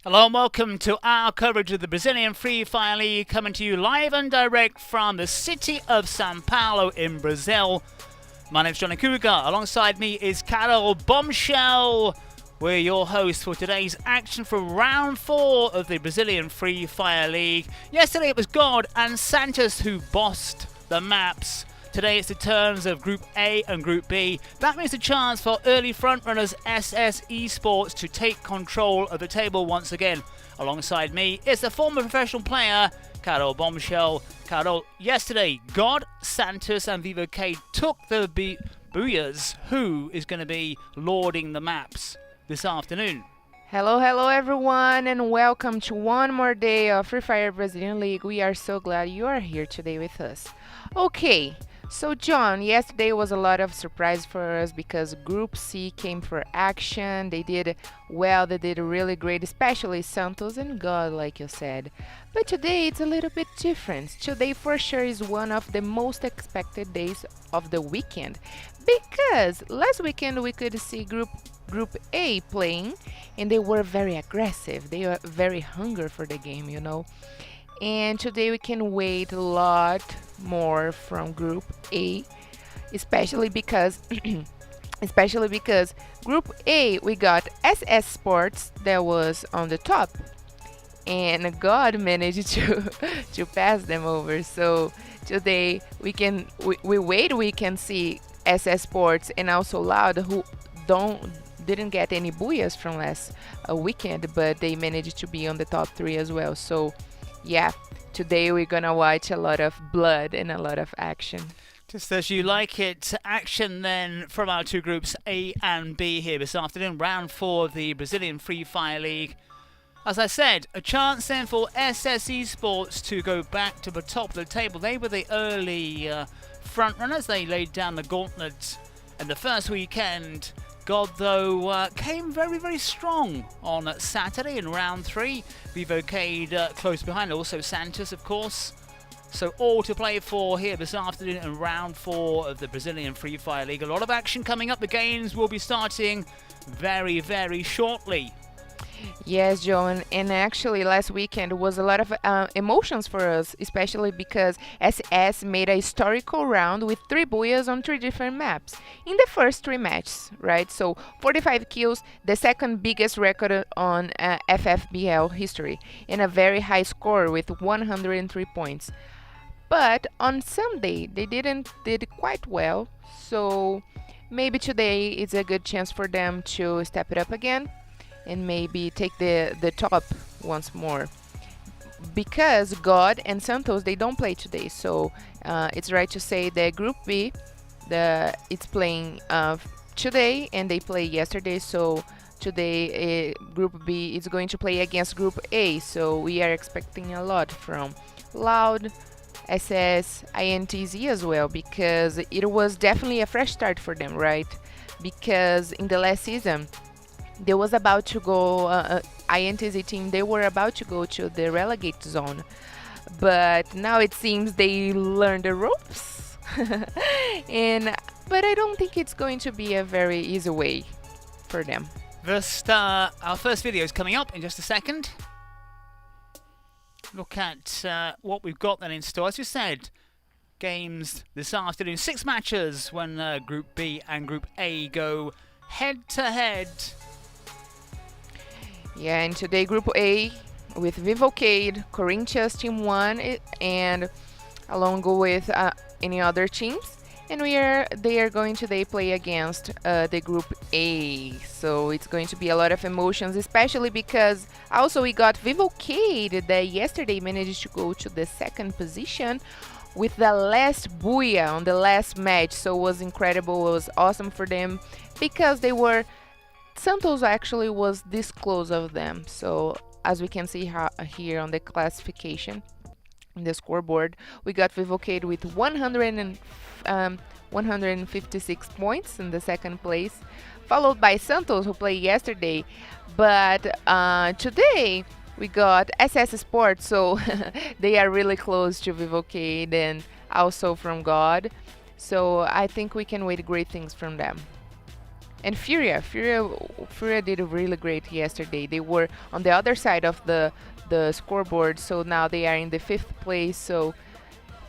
Hello and welcome to our coverage of the Brazilian Free Fire League, coming to you live and direct from the city of Sao Paulo in Brazil. My name's Johnny Cougar. Alongside me is Carol Bombshell. We're your hosts for today's action for round 4 of the Brazilian Free Fire League. Yesterday it was God and Santos who bossed the maps. Today it's the turns of Group A and Group B. That means a chance for early frontrunners SS Esports to take control of the table once again. Alongside me is the former professional player, Carol Bombshell. Carol, yesterday, God, Santos and Vivo Keyd took the Booyahs. Who is going to be lording the maps this afternoon? Hello everyone, and welcome to one more day of Free Fire Brazilian League. We are so glad you are here today with us. Okay, so John, yesterday was a lot of surprise for us because Group C came for action. They did well, they did really great, especially Santos and God, like you said. But today it's a little bit different. Today for sure is one of the most expected days of the weekend because last weekend we could see Group A playing, and they were very aggressive. They were very hungry for the game, you know. And today we can wait a lot more from Group A, especially because Group A we got SS Sports that was on the top, and God managed to to pass them over. So today we can we can see SS Sports and also Loud, who didn't get any booyahs from last weekend, but they managed to be on the top 3 as well. So yeah, today we're gonna watch a lot of blood and a lot of action. Just as you like it, action then from our two groups A and B here this afternoon, round 4 of the Brazilian Free Fire League. As I said, a chance then for SS Esports to go back to the top of the table. They were the early front runners. They laid down the gauntlet in the first weekend. God, though, came very, very strong on Saturday in round 3. Vivo Keyd close behind, also Santos, of course. So all to play for here this afternoon in round 4 of the Brazilian Free Fire League. A lot of action coming up. The games will be starting very, very shortly. Yes, Joan, and actually last weekend was a lot of emotions for us, especially because SS made a historical round with 3 booyahs on 3 different maps in the first 3 matches, right? So 45 kills, the second biggest record on FFBL history, and a very high score with 103 points. But on Sunday, they did quite well, so maybe today is a good chance for them to step it up again and maybe take the top once more, because God and Santos, they don't play today. So it's right to say that Group B it's playing today, and they play yesterday. So today Group B is going to play against Group A. So we are expecting a lot from Loud, SS, INTZ as well, because it was definitely a fresh start for them, right? Because in the last season they was about to go INTZ team, they were about to go to the relegate zone, but now it seems they learned the ropes. But I don't think it's going to be a very easy way for them. Our first video is coming up in just a second. Look at what we've got then in store. As you said, games this afternoon, 6 matches when Group B and Group A go head to head. Yeah, and today Group A with Vivo Keyd, Corinthians Team 1, and along with any other teams. And they are going today play against the Group A. So it's going to be a lot of emotions, especially because also we got Vivo Keyd that yesterday managed to go to the 2nd position with the last booyah on the last match. So it was incredible, it was awesome for them, because Santos actually was this close of them. So as we can see here on the classification, in the scoreboard, we got Vivo Keyd with 156 points in the 2nd place, followed by Santos, who played yesterday. But today we got SS Sports, so they are really close to Vivo Keyd and also from God. So I think we can wait great things from them. And FURIA did really great yesterday. They were on the other side of the scoreboard, so now they are in the 5th place. So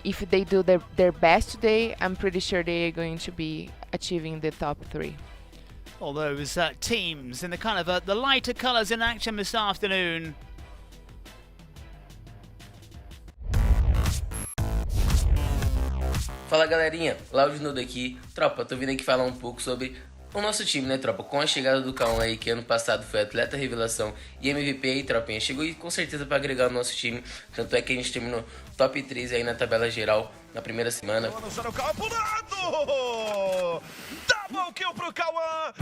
if they do their best today, I'm pretty sure they are going to be achieving the top 3. All those teams in the kind of the lighter colours in action this afternoon. Fala galerinha, Laudinaldo aqui. Tropa, tô vindo aqui falar um pouco sobre o nosso time, né, tropa? Com a chegada do Cauã aí, que ano passado foi atleta revelação e MVP aí, tropinha, chegou e com certeza para agregar o nosso time. Tanto é que a gente terminou top 3 aí na tabela geral na primeira semana. Double kill pro Cauã!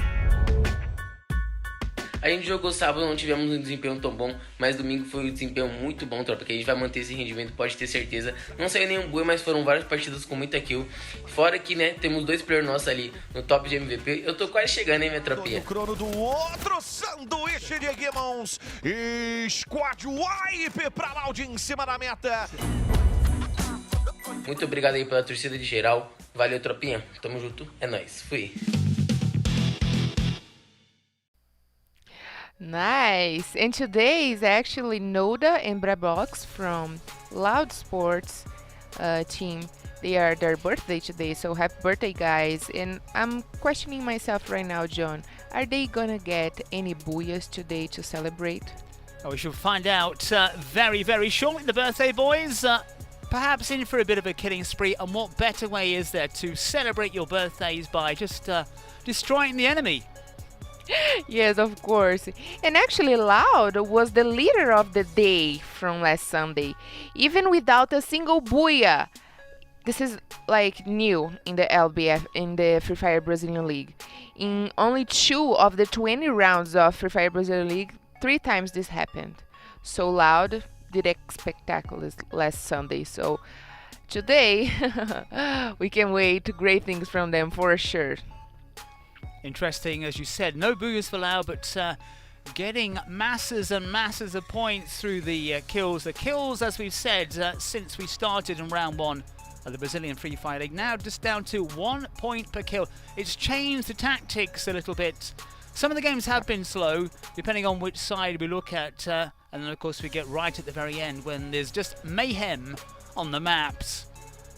A gente jogou sábado, não tivemos um desempenho tão bom, mas domingo foi um desempenho muito bom, tropa, que a gente vai manter esse rendimento, pode ter certeza. Não saiu nenhum boi, mas foram várias partidas com muita kill. Fora que, né, temos 2 players nossos ali no top de MVP. Eu tô quase chegando, hein, minha tropinha. O crono do outro sanduíche de Guimons. Squad wipe pra Laud em cima da meta. Muito obrigado aí pela torcida de geral. Valeu, tropinha. Tamo junto. É nóis. Fui. Nice. And today is actually Noda and Brabox from Loud Sports team. They are their birthday today, so happy birthday, guys. And I'm questioning myself right now, John. Are they gonna get any booyahs today to celebrate? We shall find out very, very shortly. The birthday boys perhaps in for a bit of a killing spree. And what better way is there to celebrate your birthdays by just destroying the enemy? Yes, of course. And actually, Loud was the leader of the day from last Sunday, even without a single booyah. This is like new in the LBF, in the Free Fire Brazilian League. In only 2 of the 20 rounds of Free Fire Brazilian League, 3 times this happened. So Loud did a spectacular last Sunday. So today, we can wait great things from them for sure. Interesting, as you said, no booyahs for Lau, but getting masses and masses of points through the kills. The kills, as we've said, since we started in round 1 of the Brazilian Free Fire League, now just down to 1 point per kill. It's changed the tactics a little bit. Some of the games have been slow, depending on which side we look at, and then of course we get right at the very end when there's just mayhem on the maps.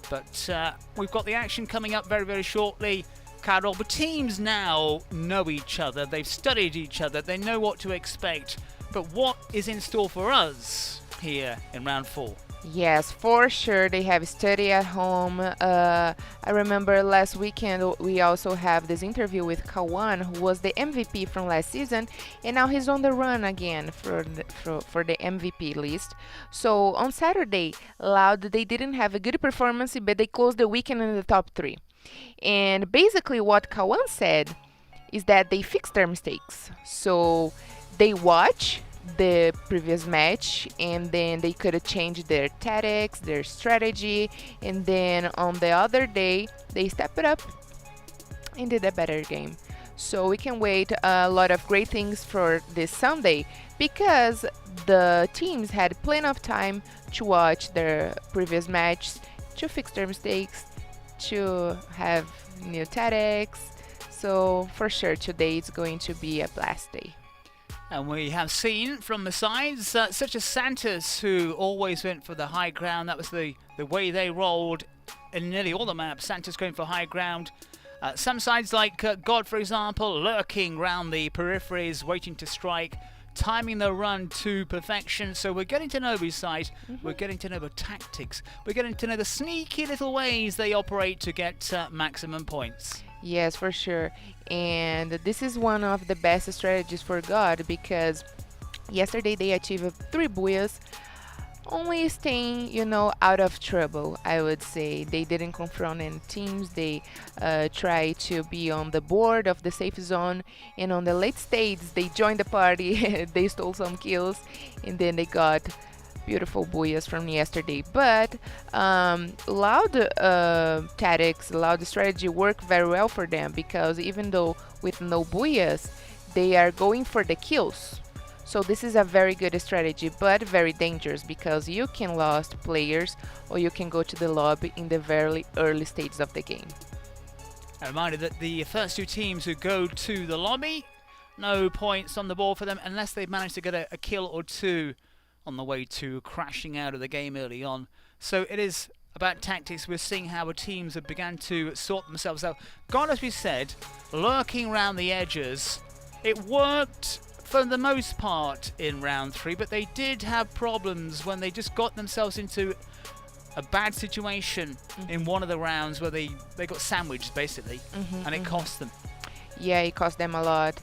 But we've got the action coming up very, very shortly. Carol, the teams now know each other, they've studied each other, they know what to expect. But what is in store for us here in round 4? Yes, for sure. They have study at home. I remember last weekend we also have this interview with Kawan, who was the MVP from last season, and now he's on the run again for the MVP list. So on Saturday, Loud, they didn't have a good performance, but they closed the weekend in the top 3. And basically what Kawan said is that they fixed their mistakes. So they watch the previous match and then they could have changed their tactics, their strategy, and then on the other day they stepped it up and did a better game. So we can wait a lot of great things for this Sunday because the teams had plenty of time to watch their previous match, to fix their mistakes, to have new tactics. So for sure today it's going to be a blast day. And we have seen from the sides, such as Santos, who always went for the high ground. That was the way they rolled in nearly all the maps. Santos going for high ground. Some sides like God, for example, lurking round the peripheries, waiting to strike, timing the run to perfection. So we're getting to know these sides. We're getting to know the tactics. We're getting to know the sneaky little ways they operate to get maximum points. Yes, for sure. And this is one of the best strategies for God because yesterday they achieved 3 booyahs, only staying, out of trouble, I would say. They didn't confront any teams. They tried to be on the board of the safe zone. And on the late stage, they joined the party. They stole some kills. And then they got beautiful booyahs from yesterday. But Loud tactics, Loud strategy worked very well for them because even though with no booyahs, they are going for the kills. So this is a very good strategy, but very dangerous because you can lose players or you can go to the lobby in the very early stages of the game. A reminder that the first two teams who go to the lobby, no points on the board for them unless they've managed to get a kill or two on the way to crashing out of the game early on. So it is about tactics. We're seeing how the teams have begun to sort themselves out. God, as we said, lurking around the edges. It worked for the most part in round 3, but they did have problems when they just got themselves into a bad situation in one of the rounds where they got sandwiched basically, and it cost them. Yeah, it cost them a lot.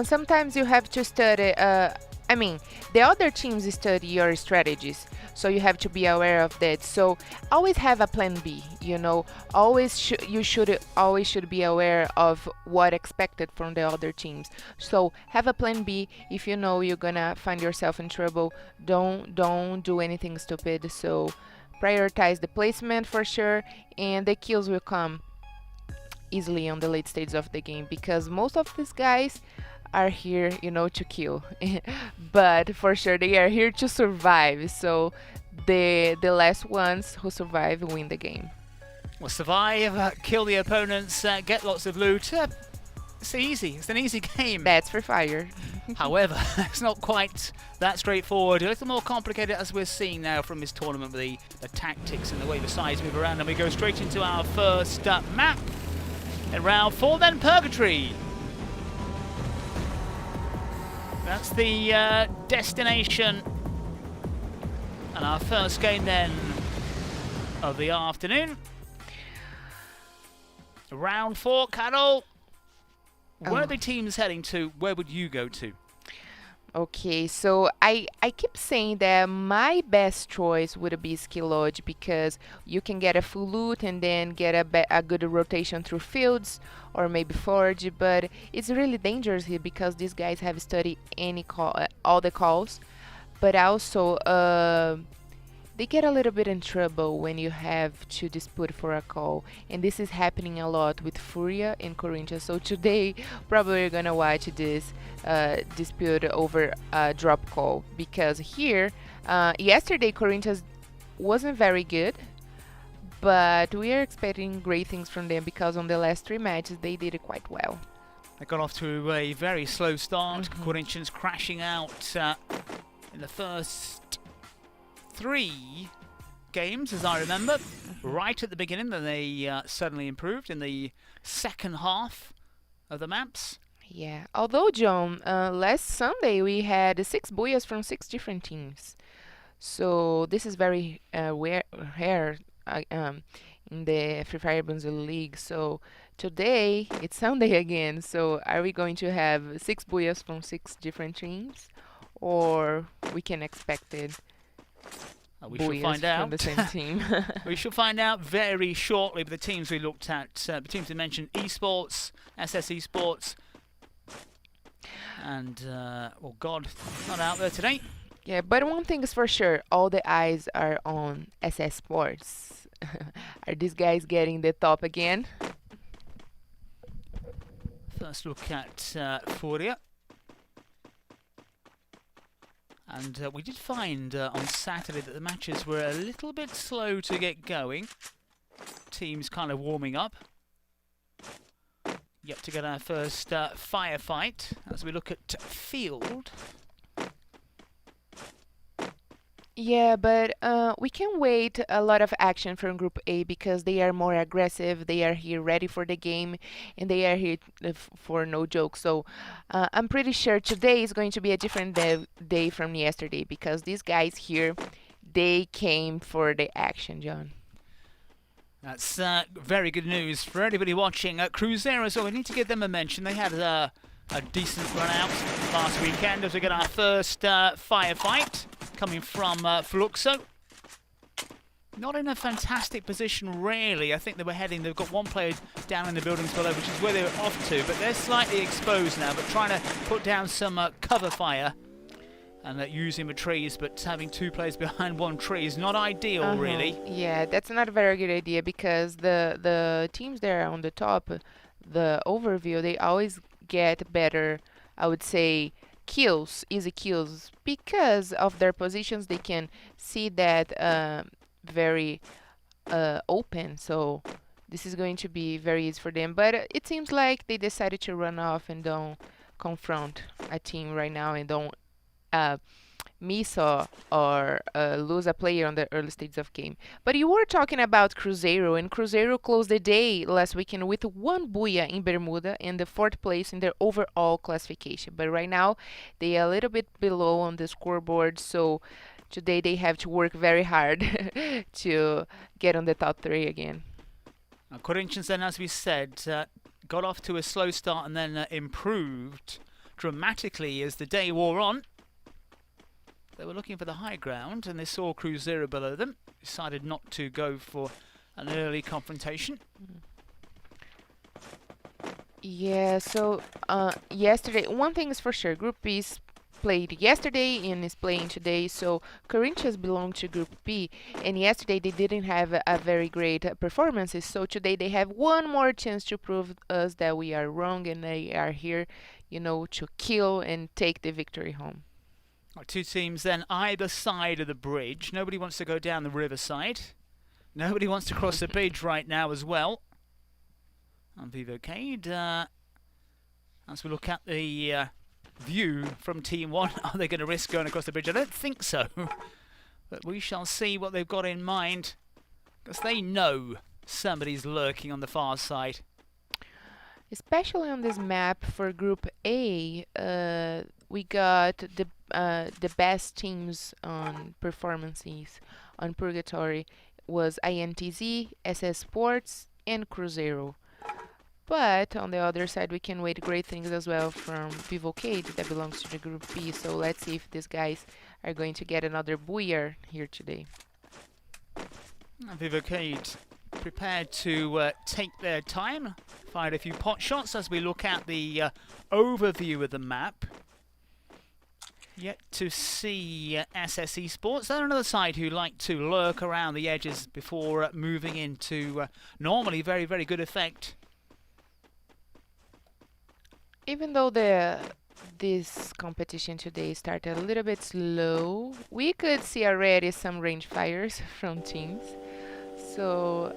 Sometimes you have to study, I mean, the other teams study your strategies, so you have to be aware of that. So always have a plan B, you know. You should always be aware of what expected from the other teams. So have a plan B. If you know you're gonna find yourself in trouble, don't do anything stupid. So prioritize the placement for sure, and the kills will come easily on the late stages of the game, because most of these guys are here, you know, to kill. But for sure they are here to survive. So the last ones who survive win the game. Well, survive, kill the opponents, get lots of loot. It's easy. It's an easy game. That's for fire. However, it's not quite that straightforward. A little more complicated, as we're seeing now from this tournament, with the tactics and the way the sides move around. And we go straight into our first map in round 4, then Purgatory. That's the destination. And our first game then of the afternoon. Round 4, Carol. Where are the teams heading to? Where would you go to? Okay, so I keep saying that my best choice would be Skill Lodge, because you can get a full loot and then get a good rotation through fields, or maybe Forge, but it's really dangerous here because these guys have studied all the calls, but also they get a little bit in trouble when you have to dispute for a call, and this is happening a lot with FURIA and Corinthians. So today probably you're gonna watch this dispute over a drop call, because here yesterday Corinthians wasn't very good, but we are expecting great things from them, because on the last 3 matches they did it quite well. They got off to a very slow start. Corinthians crashing out in the first 3 games, as I remember, right at the beginning. Then they suddenly improved in the second half of the maps. Yeah, although John, last Sunday we had 6 booyahs from 6 different teams, so this is very rare in the Free Fire Brazil League. So today it's Sunday again. So are we going to have 6 booyahs from 6 different teams, or we can expect it? We shall find out. From the same team. We shall find out very shortly. But the teams we looked at, the teams we mentioned, Esports, SS Esports, and oh God, not out there today. Yeah, but one thing is for sure, all the eyes are on SS Sports. Are these guys getting the top again? First look at FURIA. And we did find on Saturday that the matches were a little bit slow to get going. Teams kind of warming up. Yet to get our first firefight as we look at field. Yeah, but we can wait a lot of action from Group A, because they are more aggressive, they are here ready for the game, and they are here for no joke. So I'm pretty sure today is going to be a different day from yesterday, because these guys here, they came for the action, John. That's very good news for anybody watching. Cruzeiro, so we need to give them a mention. They had a decent run out last weekend as we get our first firefight coming from Fluxo. Not in a fantastic position, really. I think they were heading, they've got one player down in the buildings below, which is where they were off to, but they're slightly exposed now, but trying to put down some cover fire and using the trees, but having 2 players behind one tree is not ideal, really. Yeah, that's not a very good idea, because the teams there on the top, the overview, they always get better, I would say, kills, easy kills, because of their positions. They can see that very open, so this is going to be very easy for them. But it seems like they decided to run off and don't confront a team right now and don't miss or lose a player on the early stages of game. But you were talking about Cruzeiro, and Cruzeiro closed the day last weekend with one buia in Bermuda and the 4th place in their overall classification. But right now, they are a little bit below on the scoreboard, so today they have to work very hard to get on the top 3 again. Now, Corinthians then, as we said, got off to a slow start and then improved dramatically as the day wore on. They were looking for the high ground and they saw Cruzeiro below them. Decided not to go for an early confrontation. Yeah, so yesterday, one thing is for sure, Group B played yesterday and is playing today, so Corinthians belong to Group B, and yesterday they didn't have a very great performances, so today they have one more chance to prove us that we are wrong and they are here, you know, to kill and take the victory home. Two teams then either side of the bridge. Nobody wants to go down the riverside. Nobody wants to cross the bridge right now as well. And Vivo Keyd, as we look at the view from Team 1, are they going to risk going across the bridge? I don't think so. But we shall see what they've got in mind, because they know somebody's lurking on the far side. Especially on this map for Group A, we got the best teams on performances on Purgatory was INTZ, SS Sports, and Cruzeiro. But on the other side, we can wait great things as well from Vivo Keyd that belongs to the Group B. So let's see if these guys are going to get another buoyer here today. Vivo Keyd prepared to take their time, fired a few pot shots as we look at the overview of the map. Yet to see SS Esports. They're another side who like to lurk around the edges before moving into normally very, very good effect. Even though this competition today started a little bit slow, we could see already some range fires from teams. So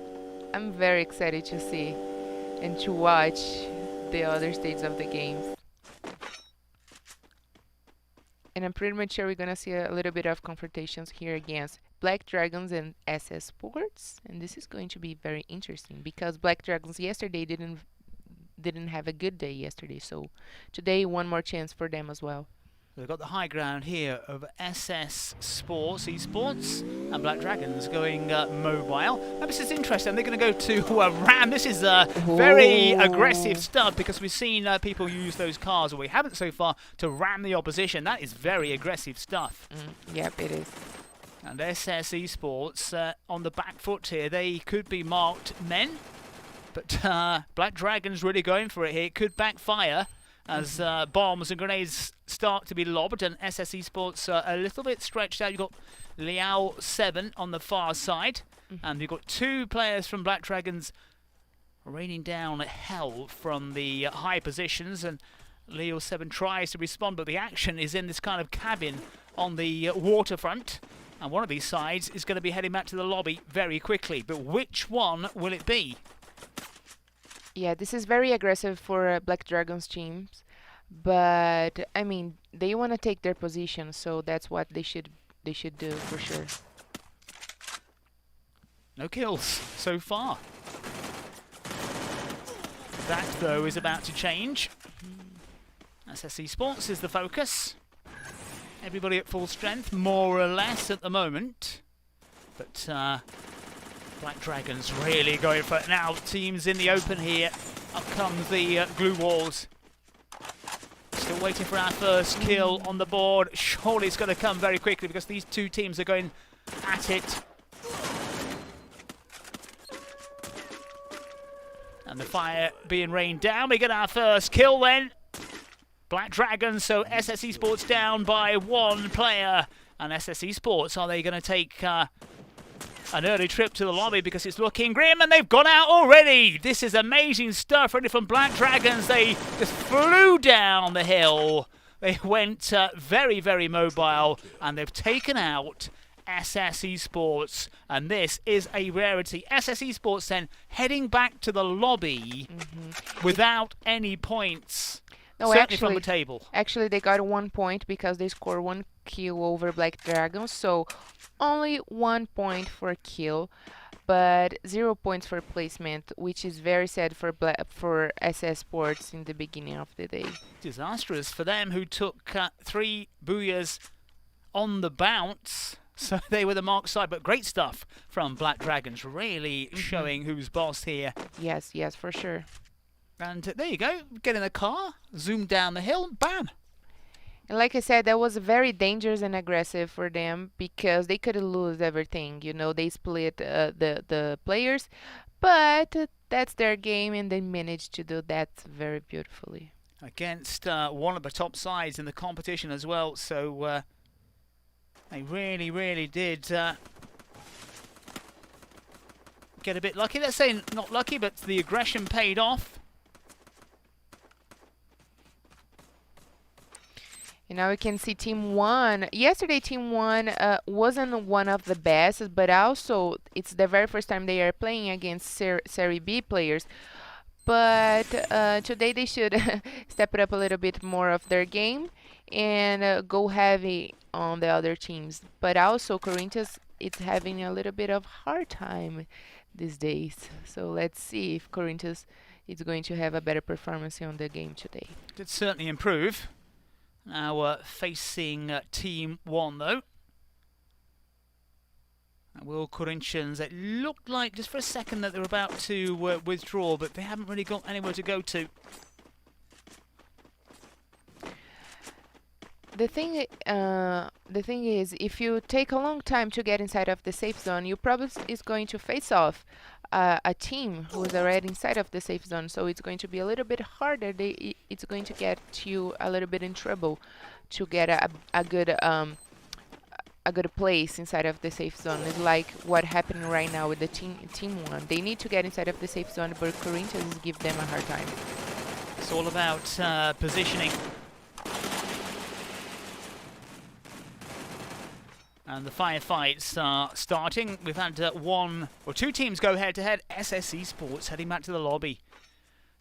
I'm very excited to see and to watch the other stages of the games. And I'm pretty much sure we're going to see a little bit of confrontations here against Black Dragons and SS Sports. And this is going to be very interesting because Black Dragons yesterday didn't have a good day yesterday. So today, one more chance for them as well. We've got the high ground here of SS Sports, Esports, and Black Dragons going mobile. Now this is interesting. They're going to go to Ram. This is very aggressive stuff because we've seen people use those cars, or we haven't so far, to ram the opposition. That is very aggressive stuff. Yep, it is. And SS Esports on the back foot here. They could be marked men, but Black Dragons really going for it here. It could backfire as bombs and grenades start to be lobbed, and SS Esports a little bit stretched out. You've got Liao 7 on the far side, and you've got two players from Black Dragons raining down hell from the high positions, and Leo 7 tries to respond, but the action is in this kind of cabin on the waterfront, and one of these sides is going to be heading back to the lobby very quickly. But which one will it be? Yeah, this is very aggressive for Black Dragons teams, but I mean they want to take their position, so that's what they should do for sure. No kills so far. That though is about to change. SS Esports is the focus. Everybody at full strength, more or less at the moment, but Black Dragons really going for it now. Teams in the open here. Up comes the glue walls. Still waiting for our first kill on the board. Surely it's going to come very quickly because these two teams are going at it. And the fire being rained down. We get our first kill then. Black Dragons, so SS Esports down by one player. And SS Esports, are they going to take an early trip to the lobby because it's looking grim, and they've gone out already. This is amazing stuff ready from Black Dragons. They just flew down the hill. They went very, very mobile, and they've taken out SS Esports, and this is a rarity. SS Esports then heading back to the lobby without any points. No, Certainly from the table. Actually, they got 1 point because they scored 1 kill over Black Dragon, so only 1 point for a kill, but 0 points for placement, which is very sad for SS Sports in the beginning of the day. Disastrous for them, who took 3 booyahs on the bounce, so they were the mark side, but great stuff from Black Dragons, really showing who's boss here. Yes, yes, for sure. And there you go, get in the car, zoom down the hill, bam! And like I said, that was very dangerous and aggressive for them because they could lose everything. You know, they split the players, but that's their game, and they managed to do that very beautifully. Against one of the top sides in the competition as well, so they really, really did get a bit lucky. Let's say not lucky, but the aggression paid off. And now we can see Team 1. Yesterday, Team 1 wasn't one of the best, but also it's the very first time they are playing against Serie B players. But today they should step it up a little bit more of their game and go heavy on the other teams. But also Corinthians, it's having a little bit of hard time these days. So let's see if Corinthians is going to have a better performance on the game today. Did certainly improve. Now facing Team 1 though. Will Corinthians, it looked like just for a second that they were about to withdraw, but they haven't really got anywhere to go to. The thing is, if you take a long time to get inside of the safe zone, you probably is going to face off a team who is already inside of the safe zone. So it's going to be a little bit harder. It's going to get you a little bit in trouble to get a good place inside of the safe zone. It's like what happened right now with the team 1. They need to get inside of the safe zone, but Corinthians give them a hard time. It's all about positioning. And the firefights are starting. We've had 2 teams go head-to-head. SS Esports heading back to the lobby.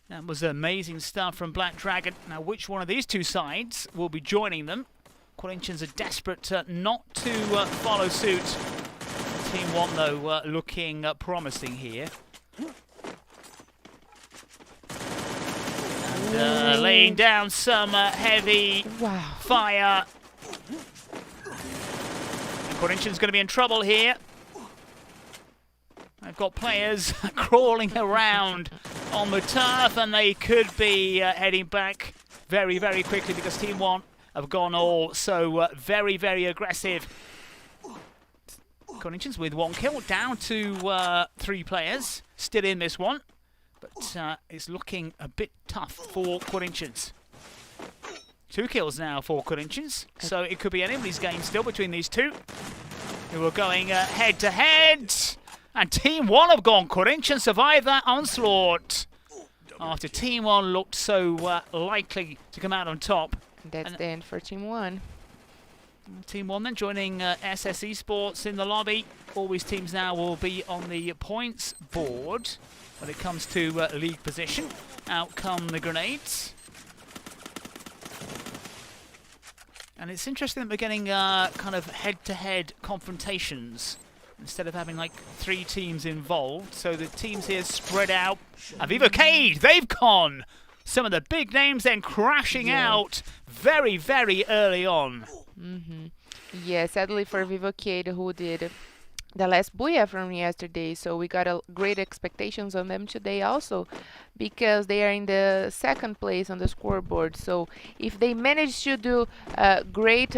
That was amazing stuff from Black Dragon. Now, which one of these 2 sides will be joining them? Corinthians are desperate not to follow suit. Team 1, though, looking promising here. And laying down some heavy fire. Corinthians going to be in trouble here. They've got players crawling around on the turf, and they could be heading back very, very quickly because Team 1 have gone all so very, very aggressive. Corinthians with 1 kill, down to 3 players, still in this one, but it's looking a bit tough for Corinthians. 2 kills now for Corinthians, so it could be anybody's game still between these 2 who are going head-to-head. And Team 1 have gone. Corinthians survived that onslaught after Team 1 looked so likely to come out on top. That's the end for Team 1. Team 1 then joining SS Esports in the lobby. All these teams now will be on the points board when it comes to league position. Out come the grenades. And it's interesting that we're getting kind of head-to-head confrontations instead of having like 3 teams involved. So the teams here spread out. Vivo Keyd, they've gone. Some of the big names then crashing out very, very early on. Yeah, sadly for Vivo Keyd, who did the last booyah from yesterday, so we got great expectations on them today also, because they are in the 2nd place on the scoreboard. So if they manage to do great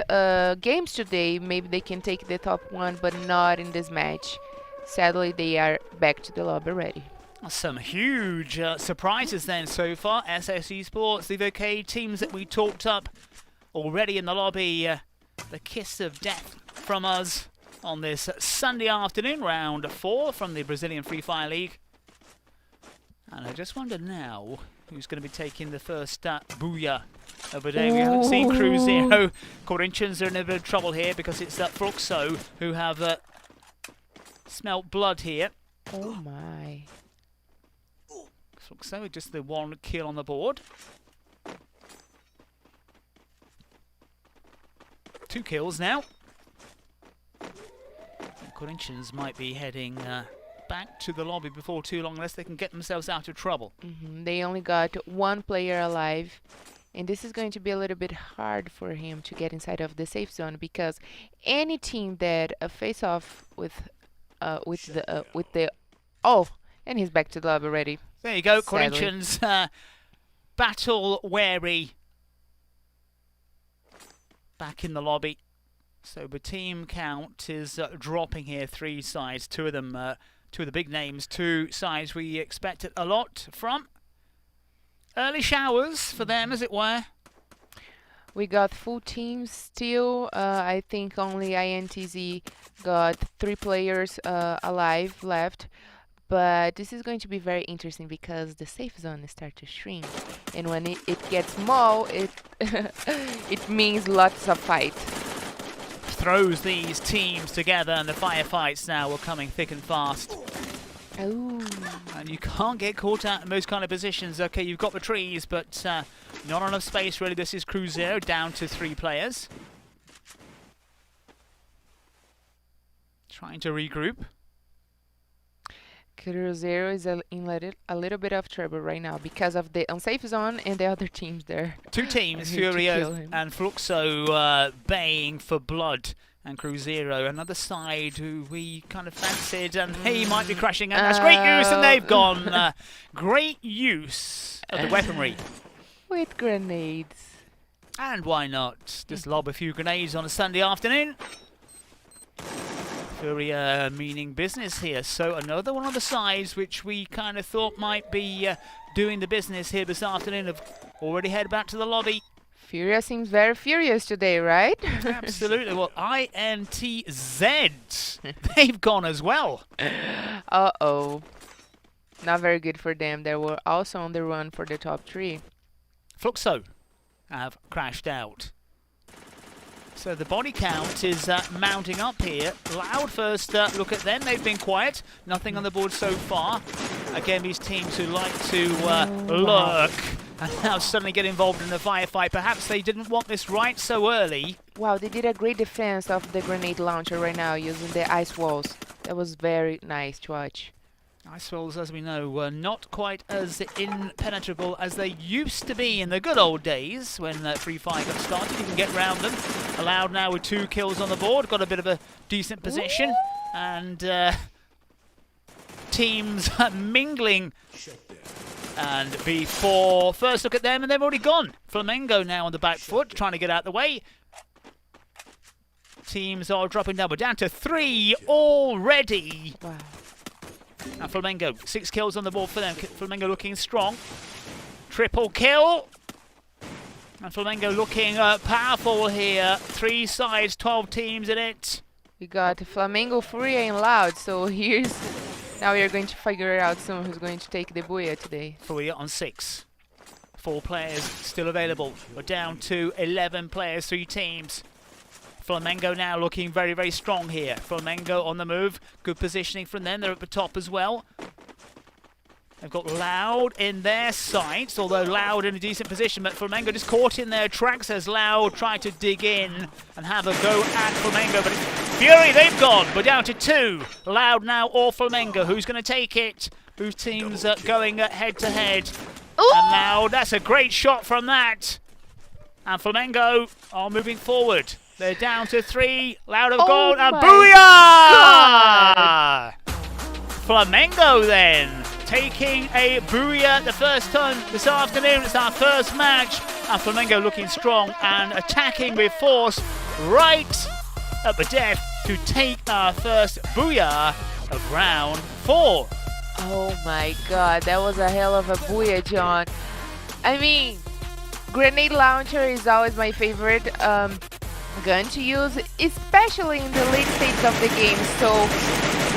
games today, maybe they can take the top 1, but not in this match. Sadly, they are back to the lobby already. Some huge surprises then so far. SS Esports, Vivo Keyd, teams that we talked up already in the lobby. The kiss of death from us on this Sunday afternoon, round 4 from the Brazilian Free Fire League. And I just wonder now who's going to be taking the first booyah But we haven't seen Cruzeiro. Corinthians are in a bit of trouble here because it's that Fluxo who have smelt blood here. Oh my. Fluxo, just the one kill on the board. 2 kills now. And Corinthians might be heading back to the lobby before too long unless they can get themselves out of trouble. They only got 1 player alive. And this is going to be a little bit hard for him to get inside of the safe zone because any team that face off with the oh, and he's back to the lobby already. There you go, Sadly. Corinthians battle wary back in the lobby. So the team count is dropping here. 3 sides, 2 of them, 2 of the big names, 2 sides we expected a lot from. Early showers for them, as it were. We got full teams still. I think only INTZ got 3 players alive left. But this is going to be very interesting because the safe zone starts to shrink. And when it gets small, it it means lots of fight. Throws these teams together and the firefights now are coming thick and fast. Oh. And you can't get caught out in those kind of positions. Okay, you've got the trees, but not enough space really. This is Cruzeiro down to 3 players. Trying to regroup. Cruzeiro is in a little bit of trouble right now because of the unsafe zone and the other teams there. 2 teams, I need to kill FURIA him. and Fluxo baying for blood. And Cruzeiro, another side who we kind of fancied, and he might be crashing. And that's great use, and they've gone. Great use of the weaponry. With grenades. And why not? Just lob a few grenades on a Sunday afternoon. FURIA meaning business here. So another one of the sides which we kind of thought might be doing the business here this afternoon have already headed back to the lobby. FURIA seems very furious today, right? Absolutely. Well, INTZ, they've gone as well. Uh-oh. Not very good for them. They were also on the run for the top 3. Fluxo have crashed out. So the body count is mounting up here. Loud first look at them. They've been quiet. Nothing on the board so far. Again, these teams who like to lurk and now suddenly get involved in the firefight. Perhaps they didn't want this right so early. Wow, they did a great defense of the grenade launcher right now using the ice walls. That was very nice to watch. Ice walls, as we know, were not quite as impenetrable as they used to be in the good old days when Free Fire got started. You can get round them. Allowed now with 2 kills on the board. Got a bit of a decent position. And teams mingling. And before first look at them, and they've already gone. Flamengo now on the back foot, trying to get out the way. Teams are dropping down. We're down to 3 already. Wow. Now Flamengo, 6 kills on the board for them. Flamengo looking strong. Triple kill. And Flamengo looking powerful here. 3 sides, 12 teams in it. We got Flamengo, FURIA, and Loud. So here's... Now we are going to figure out soon who's going to take the Booyah today. FURIA on 6. 4 players still available. We're down to 11 players, 3 teams. Flamengo now looking very, very strong here. Flamengo on the move. Good positioning from them. They're at the top as well. They've got Loud in their sights, although Loud in a decent position, but Flamengo just caught in their tracks as Loud tried to dig in and have a go at Flamengo, but FURIA, they've gone. We're down to 2. Loud now or Flamengo. Who's going to take it? Whose team's going head to head? And Loud, that's a great shot from that. And Flamengo are moving forward. They're down to 3. Loud have gone, and Booyah! Flamengo then taking a Booyah the first time this afternoon. It's our first match, and Flamengo looking strong and attacking with force right at the death to take our first Booyah of round 4. Oh my god, that was a hell of a Booyah, John. I mean, grenade launcher is always my favorite gun to use, especially in the late stages of the game. So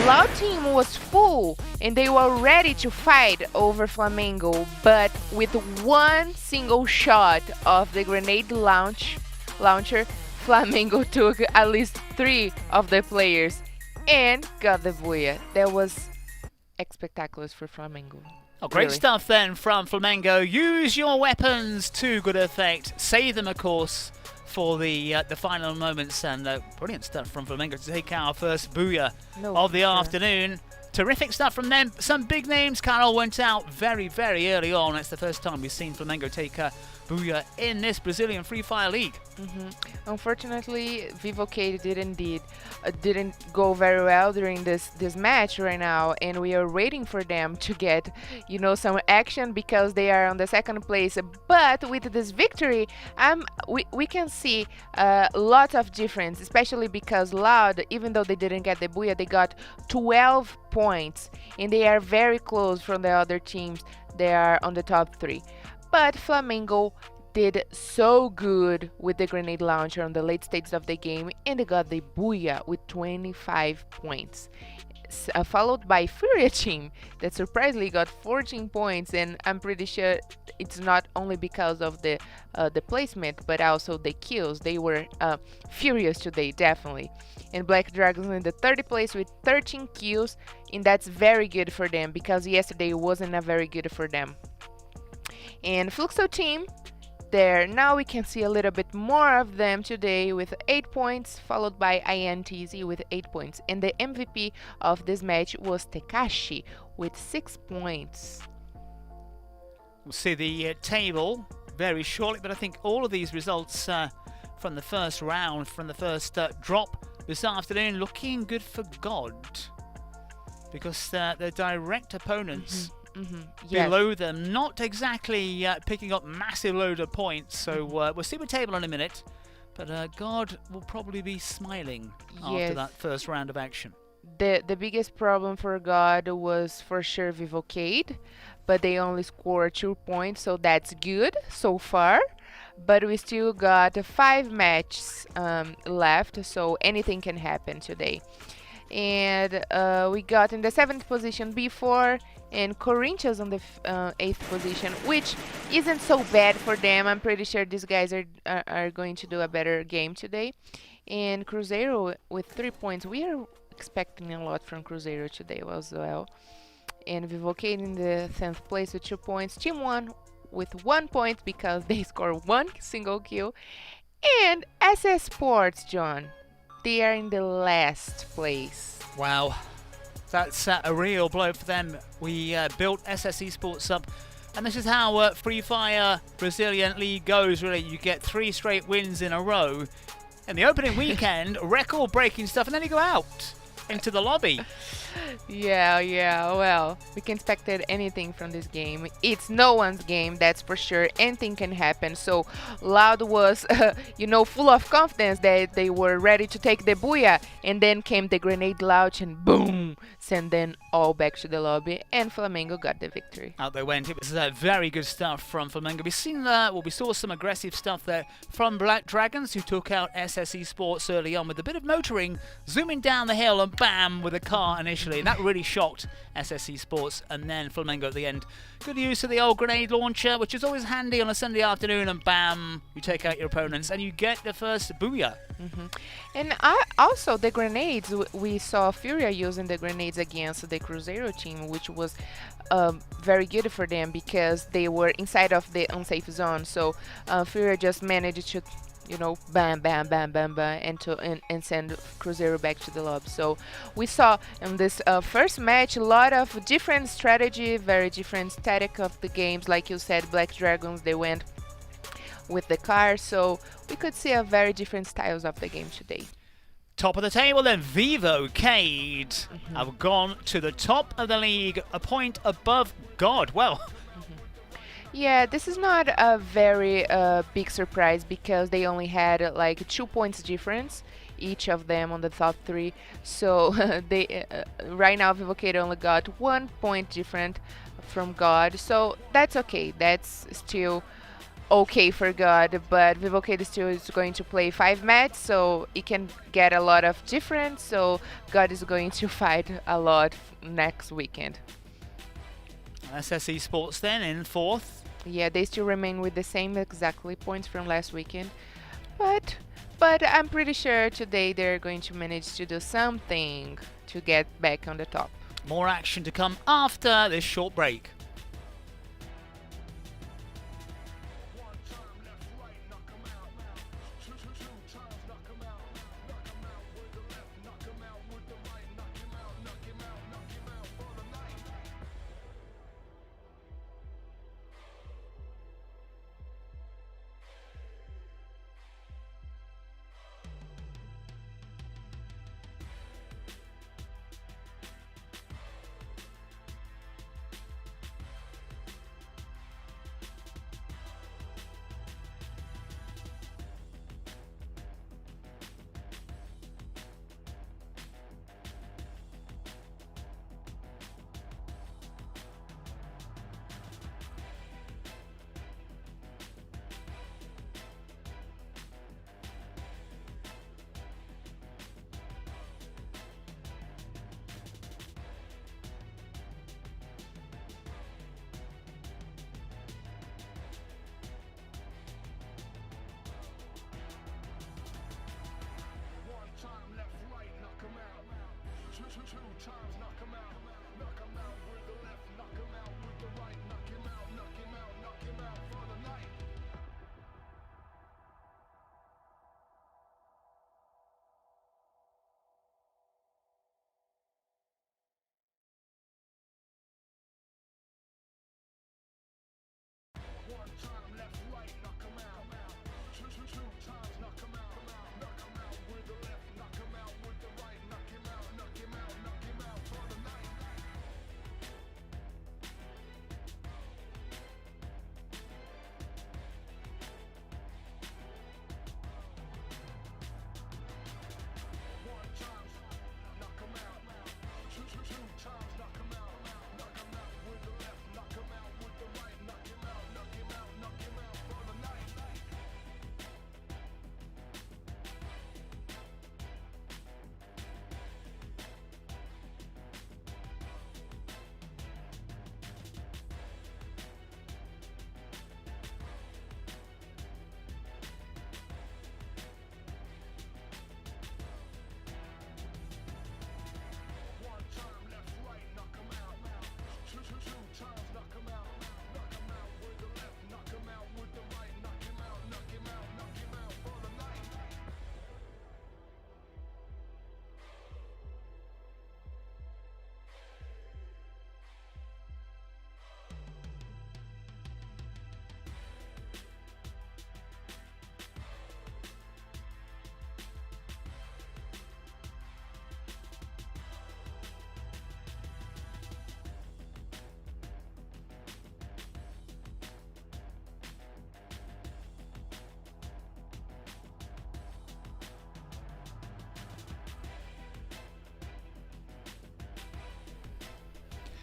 Loud team was full and they were ready to fight over Flamengo, but with one single shot of the grenade launcher, Flamengo took at least 3 of the players and got the booyah. That was spectacular for Flamengo. Oh, great Really. stuff then from Flamengo. Use your weapons to good effect. Save them, of course, for the final moments. And brilliant stuff from Flamengo to take our first booyah of the afternoon. Terrific stuff from them. Some big names. Carol went out very, very early on. It's the first time we've seen Flamengo take a booyah in this Brazilian Free Fire League. Unfortunately, Vivo Keyd didn't go very well during this match right now, and we are waiting for them to get some action because they are on the second place. But with this victory, we can see lots of difference, especially because Loud, even though they didn't get the booyah, they got 12 points, and they are very close from the other teams. They are on the top 3. But Flamengo did so good with the grenade launcher on the late stages of the game, and they got the booyah with 25 points. Followed by FURIA team that surprisingly got 14 points, and I'm pretty sure it's not only because of the placement, but also the kills. They were furious today, definitely. And Black Dragons in the third place with 13 kills, and that's very good for them because yesterday wasn't a very good for them. And Fluxo team, there now we can see a little bit more of them today with 8 points, followed by INTZ with 8 points. And the MVP of this match was Tekashi with 6 points. We'll see the table very shortly, but I think all of these results from the first round, from the first drop this afternoon, looking good for God. Because their direct opponents below them, not exactly picking up massive load of points. So we'll see the table in a minute, but God will probably be smiling after that first round of action. The biggest problem for God was for sure Vivo Keyd, but they only scored 2 points, so that's good so far. But we still got 5 matches left, so anything can happen today. And we got in the 7th position B4 and Corinthians on the 8th position, which isn't so bad for them. I'm pretty sure these guys are going to do a better game today. And Cruzeiro with 3 points. We are expecting a lot from Cruzeiro today as well. And Vivo Keyd in the 10th place with 2 points. Team 1 with 1 point because they scored 1 single kill. And Esports, John, they are in the last place. Wow, that's a real blow for them. We built Esports up, and this is how Free Fire Brazilian League goes, really. You get 3 straight wins in a row. In the opening weekend, record-breaking stuff, and then you go out into the lobby. Yeah, well, we can expect anything from this game. It's no one's game, that's for sure. Anything can happen. So Loud was, full of confidence that they were ready to take the booyah, and then came the grenade launch and boom, send them all back to the lobby, and Flamengo got the victory. Out they went. It was very good stuff from Flamengo. We saw some aggressive stuff there from Black Dragons, who took out Esports early on with a bit of motoring, zooming down the hill and bam with a car initially. And that really shocked Esports, and then Flamengo at the end. Good use of the old grenade launcher, which is always handy on a Sunday afternoon, and bam, you take out your opponents and you get the first booyah. And also the grenades, we saw FURIA using the grenades against the Cruzeiro team, which was very good for them because they were inside of the unsafe zone. So FURIA just managed to bam, bam, bam, bam, bam, and send Cruzeiro back to the lobby. So we saw in this first match a lot of different strategy, very different static of the games. Like you said, Black Dragons, they went with the car, so we could see a very different styles of the game today. Top of the table then, Vivo Keyd have gone to the top of the league, a point above God. Well, yeah, this is not a very big surprise because they only had like 2 points difference, each of them on the top 3. So they right now Vivo Keyd only got 1 point different from God. So that's okay. That's still okay for God, but Vivo Keyd still is going to play 5 matches, so it can get a lot of difference. So God is going to fight a lot next weekend. SS Esports then in 4th. Yeah, they still remain with the same exactly points from last weekend, but I'm pretty sure today they're going to manage to do something to get back on the top. More action to come after this short break.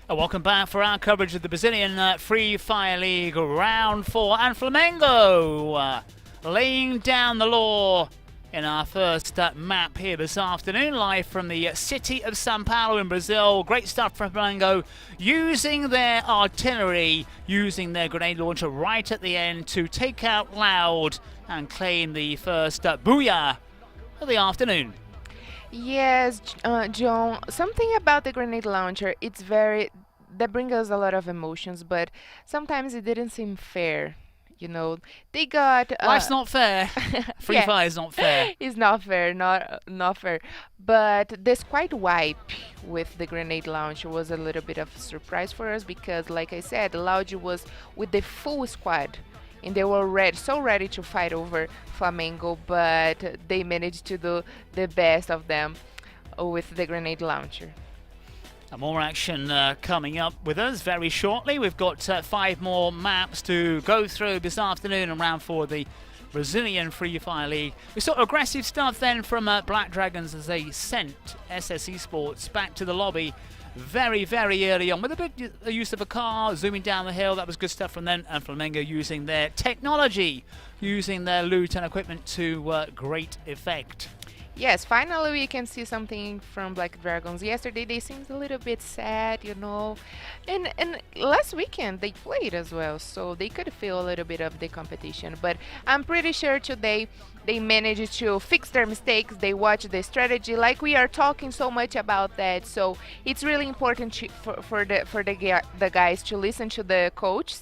Welcome back for our coverage of the Brazilian Free Fire League Round 4. And Flamengo laying down the law in our first map here this afternoon, live from the city of Sao Paulo in Brazil. Great stuff from Flamengo, using their artillery, using their grenade launcher right at the end to take out Loud and claim the first booyah of the afternoon. Yes, John, something about the grenade launcher, that brings us a lot of emotions, but sometimes it didn't seem fair. You know, they got... Life's not fair. Free yeah. Fire is not fair. It's not fair, not fair. But this quite wipe with the grenade launcher was a little bit of a surprise for us because, like I said, Loud was with the full squad. And they were so ready to fight over Flamengo, but they managed to do the best of them with the grenade launcher. And more action coming up with us very shortly. We've got 5 more maps to go through this afternoon and round 4 of the Brazilian Free Fire League. We saw aggressive stuff then from Black Dragons as they sent SS Esports back to the lobby very, very early on with a bit use of a car, zooming down the hill. That was good stuff from them. And Flamengo using their technology, using their loot and equipment to great effect. Yes, finally we can see something from Black Dragons. Yesterday they seemed a little bit sad, you know, and last weekend they played as well, so they could feel a little bit of the competition. But I'm pretty sure today they managed to fix their mistakes. They watched the strategy, like we are talking so much about that. So it's really important for the guys to listen to the coach,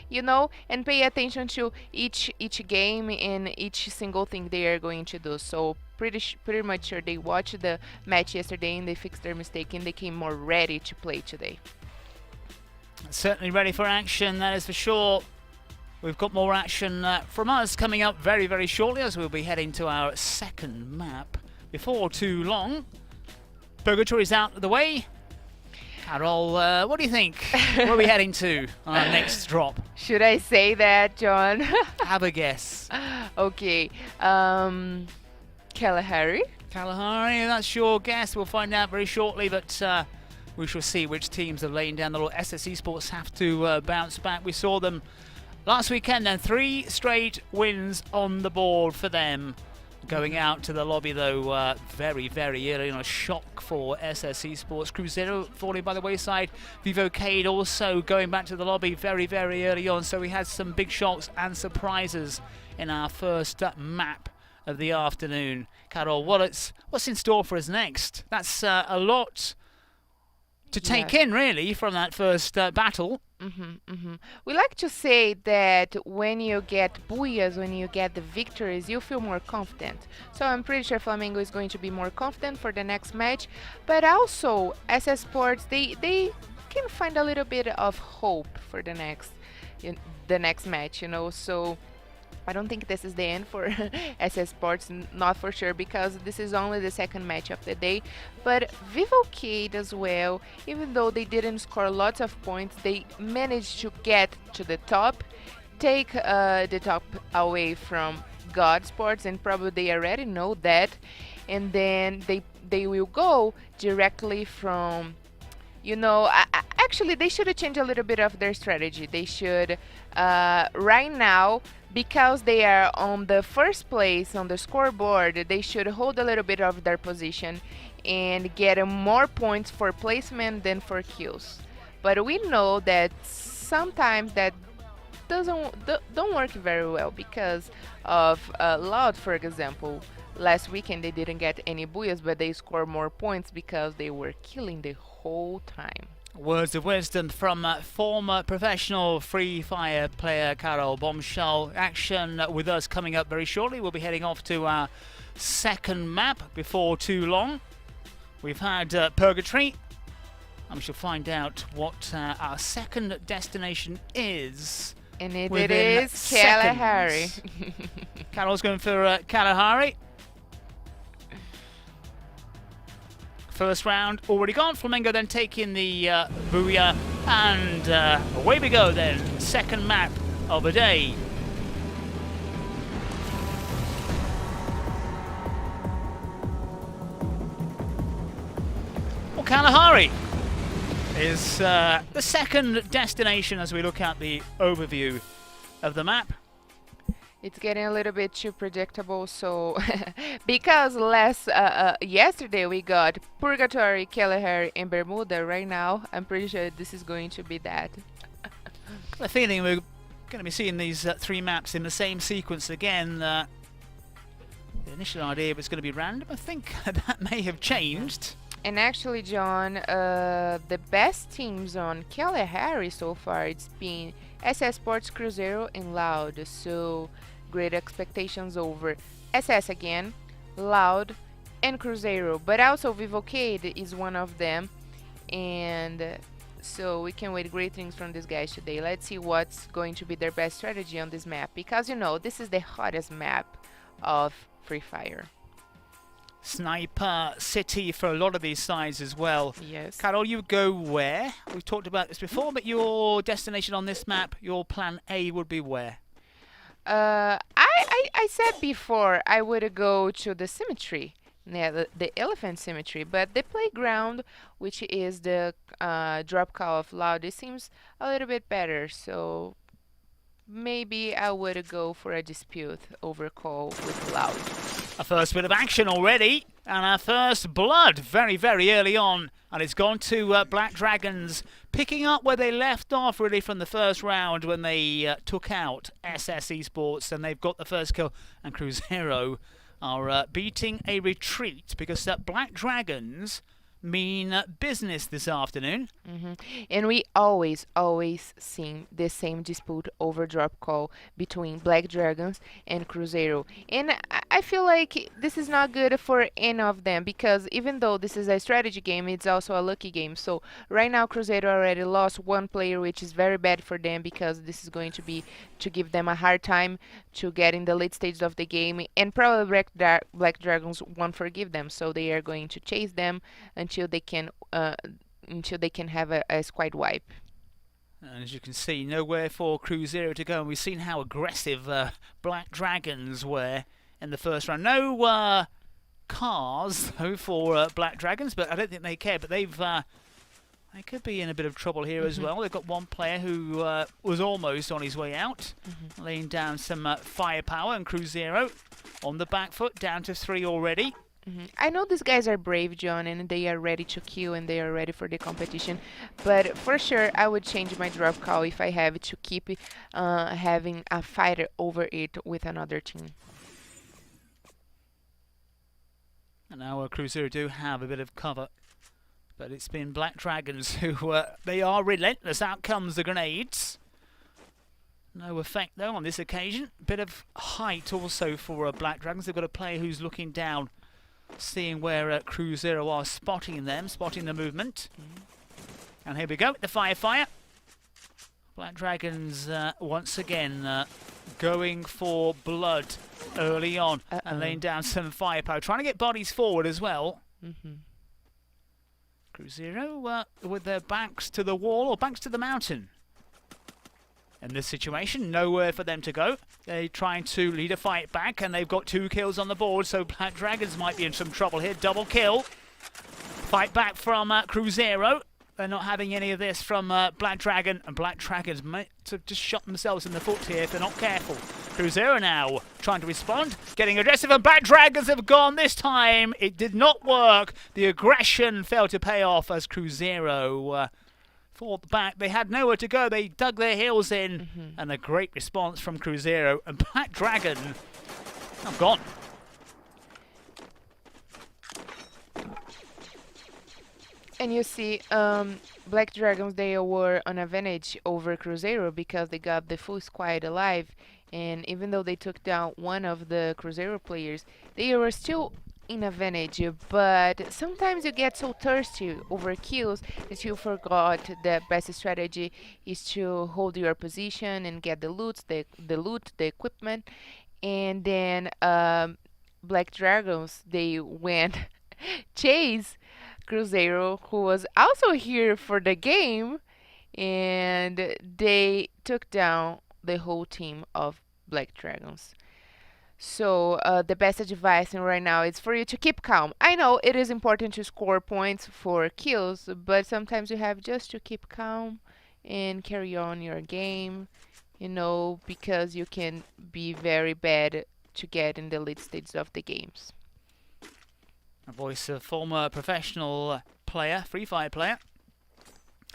you know, and pay attention to each game and each single thing they are going to do. So pretty much sure they watched the match yesterday and they fixed their mistake and they came more ready to play today. Certainly ready for action, that is for sure. We've got more action from us coming up very, very shortly as we'll be heading to our second map. Before too long, Purgatory's out of the way. Carol, what do you think? Where are we heading to on our next drop? Should I say that, John? Have a guess. Okay. Kalahari? Kalahari, that's your guess. We'll find out very shortly, but we shall see which teams are laying down the law. SS Esports have to bounce back. We saw them last weekend, and 3 straight wins on the board for them. Going out to the lobby, though, very, very early on. A shock for SS Esports. Cruzeiro falling by the wayside. Vivo Keyd also going back to the lobby very, very early on. So we had some big shocks and surprises in our first map of the afternoon. Carol, what's in store for us next? That's a lot to take in, really, from that first battle. We like to say that when you get booyahs, when you get the victories, you feel more confident. So I'm pretty sure Flamengo is going to be more confident for the next match. But also, SS Sports, they can find a little bit of hope for the next match, you know. So I don't think this is the end for SS Sports, not for sure, because this is only the second match of the day. But Vivo Keyd as well, even though they didn't score lots of points, they managed to get to the top, take the top away from God Sports, and probably they already know that. And then they will go directly from, you know, actually they should change a little bit of their strategy. They should, right now, because they are on the first place on the scoreboard, they should hold a little bit of their position and get more points for placement than for kills. But we know that sometimes that don't work very well because of Loud, for example. Last weekend they didn't get any booyahs, but they scored more points because they were killing the whole time. Words of wisdom from former professional Free Fire player Carol Bombshell. Action with us coming up very shortly. We'll be heading off to our second map before too long. We've had Purgatory, and we shall find out what our second destination is. And it is Kalahari. Carol's going for Kalahari. First round already gone. Flamengo then taking the booyah, and away we go then. Second map of the day. Well, Kalahari is the second destination as we look at the overview of the map. It's getting a little bit too predictable, so because yesterday we got Purgatory, Kalahari, and Bermuda. Right now, I'm pretty sure this is going to be that. The feeling we're going to be seeing these 3 maps in the same sequence again. The initial idea was going to be random. I think that may have changed. And actually, John, the best teams on Kalahari so far, it's been SS Sports, Cruzeiro, and Loud. So great expectations over SS again, Loud, and Cruzeiro. But also Vivo Keyd is one of them. And so we can wait great things from these guys today. Let's see what's going to be their best strategy on this map. Because, you know, this is the hottest map of Free Fire. Sniper City for a lot of these sides as well. Yes. Carol, you go where? We've talked about this before, but your destination on this map, your plan A would be where? I said before I would go to the cemetery Yeah, the elephant symmetry, but the playground, which is the drop call of Loud, it seems a little bit better. So maybe I would go for a dispute over call with Loud. A first bit of action already, and our first blood very, very early on. And it's gone to Black Dragons, picking up where they left off really from the first round when they took out SS Esports, and they've got the first kill. And Cruzeiro are beating a retreat because Black Dragons mean business this afternoon. And we always seen the same dispute over drop call between Black Dragons and Cruzeiro. And I feel like this is not good for any of them, because even though this is a strategy game, it's also a lucky game. So right now Cruzeiro already lost one player, which is very bad for them, because this is going to be to give them a hard time to get in the late stages of the game, and probably Black Dragons won't forgive them, so they are going to chase them until they can have a squad wipe. And as you can see, nowhere for Cruzeiro to go. And we've seen how aggressive Black Dragons were in the first round. No cars, though, for Black Dragons, but I don't think they care. But they could be in a bit of trouble here as well. They've got one player who was almost on his way out, laying down some firepower, and Cruzeiro on the back foot, down to 3 already. I know these guys are brave, John, and they are ready to kill, and they are ready for the competition. But for sure, I would change my drop call if I have to keep having a fighter over it with another team. And now Cruzeiro do have a bit of cover. But it's been Black Dragons who, they are relentless. Out comes the grenades. No effect, though, on this occasion. Bit of height also for Black Dragons. They've got a player who's looking down, seeing where Cruzeiro are, spotting the movement. And here we go, the fire. Black Dragons once again going for blood early on and laying down some firepower, trying to get bodies forward as well. Cruzeiro with their backs to the wall or backs to the mountain. In this situation, nowhere for them to go. They're trying to lead a fight back, and they've got 2 kills on the board, so Black Dragons might be in some trouble here. Double kill. Fight back from Cruzeiro. They're not having any of this from Black Dragon, and Black Dragons might have just shot themselves in the foot here if they're not careful. Cruzeiro now trying to respond, getting aggressive, and Black Dragons have gone this time. It did not work. The aggression failed to pay off as Cruzeiro fought back. They had nowhere to go. They dug their heels in, and a great response from Cruzeiro. And Black Dragon, gone. And you see, Black Dragons, they were on advantage over Cruzeiro because they got the full squad alive. And even though they took down one of the Cruzeiro players, they were still in advantage. But sometimes you get so thirsty over kills that you forgot the best strategy is to hold your position and get the loot, the equipment. And then Black Dragons, they went chase Cruzeiro, who was also here for the game, and they took down the whole team of Black Dragons. So the best advice right now is for you to keep calm. I know it is important to score points for kills, but sometimes you have just to keep calm and carry on your game, because you can be very bad to get in the late stages of the games. A voice of former professional player, Free Fire player.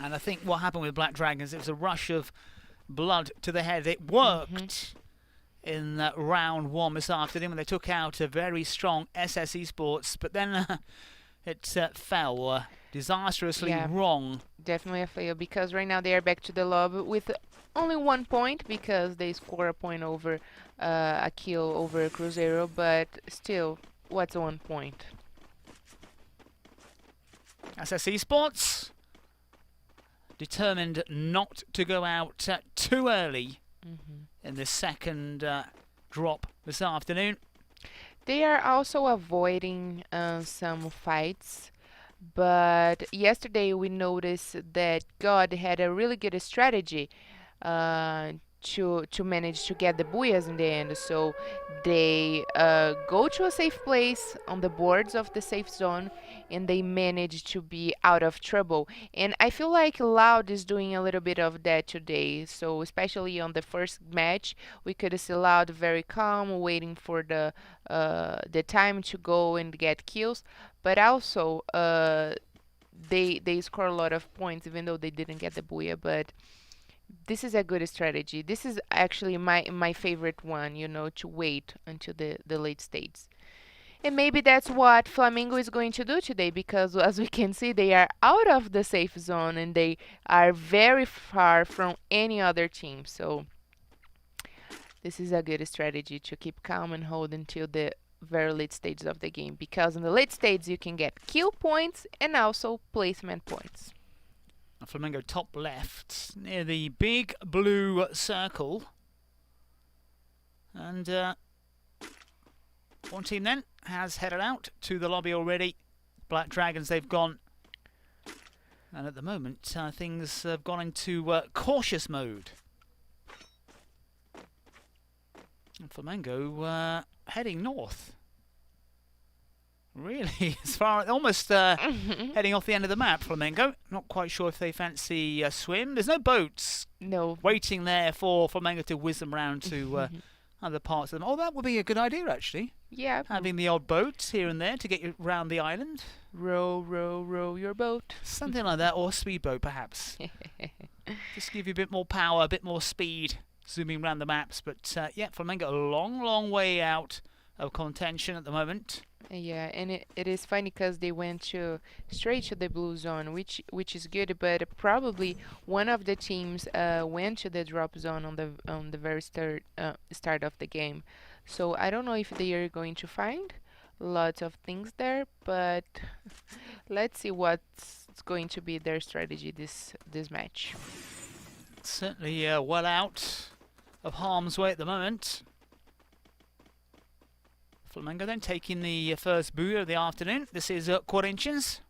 And I think what happened with Black Dragons, it was a rush of blood to the head. It worked in round 1 this afternoon when they took out a very strong SS Esports, but then it fell disastrously wrong. Definitely a fail, because right now they are back to the lobby with only 1 point, because they score a point over a kill over Cruzeiro, but still, what's 1 point? SS Esports determined not to go out too early in the second drop this afternoon. They are also avoiding some fights, but yesterday we noticed that God had a really good strategy to manage to get the booyahs in the end. So they go to a safe place on the boards of the safe zone, and they manage to be out of trouble. And I feel like Loud is doing a little bit of that today. So especially on the first match, we could see Loud very calm, waiting for the time to go and get kills. But also, they score a lot of points, even though they didn't get the booyah. But this is a good strategy. This is actually my favorite one, you know, to wait until the late stages. And maybe that's what Flamengo is going to do today, because as we can see, they are out of the safe zone and they are very far from any other team. So this is a good strategy to keep calm and hold until the very late stages of the game, because in the late stages you can get kill points and also placement points. Flamengo top left, near the big blue circle. And one team then has headed out to the lobby already. Black Dragons, they've gone. And at the moment, things have gone into cautious mode. And Flamengo heading north. Really, as far almost heading off the end of the map, Flamengo. Not quite sure if they fancy a swim. There's no boats. No. Waiting there for Flamengo to whiz them round to other parts of them. Oh, that would be a good idea, actually. Yeah. Having the odd boat here and there to get you round the island. Row, row, row your boat. Something like that, or a speedboat, perhaps. Just give you a bit more power, a bit more speed, zooming around the maps. But yeah, Flamengo a long, long way out of contention at the moment. Yeah, and it is funny because they went straight to the blue zone, which is good, but probably one of the teams went to the drop zone on the very start of the game. So I don't know if they are going to find lots of things there, but let's see what's going to be their strategy this match. Certainly well out of harm's way at the moment. Flamengo then taking the first booyah of the afternoon. This is Corinthians.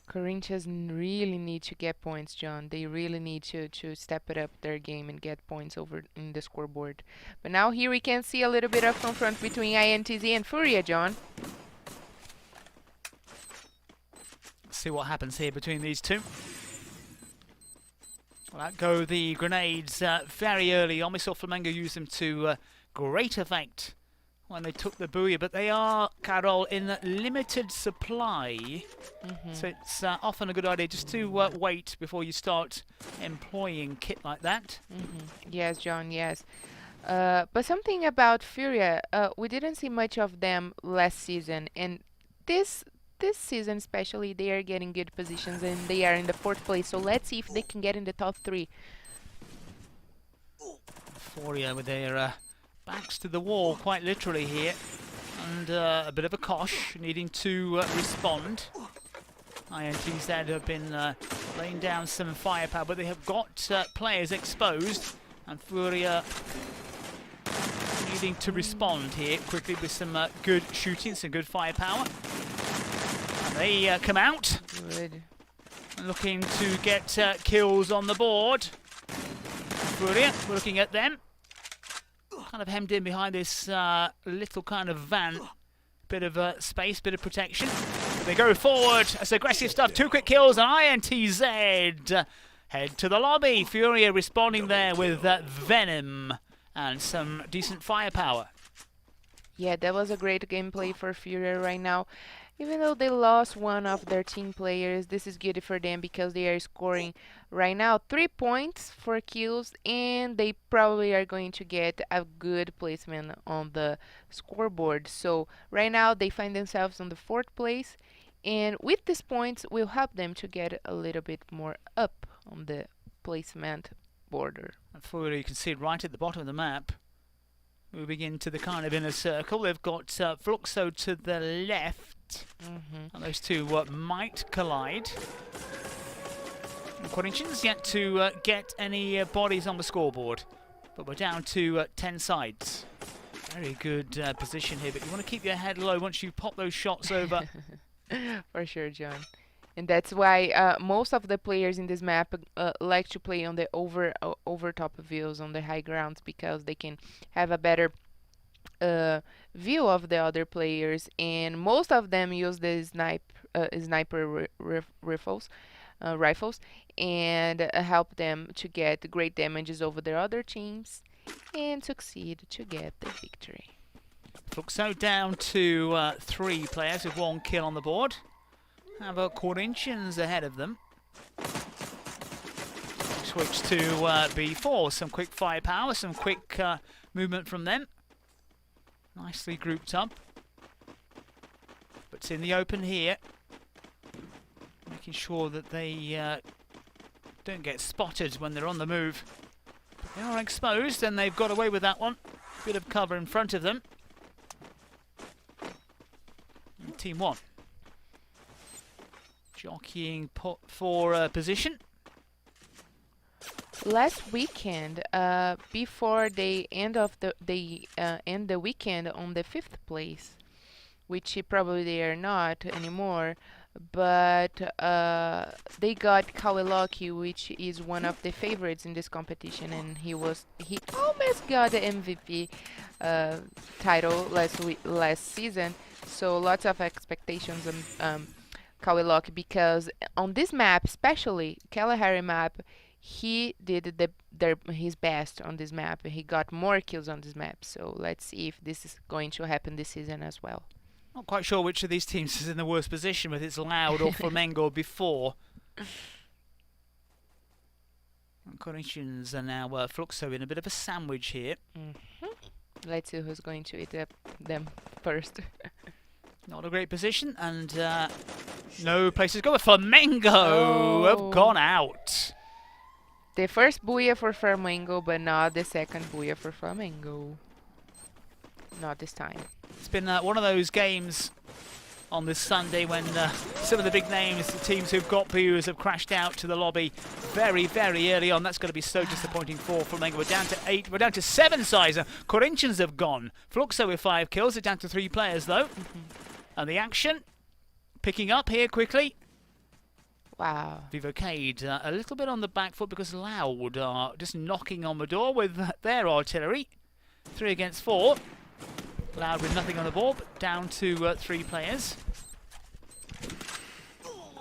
Corinthians really need to get points, John. They really need to step it up their game and get points over in the scoreboard. But now here we can see a little bit of confront between INTZ and FURIA, John. Let's see what happens here between these two. Well, out go the grenades very early on. We saw Flamengo use them to great effect when they took the booyah, but they are, Carol, in limited supply. So it's often a good idea just to wait before you start employing kit like that. Yes, John, yes. But something about FURIA, we didn't see much of them last season, and this season especially, they are getting good positions and they are in the 4th place. So let's see if they can get in the top 3. FURIA with their backs to the wall, quite literally here, and a bit of a kosh, needing to respond. INTZ have been laying down some firepower, but they have got players exposed, and FURIA needing to respond here quickly with some good shooting, some good firepower. And they come out, Good. looking to get kills on the board. FURIA, we're looking at them. Kind of hemmed in behind this little kind of van. Bit of space, bit of protection. But they go forward. That's aggressive stuff. 2 quick kills, and INTZ head to the lobby. FURIA responding there with Venom and some decent firepower. Yeah, that was a great gameplay for FURIA right now. Even though they lost one of their team players, this is good for them because they are scoring right now 3 points for kills, and they probably are going to get a good placement on the scoreboard. So right now they find themselves on the 4th place, and with these points will help them to get a little bit more up on the placement border. And FURIA, you can see it right at the bottom of the map. Moving into the kind of inner circle, they've got Fluxo to the left. And those two might collide. Corinthians yet to get any bodies on the scoreboard, but we're down to 10 sides. Very good position here, but you want to keep your head low once you pop those shots over. For sure, John. And that's why most of the players in this map like to play on the overtop views on the high grounds because they can have a better view of the other players, and most of them use the sniper rifles and help them to get great damages over their other teams and succeed to get the victory. Fluxo down to 3 players with 1 kill on the board. Have Corinthians ahead of them. Switch to B4. Some quick firepower, some quick movement from them. Nicely grouped up. But it's in the open here. Making sure that they don't get spotted when they're on the move. But they are exposed and they've got away with that one. Bit of cover in front of them. And Team 1. Jockeying for position. Last weekend, before they end the weekend on the 5th place, which probably they are not anymore, but they got Kaweloki, which is one of the favorites in this competition, and he almost got the MVP title last season. So lots of expectations on Kaweloki, because on this map, especially Kalahari map, he did his best on this map. He got more kills on this map. So let's see if this is going to happen this season as well. Not quite sure which of these teams is in the worst position, whether it's Loud or Flamengo before. Corinthians are now Fluxo in a bit of a sandwich here. Let's see who's going to eat them first. Not a great position, and no places to go. Flamengo have gone out. The first booyah for Flamengo, but not the second booyah for Flamengo. Not this time. It's been one of those games on this Sunday when some of the big names, the teams who've got booyahs, have crashed out to the lobby very, very early on. That's going to be so disappointing for Flamengo. We're down to 8. We're down to 7 sides. Corinthians have gone. Fluxo with 5 kills. They're down to 3 players, though. And the action picking up here quickly. Wow. Vivo Keyd a little bit on the back foot because Loud are just knocking on the door with their artillery. 3 against 4. Loud with nothing on the board, but down to 3 players.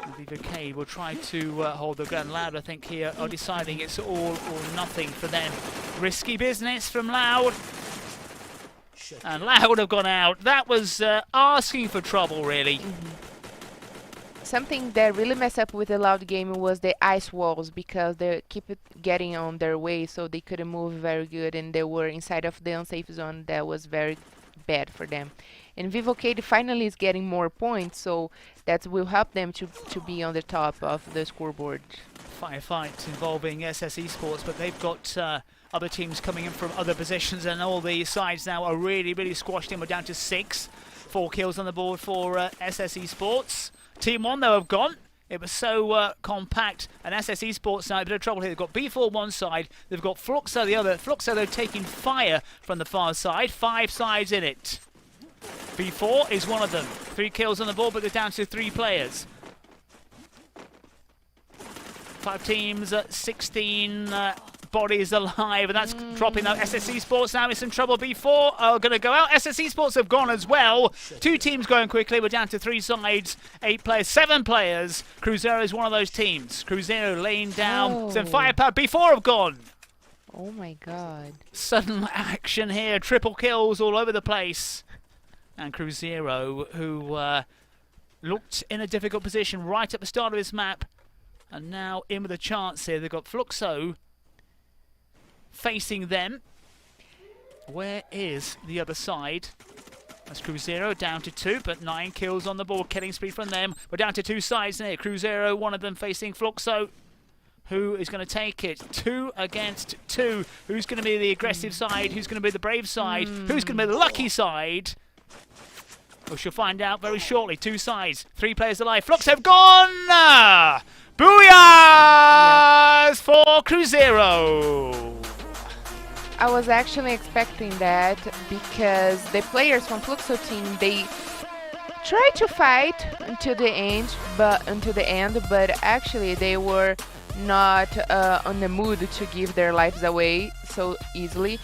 And Vivo Keyd will try to hold the gun. Loud, I think, here are deciding it's all or nothing for them. Risky business from Loud. And Loud have gone out. That was asking for trouble, really. Something that really messed up with the Loud game was the ice walls, because they keep getting on their way, so they couldn't move very good, and they were inside of the unsafe zone. That was very bad for them. And Vivo Keyd finally is getting more points, so that will help them to be on the top of the scoreboard. Firefight involving SS Esports, but they've got other teams coming in from other positions, and all the sides now are really, really squashed in. We're down to 6. 4 kills on the board for SS Esports. Team 1, though, have gone. It was so compact, and SS Esports now a bit of trouble here. They've got B4 one side, they've got Fluxo the other. Fluxo, though, taking fire from the far side. 5 sides in it. B4 is one of them. 3 kills on the board, but they're down to 3 players. 5 teams, 16 bodies alive, and that's dropping though. SS Esports now in some trouble. B4 are going to go out. SS Esports have gone as well. 2 teams going quickly. We're down to 3 sides, 8 players, 7 players. Cruzeiro is one of those teams. Cruzeiro laying down some firepower. B4 have gone. Oh my god. Sudden action here. Triple kills all over the place. And Cruzeiro, who looked in a difficult position right at the start of this map, and now in with a chance here. They've got Fluxo facing them. Where is the other side? That's Cruzeiro down to 2, but 9 kills on the board. Killing spree from them. We're down to 2 sides here. Cruzeiro, one of them facing Fluxo. Who is going to take it? 2 against 2. Who's going to be the aggressive side? Who's going to be the brave side? Who's going to be the lucky side? We shall find out very shortly. 2 sides, 3 players alive. Fluxo have gone! Booyahs for Cruzeiro! I was actually expecting that, because the players from Fluxo team, tried to fight until the end, but actually they were not on the mood to give their lives away so easily,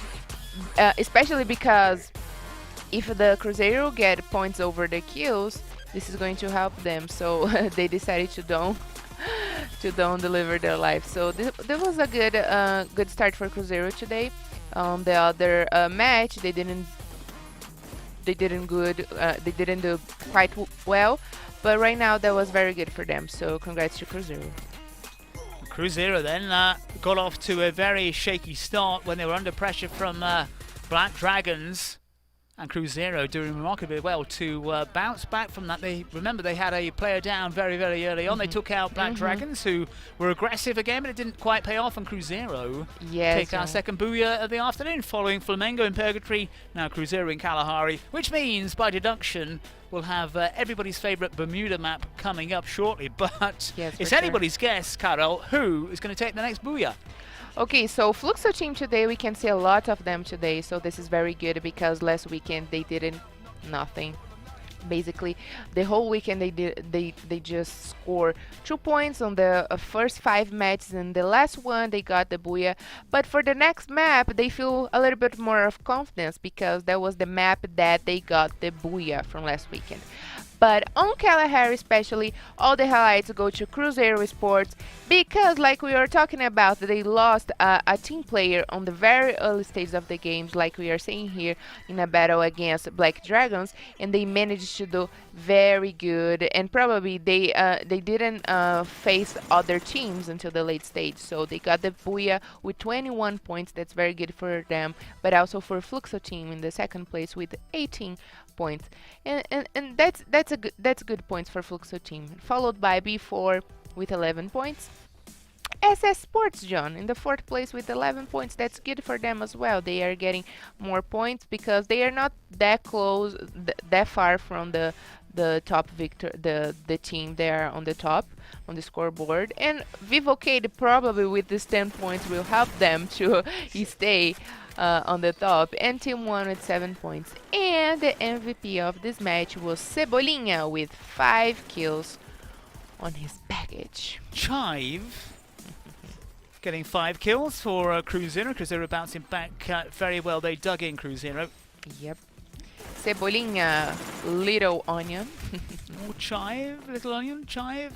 especially because if the Cruzeiro get points over the kills, this is going to help them. So they decided to don't deliver their life. So this was a good start for Cruzeiro today. The other match they didn't do quite well, but right now that was very good for them. So congrats to Cruzeiro. Cruzeiro then got off to a very shaky start when they were under pressure from Black Dragons, and Cruzeiro doing remarkably well to bounce back from that. They had a player down very, very early on. They took out Black Dragons, who were aggressive again, but it didn't quite pay off, and Cruzeiro take our second booyah of the afternoon, following Flamengo in Purgatory, now Cruzeiro in Kalahari, which means, by deduction, we'll have everybody's favourite Bermuda map coming up shortly. But it's anybody's guess, Carol, who is going to take the next booyah. Okay, so Fluxo team today, we can see a lot of them today, so this is very good because last weekend they didn't nothing. Basically, the whole weekend they just score 2 points on the first 5 matches, and the last one they got the booyah. But for the next map, they feel a little bit more of confidence because that was the map that they got the booyah from last weekend. But on Kalahari especially, all the highlights go to Cruzeiro Esports because, like we were talking about, they lost a team player on the very early stages of the games, like we are saying here, in a battle against Black Dragons, and they managed to do very good. And probably they didn't face other teams until the late stage, so they got the booyah with 21 points. That's very good for them, but also for Fluxo team in the second place with 18 points, and that's good points for Fluxo team, followed by B4 with 11 points. SS Sports John in the 4th place with 11 points. That's good for them as well. They are getting more points because they are not that close, that far from the top the team there on the top on the scoreboard. And Vivo Keyd probably with these 10 points will help them to stay on the top, and Team 1 with 7 points. And the MVP of this match was Cebolinha with 5 kills on his baggage. Chive getting 5 kills for Cruzeiro. Cruzeiro bouncing back very well. They dug in Cruzeiro. Yep. Cebolinha, Little Onion. Or Chive, Little Onion, Chive.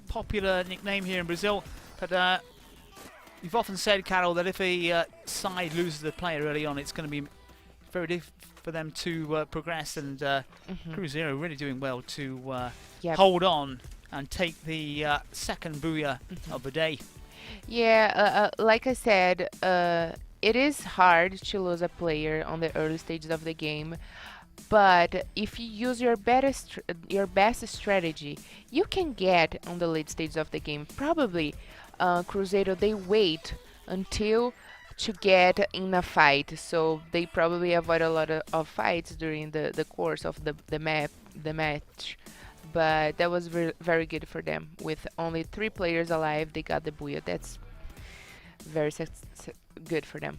Popular nickname here in Brazil. But you've often said, Carol, that if a side loses a player early on, it's going to be very difficult for them to progress. And Cruzeiro really doing well to hold on and take the second booyah of the day. Yeah, like I said, it is hard to lose a player on the early stages of the game. But if you use your best strategy, you can get on the late stages of the game. Probably Cruzeiro, they wait until to get in a fight, so they probably avoid a lot of fights during the course of the match. But that was very good for them. With only 3 players alive, they got the booyah. That's very good for them.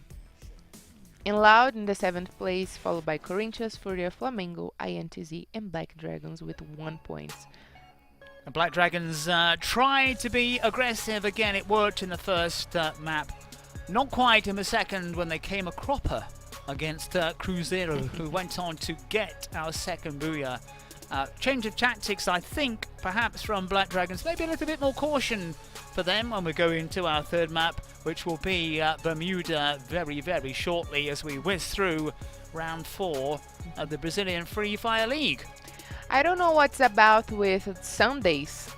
In Loud in the 7th place, followed by Corinthians, FURIA, Flamengo, INTZ, and Black Dragons with 1 point. The Black Dragons tried to be aggressive again. It worked in the first map. Not quite in the second when they came a cropper against Cruzeiro, who went on to get our second booyah. Change of tactics, I think, perhaps from Black Dragons. Maybe a little bit more caution for them when we go into our third map, which will be Bermuda very, very shortly as we whiz through round 4 of the Brazilian Free Fire League. I don't know what's about with Sundays,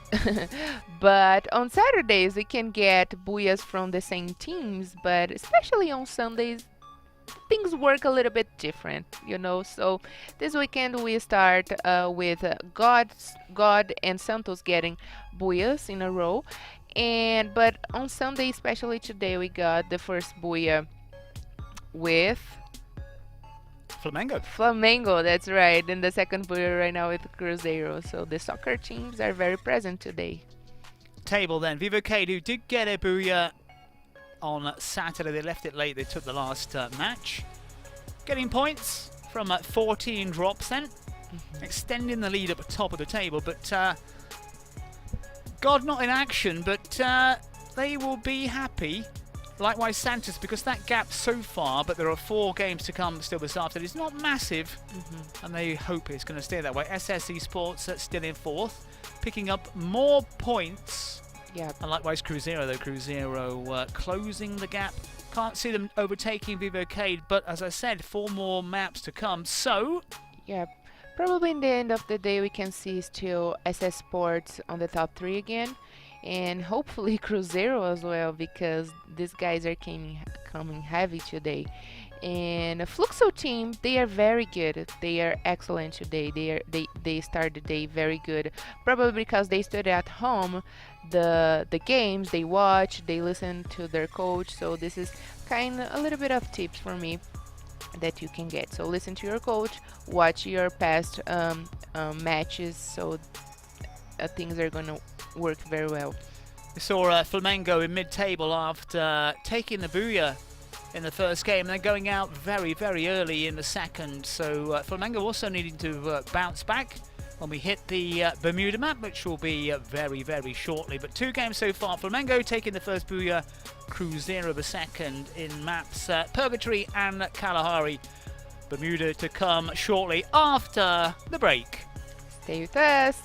but on Saturdays we can get booyahs from the same teams, but especially on Sundays, things work a little bit different, you know. So this weekend we start with God and Santos getting booyahs in a row, but on Sunday, especially today, we got the first booyah with Flamengo, that's right, and the second booyah right now with Cruzeiro. So the soccer teams are very present today. Table then, Vivo Keyd, who did get a booyah on Saturday. They left it late. They took the last match. Getting points from 14 drops then. extending the lead at the top of the table. But God not in action, but they will be happy. Likewise Santos, because that gap so far, but there are 4 games to come still this afternoon, it's not massive, and they hope it's going to stay that way. SS Esports still in 4th, picking up more points. Yeah. And likewise Cruzeiro, though. Cruzeiro closing the gap. Can't see them overtaking Vivo Keyd, but as I said, 4 more maps to come. So, Yeah, probably in the end of the day we can see still SS Sports on the top 3 again, and hopefully Cruzeiro as well, because these guys are coming heavy today. And the Fluxo team, they are very good. They are excellent today. They start the day very good. Probably because they study at home the games, they watch, they listen to their coach. So this is kind of a little bit of tips for me that you can get. So listen to your coach, watch your past matches, so things are gonna work very well. we saw Flamengo in mid-table after taking the Booyah in the first game and then going out very, very early in the second. So Flamengo also needing to bounce back when we hit the Bermuda map, which will be very, very shortly. But 2 games so far. Flamengo taking the first Booyah, Cruzeiro the second in maps Purgatory and Kalahari. Bermuda to come shortly after the break. Stay with us.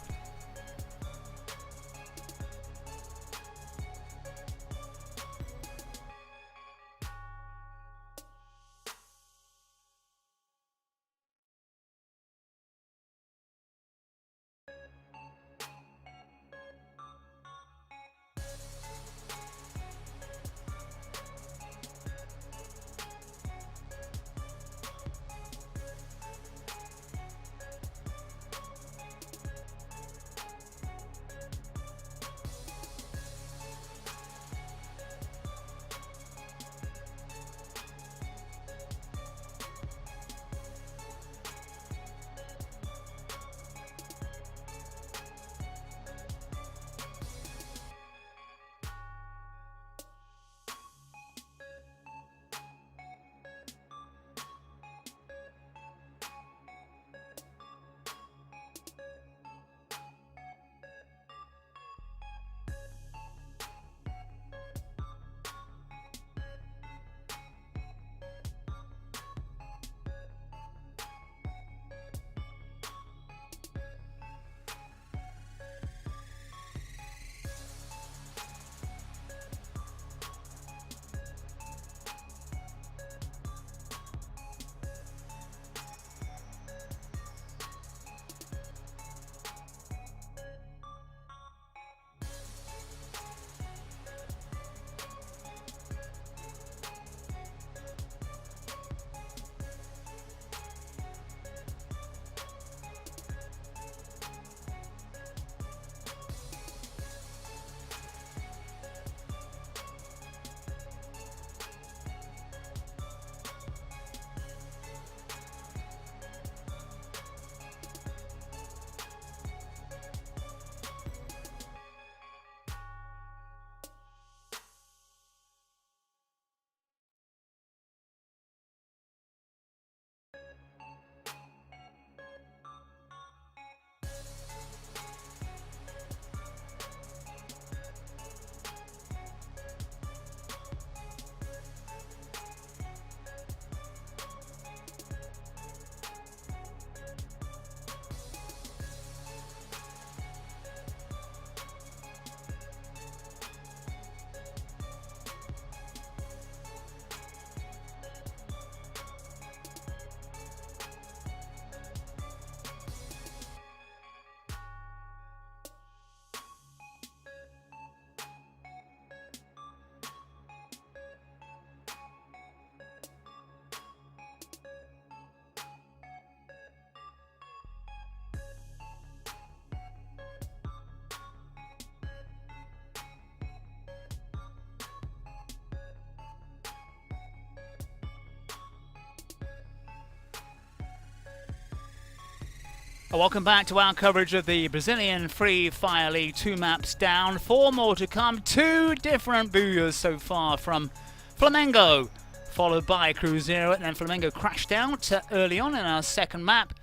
Welcome back to our coverage of the Brazilian Free Fire League. 2 maps down, 4 more to come. 2 different Booyahs so far from Flamengo, followed by Cruzeiro, and then Flamengo crashed out early on in our second map.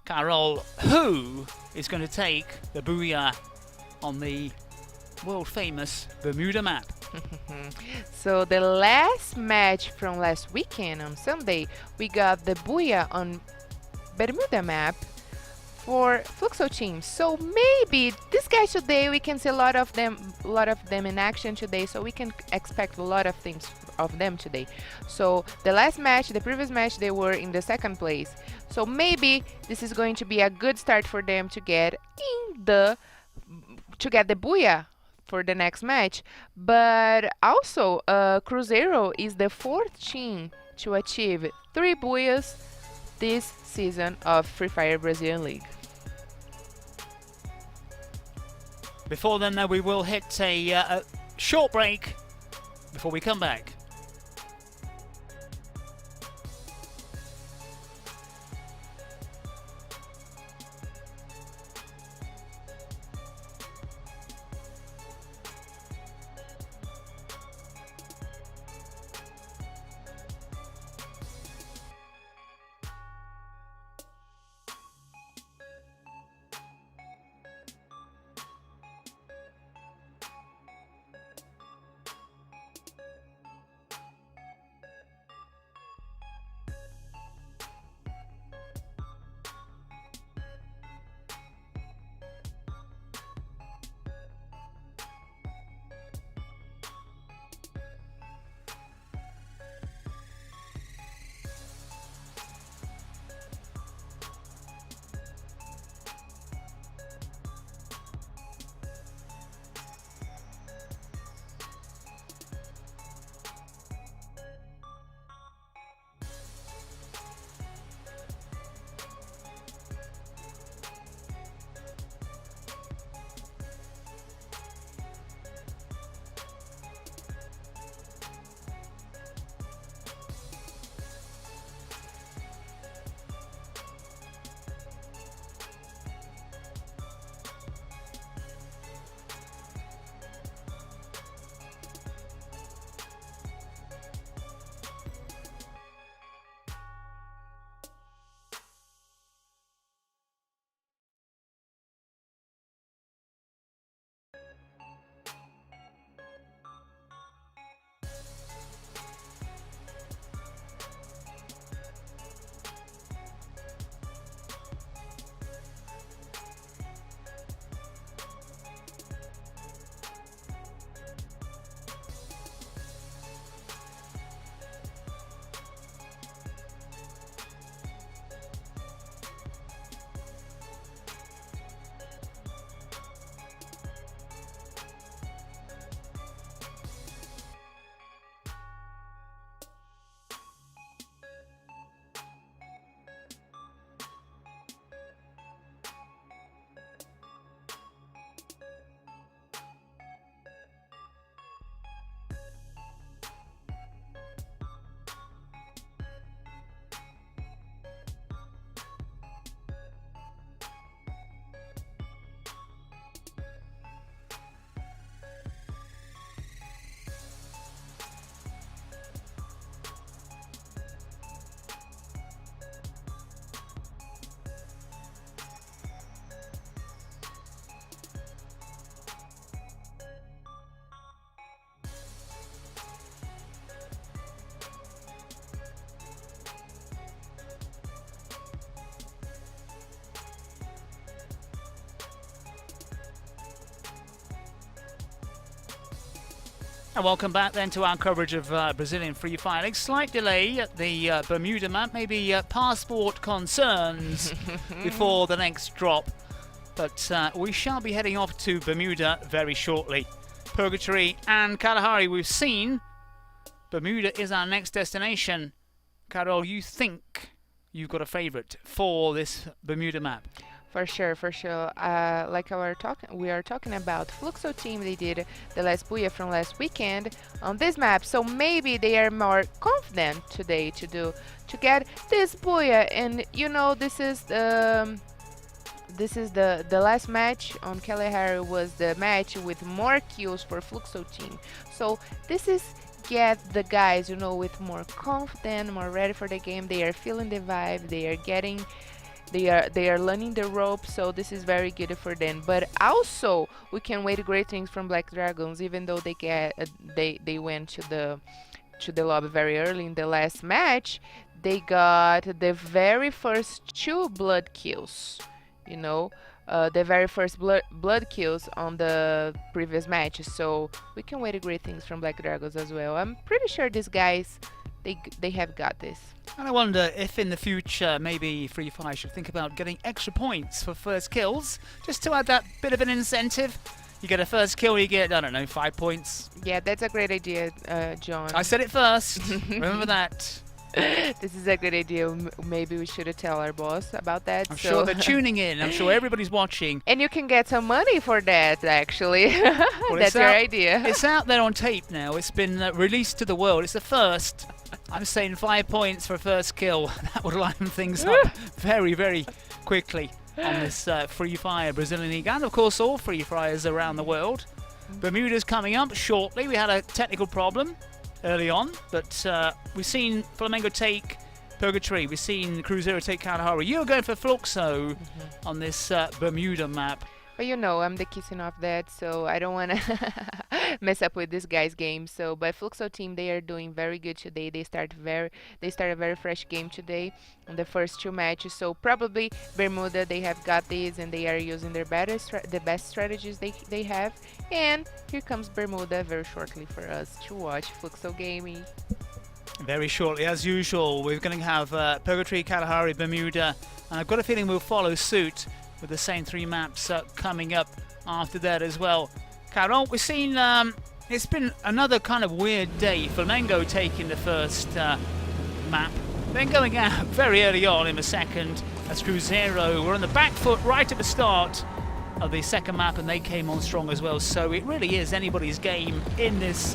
Carol, who is going to take the booyah on the world famous Bermuda map? So the last match from last weekend on Sunday, we got the booyah on Bermuda map for Fluxo team. So maybe this guys today we can see a lot of them in action today. So we can expect a lot of things of them today. So the last match, the previous match, they were in the second place. So maybe this is going to be a good start for them to get the booyah for the next match. But also, Cruzeiro is the fourth team to achieve 3 booyahs this season of Free Fire Brazilian League. Before then, though, we will hit a short break before we come back. And welcome back then to our coverage of Brazilian Free Fire League. Slight delay at the Bermuda map, maybe passport concerns before the next drop. But we shall be heading off to Bermuda very shortly. Purgatory and Kalahari, we've seen. Bermuda is our next destination. Carol, you think you've got a favourite for this Bermuda map? For sure, for sure. Like we are talking about Fluxo team. They did the last booyah from last weekend on this map, so maybe they are more confident today to get this booyah. And you know, this is the last match on Kalahari was the match with more kills for Fluxo team. So this is get the guys, you know, with more confident, more ready for the game. They are feeling the vibe. They are getting They are learning the ropes, so this is very good for them. But also we can wait great things from Black Dragons, even though they went to the lobby very early in the last match. They got the very first 2 blood kills, you know, the very first blood kills on the previous match. So we can wait great things from Black Dragons as well. I'm pretty sure these guys, they have got this. And I wonder if in the future maybe Free Fire should think about getting extra points for first kills, just to add that bit of an incentive. You get a first kill, you get, I don't know, 5 points. Yeah, that's a great idea, John. I said it first. Remember that. This is a good idea. Maybe we should tell our boss about that. I'm sure they're tuning in. I'm sure everybody's watching. And you can get some money for that, actually. Well, that's your idea. It's out there on tape now. It's been released to the world. It's the first. I'm saying 5 points for first kill. That would line things up very, very quickly on this Free Fire Brazilian League, and of course all Free Fires around the world. Bermuda's coming up shortly. We had a technical problem early on, but we've seen Flamengo take Purgatory. We've seen Cruzeiro take Kalahari. You're going for Fluxo on this Bermuda map. But you know, I'm the kissing off that, so I don't want to mess up with this guy's game. So, but Fluxo team, they are doing very good today. They start a very fresh game today in the first 2 matches. So probably Bermuda, they have got these, and they are using their the best strategies they have. And here comes Bermuda very shortly for us to watch Fluxo gaming. Very shortly, as usual, we're going to have Purgatory, Kalahari, Bermuda, and I've got a feeling we'll follow suit with the same 3 maps coming up after that as well. Carol, we've seen it's been another kind of weird day. Flamengo taking the first map, then going out very early on in the second as Cruzeiro were on the back foot right at the start of the second map, and they came on strong as well. So it really is anybody's game in this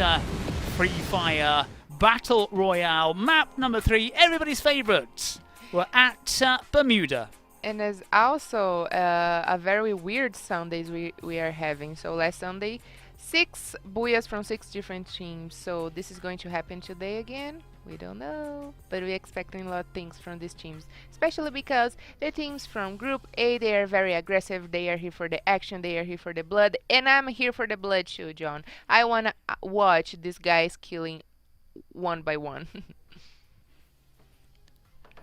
Free Fire Battle Royale. Map number 3, everybody's favourite. We're at Bermuda. And there's also a very weird Sundays we are having. So last Sunday, 6 booyahs from 6 different teams. So this is going to happen today again. We don't know, but we're expecting a lot of things from these teams, especially because the teams from Group A, they are very aggressive. They are here for the action. They are here for the blood, and I'm here for the blood too, John. I wanna watch these guys killing one by one.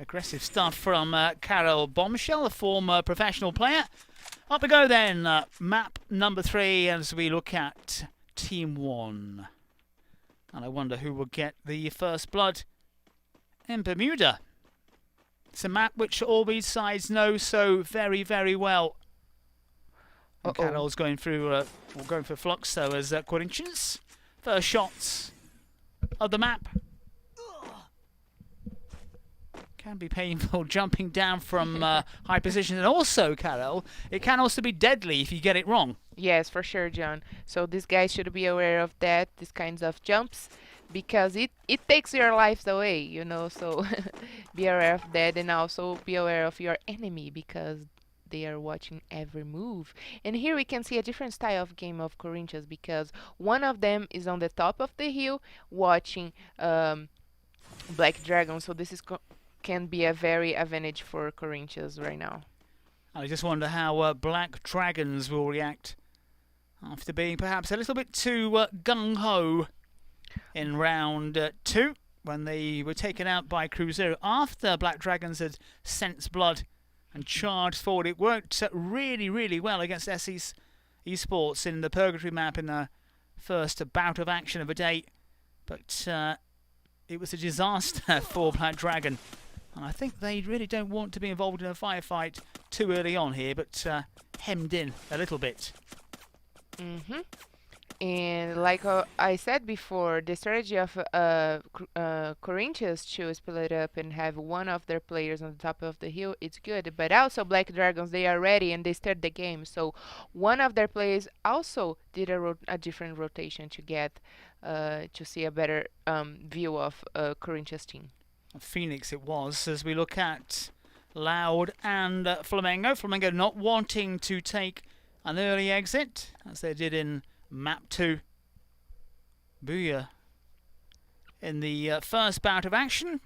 Aggressive stuff from Carol Bombshell, a former professional player. Up we go then, map number 3 as we look at Team 1. And I wonder who will get the first blood in Bermuda. It's a map which all these sides know so very, very well. And Carol's going through, going for Fluxo as Corinthians. First shots of the map. Can be painful jumping down from high position, and also, Carol, it can also be deadly if you get it wrong. Yes, for sure, John. So these guys should be aware of that, these kinds of jumps, because it takes your lives away, you know. So be aware of that, and also be aware of your enemy, because they are watching every move. And here we can see a different style of game of Corinthians, because one of them is on the top of the hill watching Black Dragon. So this is can be a very advantage for Corinthians right now. I just wonder how Black Dragons will react after being perhaps a little bit too gung-ho in round 2 when they were taken out by Cruzeiro. After Black Dragons had sensed blood and charged forward, it worked really, really well against SE's Esports in the Purgatory map in the first bout of action of the day. But it was a disaster for Black Dragon. And I think they really don't want to be involved in a firefight too early on here, but hemmed in a little bit. And like I said before, the strategy of Corinthians to split up and have one of their players on the top of the hill, it's good. But also Black Dragons, they are ready and they start the game. So one of their players also did a different rotation to get to see a better view of Corinthians team. Phoenix it was, as we look at Loud and Flamengo. Flamengo not wanting to take an early exit, as they did in map 2. Booyah in the first bout of action.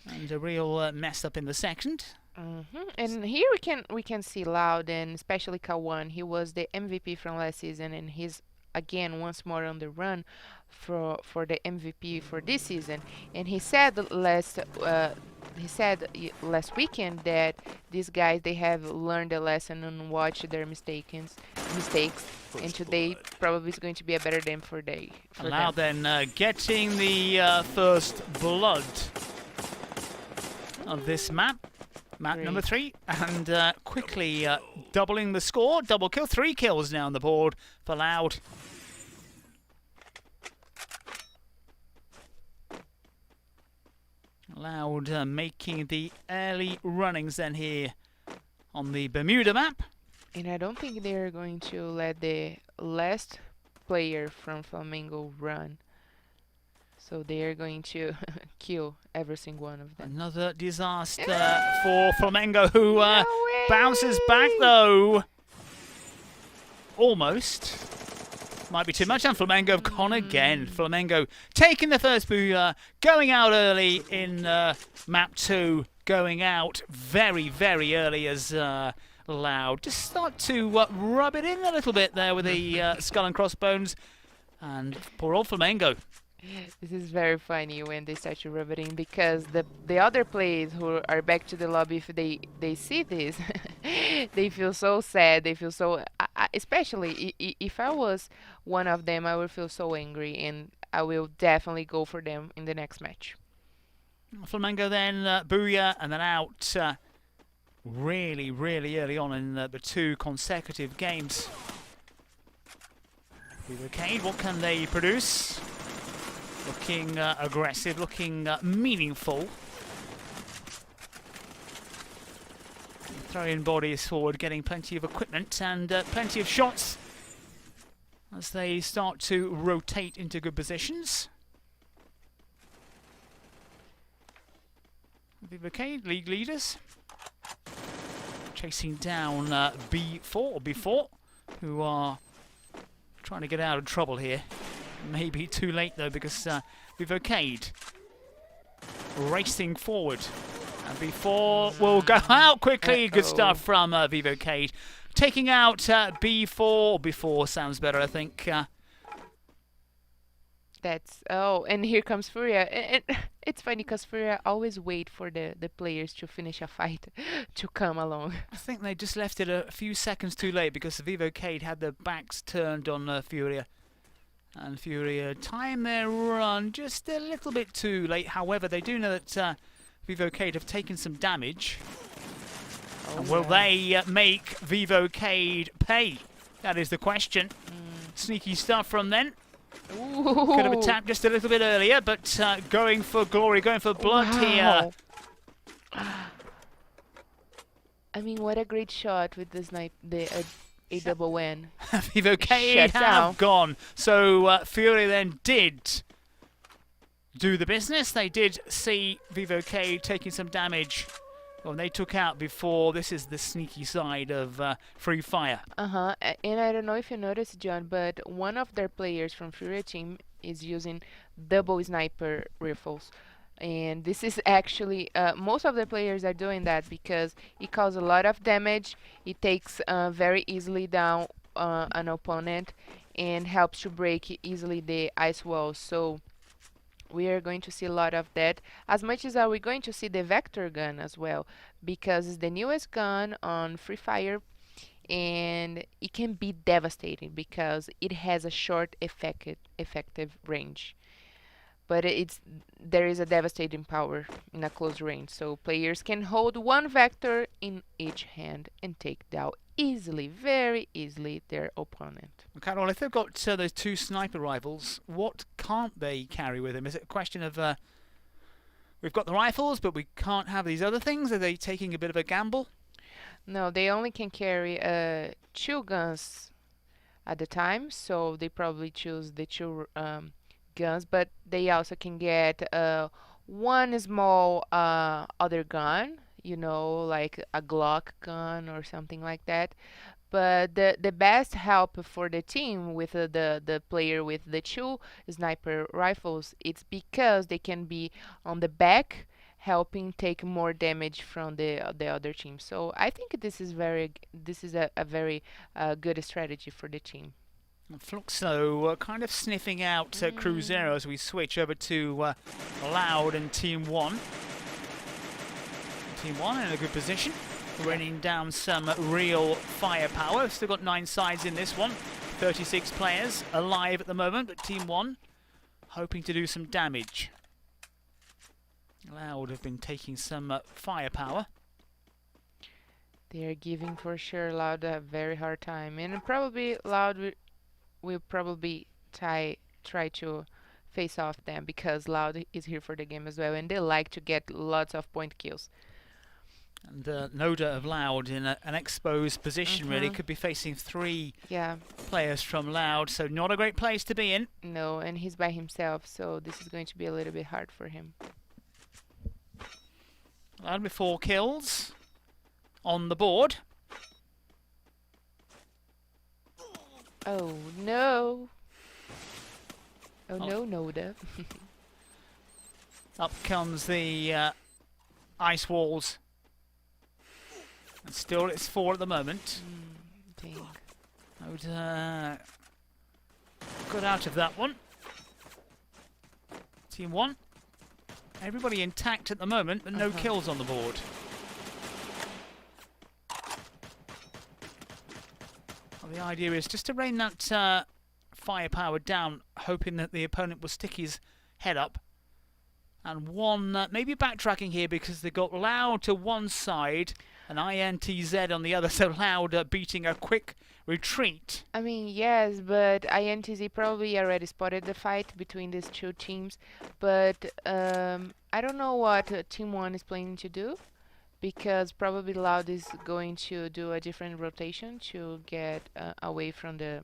And a real mess up in the second. And here we can see Loud, and especially Kawan. He was the MVP from last season, and he's again once more on the run for the MVP for this season. And he said last weekend that these guys, they have learned a lesson and watched their mistakes, and today probably is going to be a better day for Loud them. then getting the first blood of this map. Map number 3, and quickly doubling the score. Double kill, 3 kills now on the board for Loud. Loud making the early runnings then here on the Bermuda map. And I don't think they're going to let the last player from Flamengo run. So they are going to kill every single one of them. Another disaster for Flamengo, who No bounces back way! though. Almost. Might be too much, and Flamengo have gone again. Flamengo taking the first booyah, going out early in map 2, going out very, very early as Loud. Just start to rub it in a little bit there with the skull and crossbones. And poor old Flamengo. This is very funny when they start to rub it in, because the other players who are back to the lobby, if they see this, they feel so sad. They feel so, especially if I was one of them, I would feel so angry, and I will definitely go for them in the next match. Flamengo then booyah, and then out really, really early on in the 2 consecutive games. Vivo Keyd, what can they produce? Looking aggressive, looking meaningful. Throwing bodies forward, getting plenty of equipment and plenty of shots as they start to rotate into good positions. Vivo Keyd, league leaders, chasing down B4, who are trying to get out of trouble here. Maybe too late though, because Vivo Keyd racing forward, and B4 will go out quickly. Good stuff from Vivo Keyd, taking out B4 sounds better, I think. And here comes FURIA. And it's funny because FURIA always wait for the players to finish a fight to come along. I think they just left it a few seconds too late, because Vivo Keyd had their backs turned on FURIA. And FURIA time their run just a little bit too late. However, they do know that Vivo Keyd have taken some damage. And will they make Vivo Keyd pay? That is the question. Sneaky stuff from them. Ooh. Could have attacked just a little bit earlier, but going for glory, going for blood here. I mean, what a great shot with the snipe, a double win. Vivo Keyd have gone. So FURIA then did do the business. They did see Vivo Keyd taking some damage. Well, they took out before. This is the sneaky side of Free Fire. And I don't know if you noticed, John, but one of their players from FURIA team is using double sniper rifles. And this is actually, most of the players are doing that because it causes a lot of damage. It takes very easily down an opponent and helps to break easily the ice walls. So we are going to see a lot of that, as much as are we going to see the vector gun as well, because it's the newest gun on Free Fire, and it can be devastating because it has a short effective range. But there is a devastating power in a close range, so players can hold one vector in each hand and take down easily, very easily, their opponent. Carol, if they've got those 2 sniper rifles, what can't they carry with them? Is it a question of we've got the rifles, but we can't have these other things? Are they taking a bit of a gamble? No, they only can carry 2 guns at a time, so they probably choose the 2 guns, but they also can get one small other gun, like a Glock gun or something like that. But the best help for the team with the player with the 2 sniper rifles, it's because they can be on the back, helping take more damage from the other team. So I think this is a very good strategy for the team. Fluxo kind of sniffing out Cruzeiro as we switch over to Loud and Team 1. Team 1 in a good position, raining down some real firepower. Still got 9 sides in this one, 36 players alive at the moment, but Team 1 hoping to do some damage. Loud have been taking some firepower. They're giving for sure Loud a very hard time, and probably Loud will probably try to face off them because Loud is here for the game as well, and they like to get lots of point kills. And Noda of Loud in an exposed position, really. Could be facing 3 players from Loud, so not a great place to be in. No, and he's by himself, so this is going to be a little bit hard for him. Loud with 4 kills on the board. Oh no! Oh no, Noda. Up comes the ice walls. And still it's 4 at the moment. Dang. Noda got out of that one. Team 1. Everybody intact at the moment, but no kills on the board. Well, the idea is just to rain that firepower down, hoping that the opponent will stick his head up. And one, maybe backtracking here because they got Loud to one side and INTZ on the other, so Loud beating a quick retreat. I mean, yes, but INTZ probably already spotted the fight between these two teams, but I don't know what Team 1 is planning to do, because probably Loud is going to do a different rotation to get away from the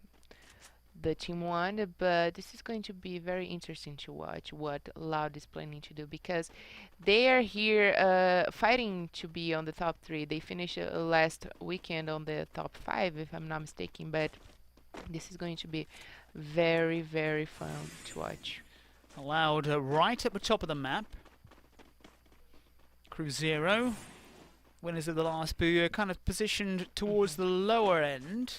Team 1, but this is going to be very interesting to watch what Loud is planning to do, because they are here fighting to be on the top 3. They finished last weekend on the top 5, if I'm not mistaken, but this is going to be very, very fun to watch. Loud right at the top of the map. Cruzeiro, winners of the last boo, kind of positioned towards the lower end.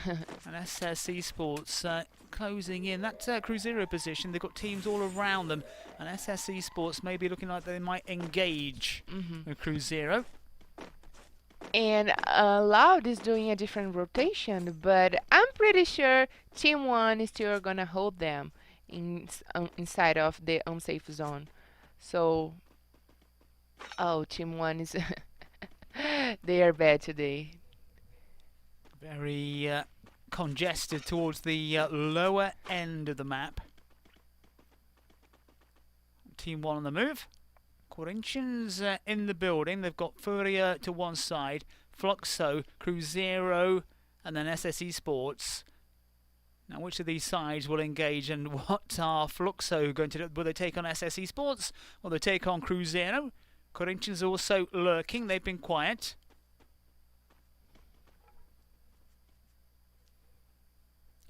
And SS Esports closing in that Cruzeiro position. They've got teams all around them, and SS Esports may be looking like they might engage with Cruzeiro. And Loud is doing a different rotation, but I'm pretty sure Team 1 is still gonna hold them inside of the unsafe zone. So, Team 1 is they are bad today. Very congested towards the lower end of the map. Team 1 on the move. Corinthians in the building. They've got FURIA to one side, Fluxo, Cruzeiro, and then SS Esports. Now, which of these sides will engage, and what are Fluxo going to do? Will they take on SS Esports? Will they take on Cruzeiro? Corinthians also lurking. They've been quiet.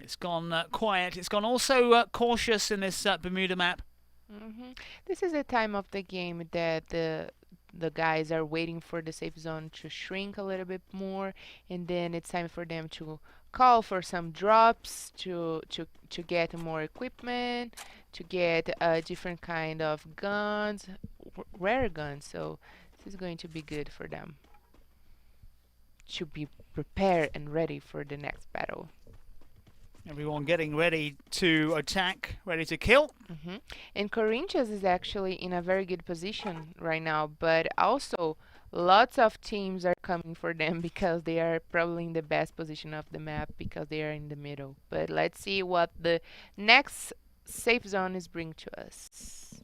It's gone quiet. It's gone also cautious in this Bermuda map. This is the time of the game that the guys are waiting for the safe zone to shrink a little bit more, and then it's time for them to call for some drops to get more equipment, to get a different kind of guns, rare guns. So this is going to be good for them to be prepared and ready for the next battle. Everyone getting ready to attack, ready to kill. And Corinthians is actually in a very good position right now, but also lots of teams are coming for them because they are probably in the best position of the map because they are in the middle. But let's see what the next safe zone is bring to us.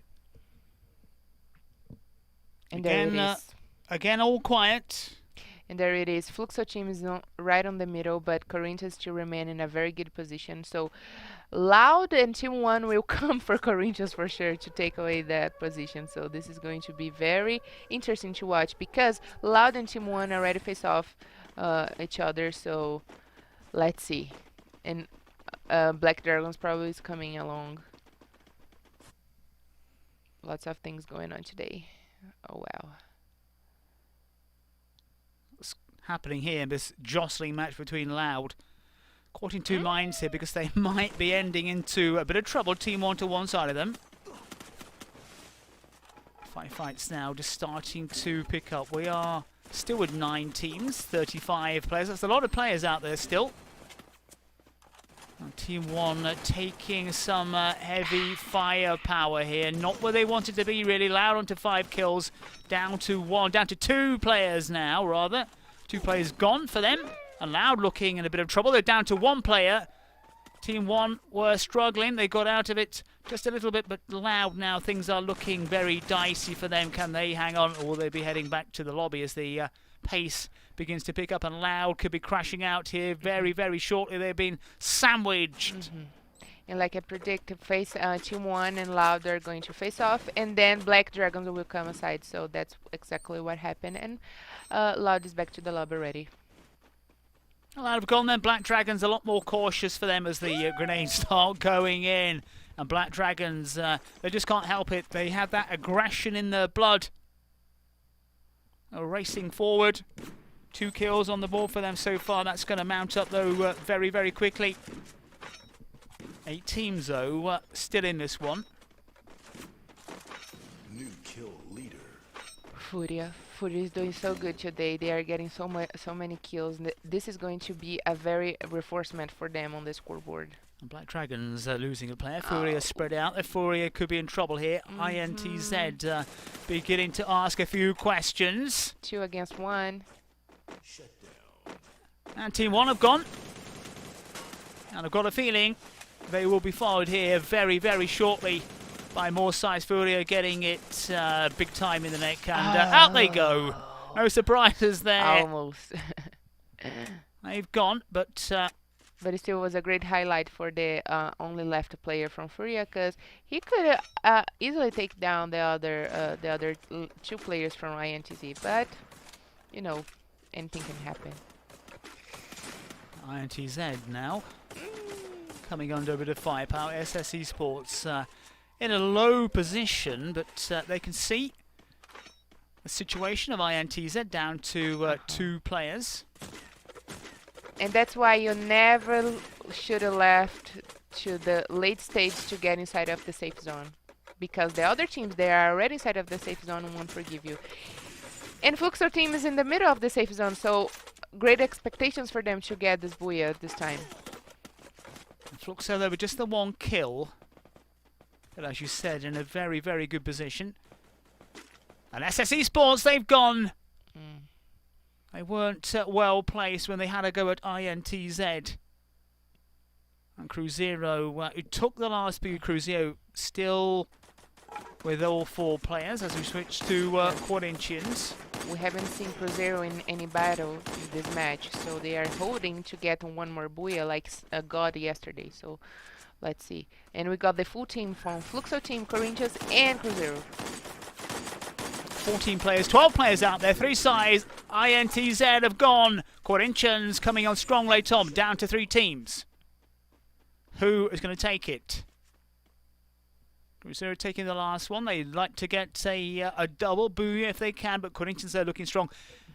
And there it is. Again, all quiet. And there it is. Fluxo team is right on the middle, but Corinthians still remain in a very good position. So Loud and Team 1 will come for Corinthians for sure to take away that position. So this is going to be very interesting to watch because Loud and Team 1 already face off each other. So let's see. And Black Dragons probably is coming along Lots of things going on today. Oh well. What's happening here in this jostling match between Loud? Caught in two minds here because they might be ending into a bit of trouble. Team 1 to one side of them. Fights now just starting to pick up. We are still with 9 teams, 35 players. That's a lot of players out there still. Team 1 taking some heavy firepower here. Not where they wanted to be really. Loud onto 5 kills. Down to 2 players now, rather. 2 players gone for them. And Loud looking in a bit of trouble. They're down to 1 player. Team 1 were struggling. They got out of it just a little bit, but Loud now, things are looking very dicey for them. Can they hang on, or will they be heading back to the lobby as the pace begins to pick up? And Loud could be crashing out here very, very shortly. They've been sandwiched. And like I predict, Team 1 and Loud are going to face off, and then Black Dragons will come aside. So that's exactly what happened. And Loud is back to the lobby already. Loud have gone then. Black Dragons a lot more cautious for them as the grenades start going in. And Black Dragons, they just can't help it. They have that aggression in their blood. Racing forward. 2 kills on the board for them so far. That's going to mount up, though, very, very quickly. 8 teams, though, still in this one. New kill leader. FURIA is doing so good today. They are getting so many kills. This is going to be a very reinforcement for them on the scoreboard. And Black Dragons losing a player. FURIA spread out. The FURIA could be in trouble here. INTZ beginning to ask a few questions. 2 against 1. And Team 1 have gone. And I've got a feeling they will be followed here very, very shortly by more size. FURIA getting it big time in the neck. And out they go. No surprises there. Almost. They've gone, but it still was a great highlight for the only left player from FURIA, because he could easily take down the other 2 players from INTZ. But you know, anything can happen. INTZ now coming under a bit of firepower. Esports in a low position, but they can see the situation of INTZ down to 2 players. And that's why you never should have left to the late stage to get inside of the safe zone. Because the other teams, they are already inside of the safe zone and won't forgive you. And Fluxo team is in the middle of the safe zone, so great expectations for them to get this booyah this time. Fluxo, though, with just the 1 kill. But as you said, in a very, very good position. And Esports, they've gone. They weren't well placed when they had a go at INTZ. And Cruzeiro, who took the last big Cruzeiro, still with all 4 players as we switch to Corinthians. We haven't seen Cruzeiro in any battle in this match, so they are holding to get 1 more booyah like God yesterday. So let's see. And we got the full team from Fluxo team, Corinthians, and Cruzeiro. 14 players, 12 players out there, 3 sides. INTZ have gone. Corinthians coming on strong late on, down to 3 teams. Who is going to take it? Cruzeiro taking the last one. They'd like to get a double booyah if they can, but Corinthians are looking strong.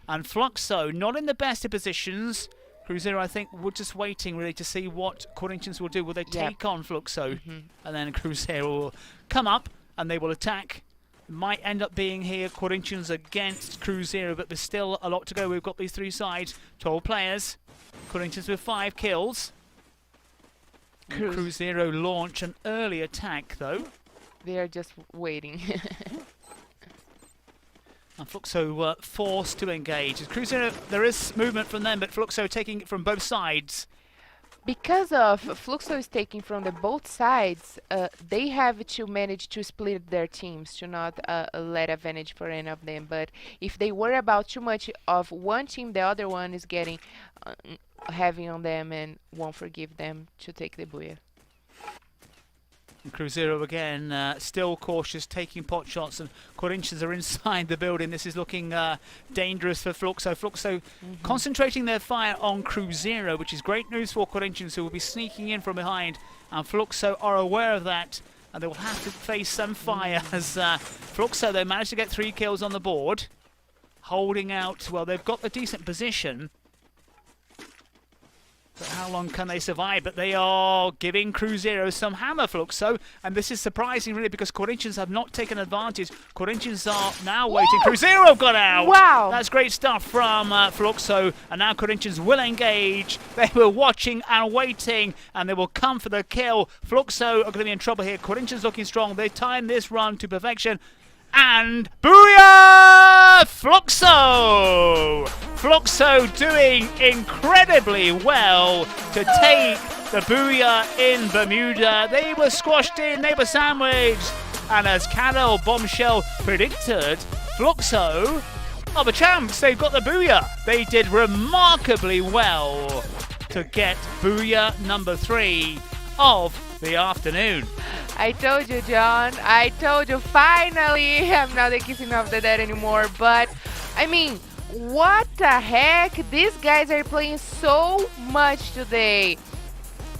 And Fluxo, not in the best of positions. Cruzeiro, I think, we're just waiting really to see what Corinthians will do. Will they take on Fluxo? And then Cruzeiro will come up and they will attack. Might end up being here Corinthians against Cruzeiro, but there's still a lot to go. We've got these 3 sides, 12 players. Corinthians with 5 kills. Cruzeiro launch an early attack, though. They are just waiting. And Fluxo forced to engage. Cruzeiro, there is movement from them, but Fluxo taking it from both sides. Because of Fluxo is taking from the both sides, they have to manage to split their teams to not let advantage for any of them. But if they worry about too much of one team, the other one is getting heavy on them and won't forgive them to take the booyah. And Cruzeiro again, still cautious, taking pot shots, and Corinthians are inside the building. This is looking dangerous for Fluxo. Fluxo concentrating their fire on Cruzeiro, which is great news for Corinthians, who will be sneaking in from behind. And Fluxo are aware of that, and they will have to face some fire as Fluxo, they managed to get 3 kills on the board. Holding out, well, they've got a decent position. But how long can they survive? But they are giving Cruzeiro some hammer, Fluxo. And this is surprising, really, because Corinthians have not taken advantage. Corinthians are now waiting. Cruzeiro got out! Wow! That's great stuff from Fluxo. And now Corinthians will engage. They were watching and waiting, and they will come for the kill. Fluxo are going to be in trouble here. Corinthians looking strong. They time this run to perfection. And booyah! Fluxo! Fluxo doing incredibly well to take the booyah in Bermuda. They were squashed in, they were sandwiched. And as Carol Bombshell predicted, Fluxo are the champs. They've got the booyah. They did remarkably well to get booyah number 3 of the afternoon. I told you, John. I told you. Finally, I'm not the kissing of the dead anymore. But, I mean, what the heck? These guys are playing so much today.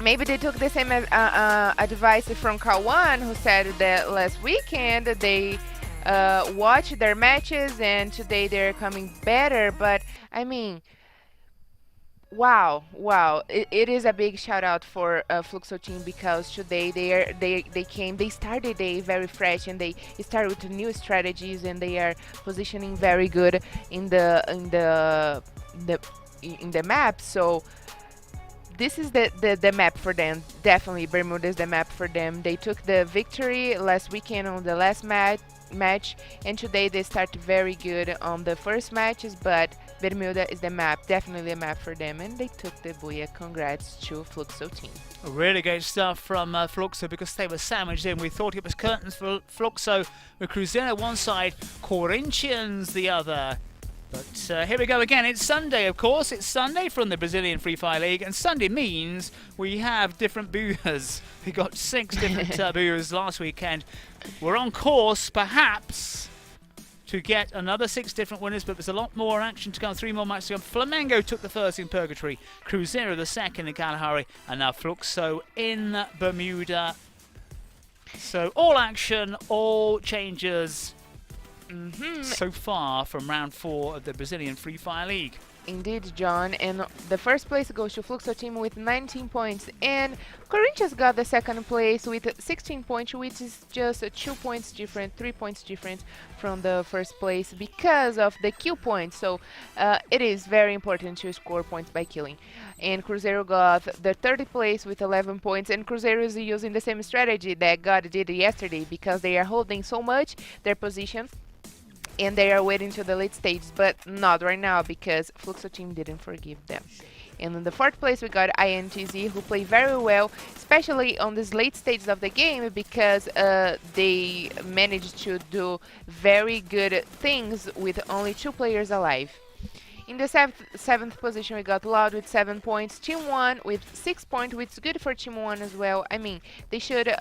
Maybe they took the same advice from Kawan, who said that last weekend they watched their matches and today they're coming better. But, I mean, wow, it is a big shout out for Fluxo team, because today they started the day very fresh, and they started with new strategies, and they are positioning very good in the map. So this is the map for them. Definitely Bermuda is the map for them. They took the victory last weekend on the last match, and today they start very good on the first matches, but Bermuda is the map, definitely a map for them, and they took the booyah. Congrats to Fluxo team. Really great stuff from Fluxo, because they were sandwiched in. We thought it was curtains for Fluxo with Cruzeiro one side, Corinthians the other. But here we go again. It's Sunday, of course. It's Sunday from the Brazilian Free Fire League, and Sunday means we have different booyahs. We got 6 different booyahs last weekend. We're on course, perhaps, to get another 6 different winners, but there's a lot more action to come. 3 more matches to come. Flamengo took the first in Purgatory, Cruzeiro the second in Kalahari, and now Fluxo in Bermuda. So all action, all changes so far from round 4 of the Brazilian Free Fire League. Indeed, John, and the first place goes to Fluxo team with 19 points, and Corinthians got the second place with 16 points, which is just 2 points different, 3 points different from the first place because of the kill points. So it is very important to score points by killing. And Cruzeiro got the third place with 11 points, and Cruzeiro is using the same strategy that God did yesterday, because they are holding so much their position, and they are waiting to the late stages, but not right now because Fluxo team didn't forgive them. And in the fourth place we got INTZ, who play very well, especially on these late stages of the game, because they managed to do very good things with only 2 players alive. In the seventh position we got Loud with 7 points, Team 1 with 6 points, which is good for Team 1 as well. I mean, they should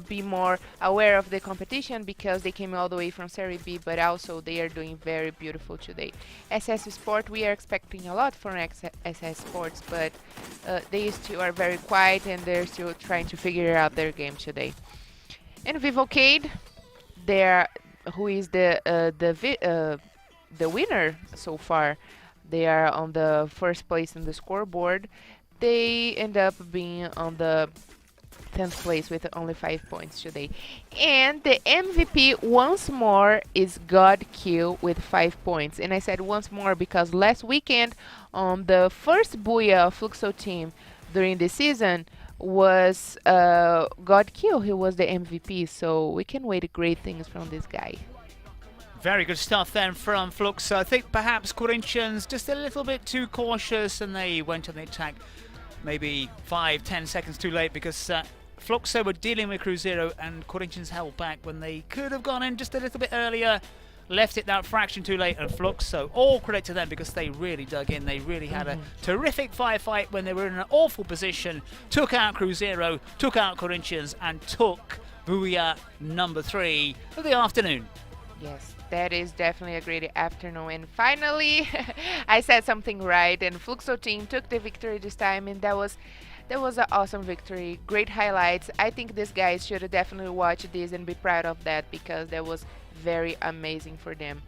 be more aware of the competition because they came all the way from Serie B, but also they are doing very beautiful today. SS Sport, we are expecting a lot from SS Sports, but they still are very quiet and they're still trying to figure out their game today. And Vivo Keyd, who is the winner so far. They are on the first place in the scoreboard. They end up being on the 10th place with only 5 points today. And the MVP once more is God Kill with 5 points. And I said once more because last weekend on the first booyah Fluxo team during the season was God Kill. He was the MVP, so we can wait great things from this guy. Very good stuff then from Fluxo. I think perhaps Corinthians just a little bit too cautious and they went on the attack maybe 5-10 seconds too late because Fluxo were dealing with Cruzeiro and Corinthians held back when they could have gone in just a little bit earlier, left it that fraction too late, and Fluxo, all credit to them because they really dug in. They really had a terrific firefight when they were in an awful position, took out Cruzeiro, took out Corinthians and took booyah number 3 of the afternoon. Yes, that is definitely a great afternoon. And finally, I said something right, and Fluxo team took the victory this time, and that was That was an awesome victory. Great highlights. I think these guys should definitely watch this and be proud of that because that was very amazing for them.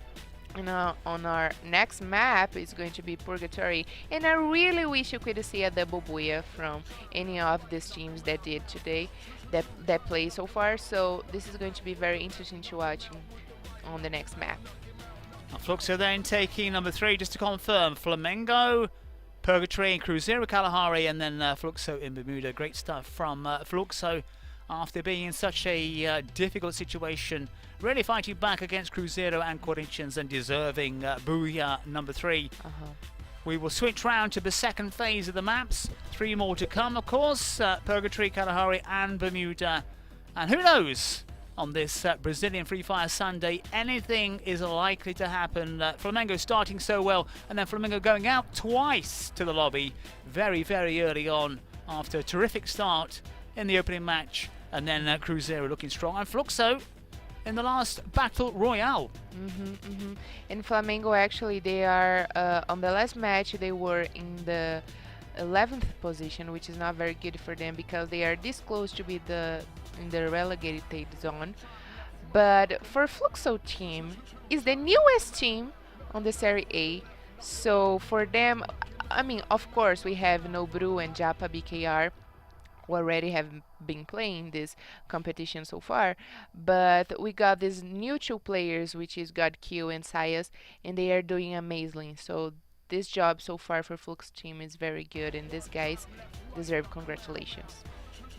And on our next map is going to be Purgatory, and I really wish you could see a double booyah from any of these teams that did today, that play so far. So this is going to be very interesting to watch on the next map. Fluxo then taking number 3, just to confirm. Flamengo, Purgatory, Cruzeiro, Kalahari, and then Fluxo in Bermuda. Great stuff from Fluxo after being in such a difficult situation. Really fighting back against Cruzeiro and Corinthians and deserving booyah number 3. We will switch round to the second phase of the maps. 3 more to come, of course. Purgatory, Kalahari, and Bermuda. And who knows? On this Brazilian Free Fire Sunday, anything is likely to happen. Flamengo starting so well, and then Flamengo going out twice to the lobby very, very early on after a terrific start in the opening match, and then Cruzeiro looking strong, and Fluxo in the last Battle Royale. And Flamengo, actually, they are on the last match, they were in the 11th position, which is not very good for them because they are this close to be in the relegated zone. But for Fluxo team is the newest team on the Serie A, so for them, I mean, of course we have Nobru and Japa BKR who already have been playing this competition so far, but we got these new 2 players, which is GodQ and Sayas, and they are doing amazing. So this job so far for Flux team is very good, and these guys deserve congratulations.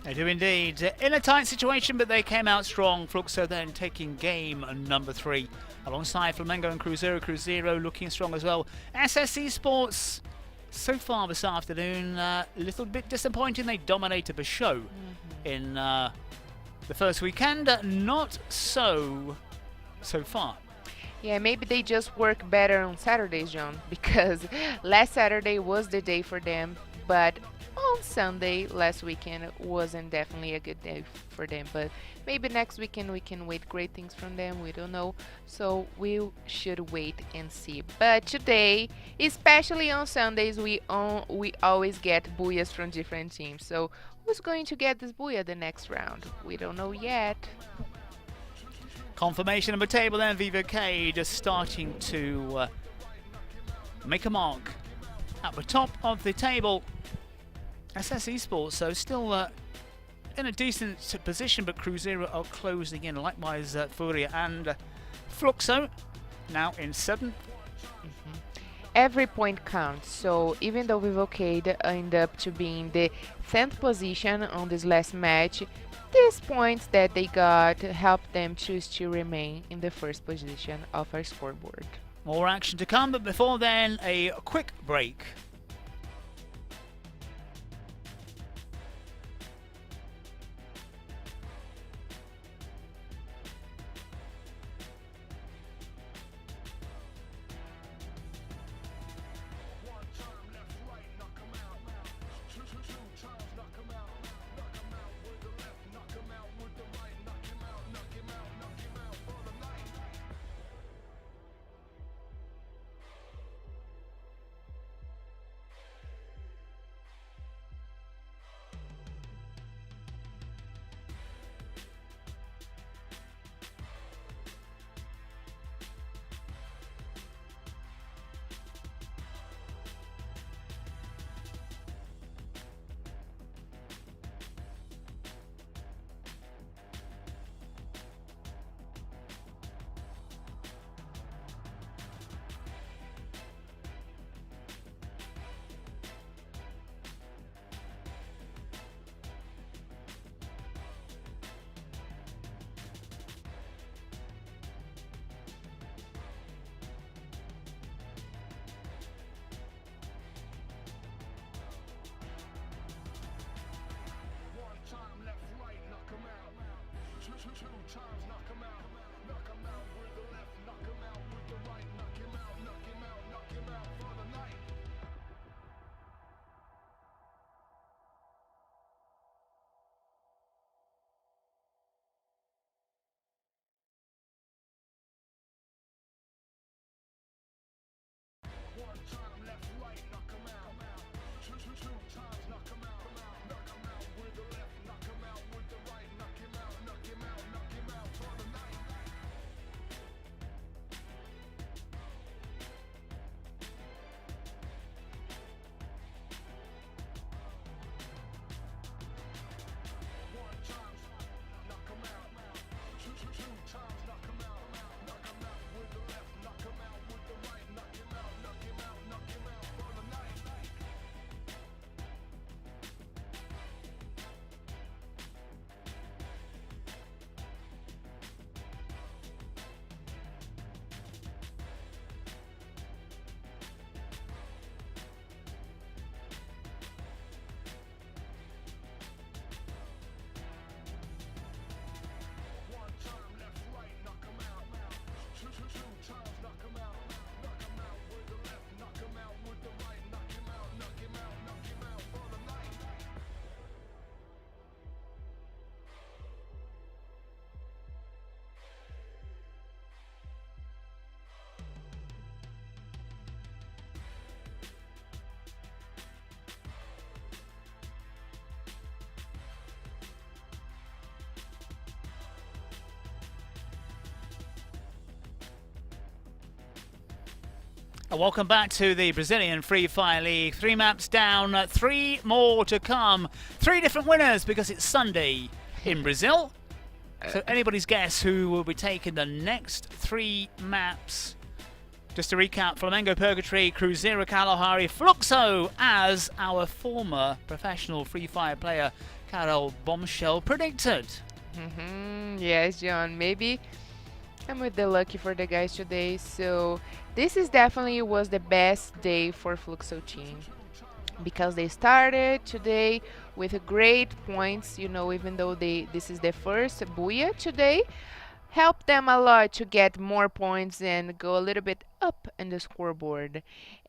They do indeed. In a tight situation, but they came out strong. Fluxo then taking game number 3 alongside Flamengo and Cruzeiro. Cruzeiro looking strong as well. SS Esports so far this afternoon, a little bit disappointing. They dominated the show in the first weekend. Not so far. Yeah, maybe they just work better on Saturdays, John, because last Saturday was the day for them, but on Sunday last weekend wasn't definitely a good day for them. But maybe next weekend we can wait great things from them. We don't know, so we should wait and see. But today, especially on Sundays, we always get booyahs from different teams. So who's going to get this booyah the next round? We don't know yet. Confirmation of the table then. Vivo Keyd just starting to make a mark at the top of the table. SS Esports, so still in a decent position, but Cruzeiro are closing in. Likewise, FURIA and Fluxo now in 7th. Every point counts, so even though Vivo Keyd end up to be in the 10th position on this last match, these points that they got helped them to still remain in the first position of our scoreboard. More action to come, but before then, a quick break. Welcome back to the Brazilian Free Fire League. 3 maps down, 3 more to come. 3 different winners because it's Sunday in Brazil. So anybody's guess who will be taking the next 3 maps. Just to recap, Flamengo Purgatory, Cruzeiro Kalahari, Fluxo as our former professional Free Fire player Carol Bombshell predicted. Yes, John, maybe I'm with the lucky for the guys today. So this is definitely was the best day for Fluxo team because they started today with great points, you know, even though this is the first Booyah today. Helped them a lot to get more points and go a little bit up in the scoreboard.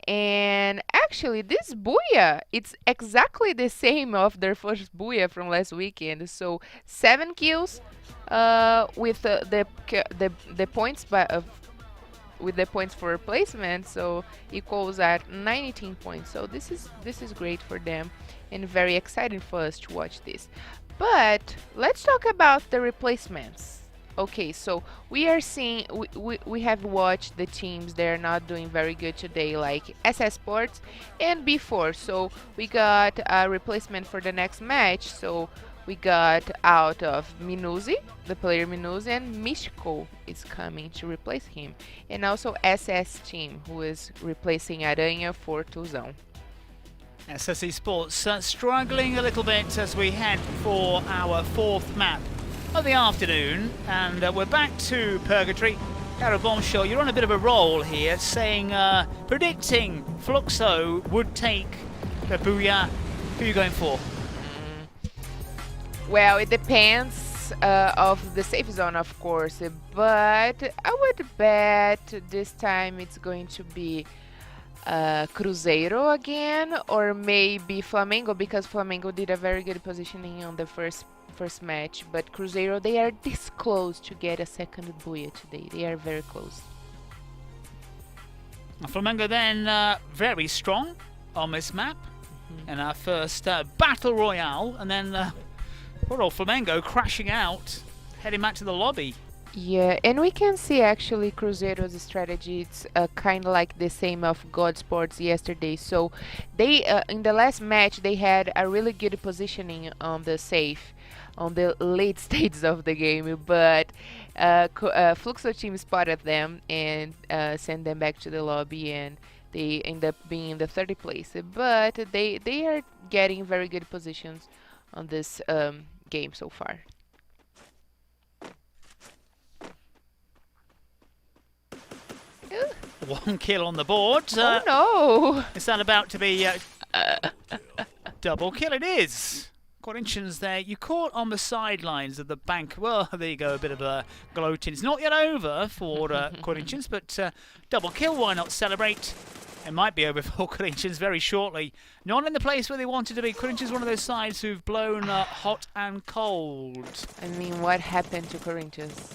And actually, this Booyah, it's exactly the same of their first Booyah from last weekend. So 7 kills with the points with the points for replacement, so equals at 19 points. So this is great for them and very exciting for us to watch this. But let's talk about the replacements. Okay, so we are seeing we have watched the teams that are not doing very good today, like Esports and before. So we got a replacement for the next match. So we got out of Minuzi, the player Minuzi, and Místico is coming to replace him, and also SS team who is replacing Aranha for Tuzão. SS Esports struggling a little bit as we head for our 4th map of the afternoon, and we're back to Purgatory. Carol Bombshell, you're on a bit of a roll here, saying, predicting Fluxo would take the Booyah. Who are you going for? Well, it depends of the safe zone, of course, but I would bet this time it's going to be Cruzeiro again, or maybe Flamengo, because Flamengo did a very good positioning on the first match, but Cruzeiro, they are this close to get a second Booyah today. They are very close. Flamengo then very strong on this map in our first Battle Royale, and then poor old Flamengo crashing out, heading back to the lobby. Yeah, and we can see actually Cruzeiro's strategy. It's kind of like the same of God Sports yesterday. So they in the last match they had a really good positioning on the safe, on the late stages of the game, but Fluxo team spotted them and sent them back to the lobby, and they end up being in the 30th place. But they are getting very good positions on this game so far. 1 kill on the board. Oh no! Is that about to be double kill? It is. Corinthians there. You caught on the sidelines of the bank. Well, there you go. A bit of a gloating. It's not yet over for Corinthians, but double kill. Why not celebrate? It might be over for Corinthians very shortly. Not in the place where they wanted to be. Corinthians, one of those sides who've blown hot and cold. I mean, what happened to Corinthians?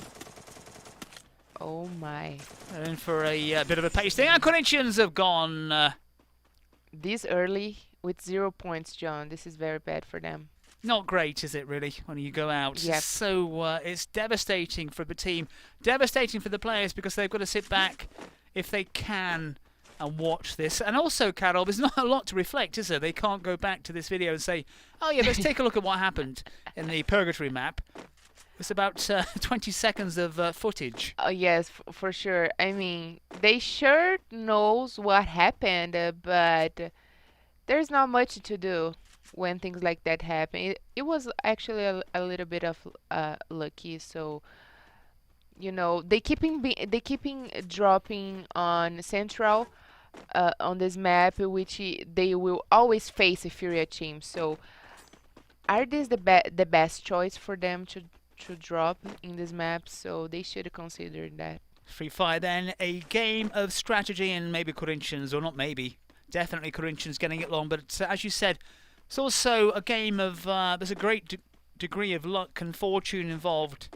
Oh my. And for a bit of a pasting. And Corinthians have gone... this early with 0 points, John. This is very bad for them. Not great, is it, really, when you go out? Yep. So it's devastating for the team. Devastating for the players because they've got to sit back, if they can, and watch this. And also, Carol, there's not a lot to reflect, is there? They can't go back to this video and say, oh yeah, let's take a look at what happened in the Purgatory map. It's about 20 seconds of footage. Oh yes, for sure. I mean, they sure knows what happened, but there's not much to do when things like that happen. It was actually a little bit of lucky. So, you know, they keeping dropping on Central on this map, which they will always face a FURIA team. So, are this the best choice for them to drop in this map? So they should consider that. Free Fire then, a game of strategy, and maybe Corinthians, or not maybe, definitely Corinthians getting it long, but as you said, it's also a game of, there's a great degree of luck and fortune involved.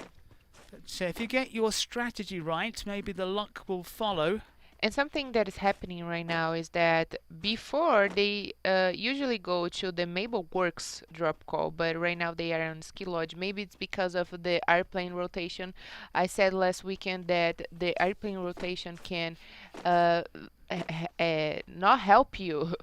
But if you get your strategy right, maybe the luck will follow. And something that is happening right now is that before they usually go to the Mabel Works drop call, but right now they are on Ski Lodge. Maybe it's because of the airplane rotation. I said last weekend that the airplane rotation can not help you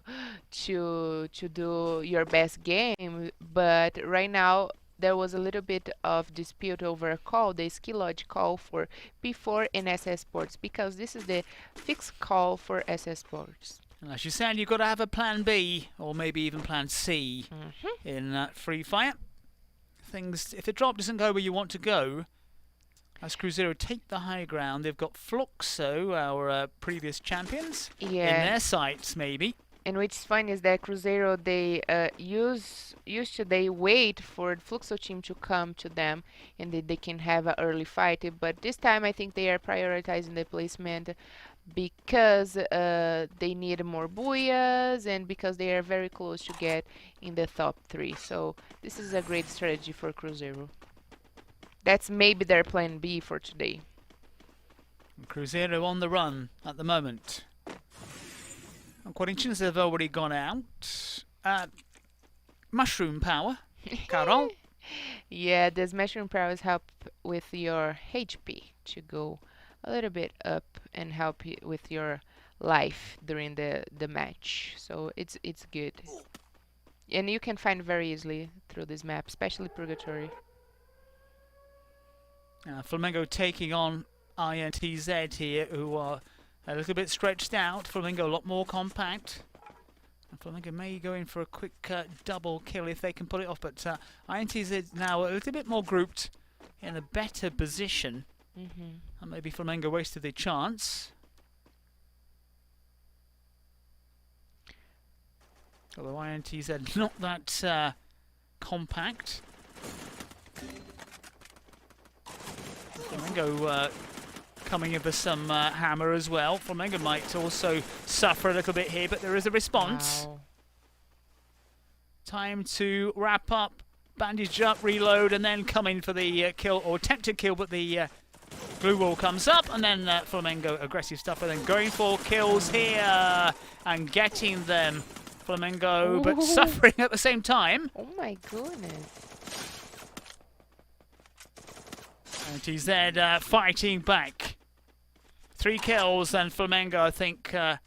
to do your best game. But right now there was a little bit of dispute over a call, the skill lodge call for P4 and SS Sports, because this is the fixed call for SS Sports. And as you said, you've got to have a plan B or maybe even plan C in Free Fire. Things, if the drop doesn't go where you want to go, as Cruzeiro take the high ground, they've got Fluxo, our previous champions, in their sights maybe. And what's fun is that Cruzeiro, they they wait for the Fluxo team to come to them and they can have an early fight. But this time I think they are prioritizing the placement because they need more booyahs and because they are very close to get in the top 3. So this is a great strategy for Cruzeiro. That's maybe their plan B for today. Cruzeiro on the run at the moment. Corinthians have already gone out. Mushroom power, Carol. Yeah, this mushroom powers help with your HP to go a little bit up and help you with your life during the match. So it's good. And you can find very easily through this map, especially Purgatory. Flamengo taking on INTZ here, who are a little bit stretched out. Flamengo a lot more compact. And Flamengo may go in for a quick double kill if they can pull it off, but INTZ now a little bit more grouped in a better position. And maybe Flamengo wasted their chance. Although INTZ not that compact. Flamengo coming in for some hammer as well. Flamengo might also suffer a little bit here, but there is a response. Wow. Time to wrap up, bandage up, reload, and then come in for the kill, or attempt to kill, but the glue wall comes up, and then Flamengo aggressive stuff, and then going for kills here and getting them. Flamengo, but suffering at the same time. Oh my goodness. INTZ fighting back. 3 kills, and Flamengo, I think, are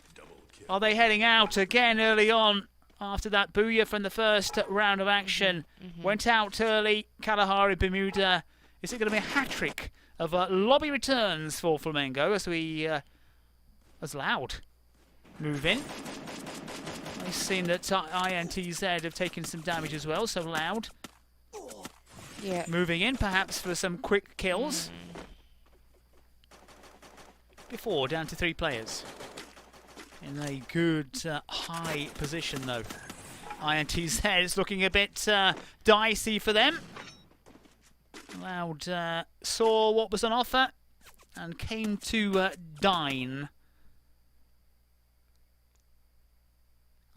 they heading out again early on after that booyah from the first round of action? Went out early. Kalahari, Bermuda. Is it going to be a hat-trick of lobby returns for Flamengo as we, as Loud move in? I've seen that INTZ have taken some damage as well, so Loud moving in perhaps for some quick kills. Before down to 3 players. In a good high position though. INTZ is looking a bit dicey for them. Loud saw what was on offer and came to dine.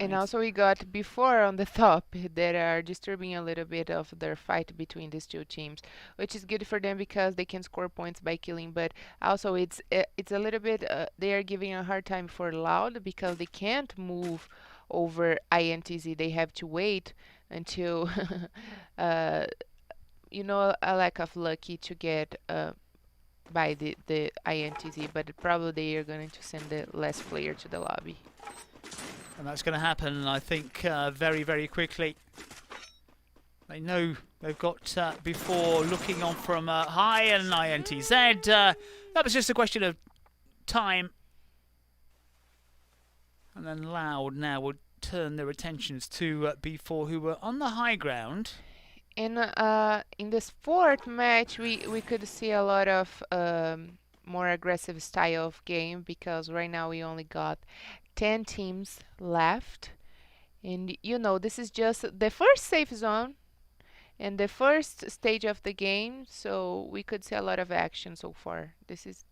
And also we got before on the top that are disturbing a little bit of their fight between these two teams, which is good for them because they can score points by killing, but also it's a little bit they are giving a hard time for Loud because they can't move over INTZ. They have to wait until you know, a lack of lucky to get by the INTZ, but probably they are going to send the last player to the lobby. And that's going to happen, I think, very, very quickly. They know they've got before looking on from high and INTZ. That was just a question of time. And then Loud now would turn their attentions to B4, who were on the high ground. In this fourth match, we could see a lot of more aggressive style of game because right now we only got 10 teams left, and you know this is just the first safe zone and the first stage of the game, so we could see a lot of action so far. This is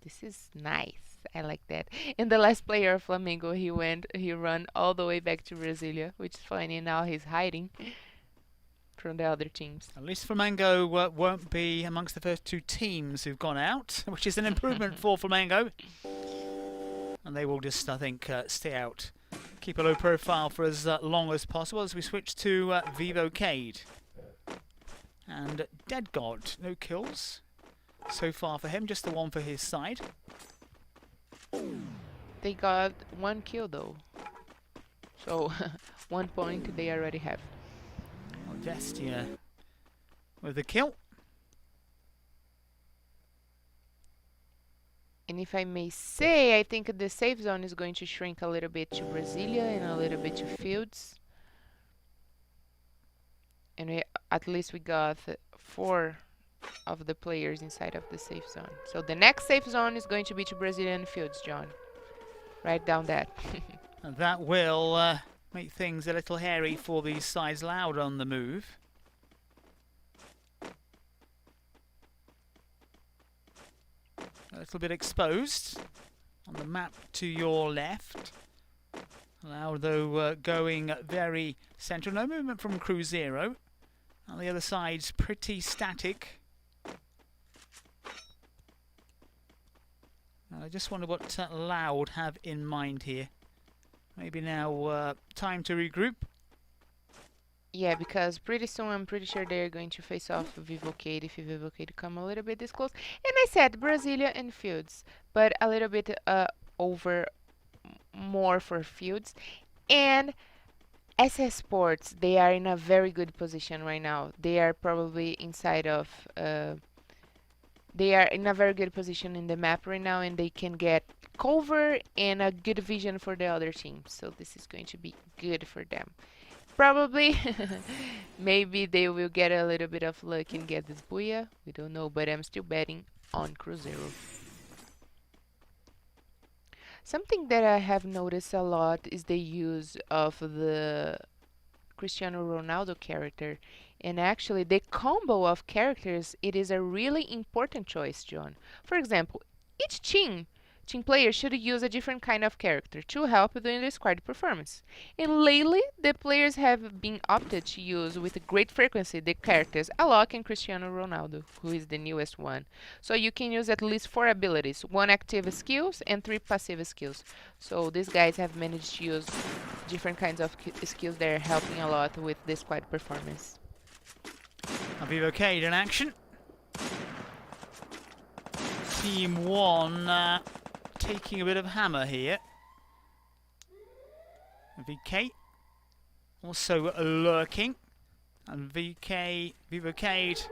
nice. I like that. And the last player of Flamengo, he ran all the way back to Brasilia, which is funny. Now he's hiding from the other teams. At least Flamengo won't be amongst the first 2 teams who've gone out, which is an improvement for Flamengo. And they will just, I think, stay out. Keep a low profile for as long as possible as we switch to Vivo Keyd. And Dead God, no kills so far for him, just the one for his side. They got 1 kill though. So 1 point they already have. Well, Destia with the kill. And if I may say, I think the safe zone is going to shrink a little bit to Brasilia and a little bit to Fields. And at least we got 4 of the players inside of the safe zone. So the next safe zone is going to be to Brasilia and Fields, John. Write down that. And that will make things a little hairy for these sides. Loud on the move. A little bit exposed on the map to your left. Loud though going very central. No movement from Cruzeiro. On the other side's pretty static. I just wonder what Loud have in mind here. Maybe now time to regroup. Yeah, because pretty soon I'm pretty sure they're going to face off Vivo Keyd if Vivo Keyd come a little bit this close. And I said Brasilia and Fields, but a little bit over more for Fields. And Esports, they are in a very good position right now. They are probably inside of... they are in a very good position in the map right now, and they can get cover and a good vision for the other team. So this is going to be good for them. Probably, maybe they will get a little bit of luck and get this booyah. We don't know, but I'm still betting on Cruzeiro. Something that I have noticed a lot is the use of the Cristiano Ronaldo character. And actually, the combo of characters, it is a really important choice, John. For example, each team player should use a different kind of character to help during the squad performance. And lately, the players have been opted to use with great frequency the characters Alok and Cristiano Ronaldo, who is the newest one. So you can use at least 4 abilities, 1 active skills and 3 passive skills. So these guys have managed to use different kinds of skills that are helping a lot with the squad performance. Vivo Keyd in action. Team 1 taking a bit of hammer here. VK also lurking. And Vivo Keyd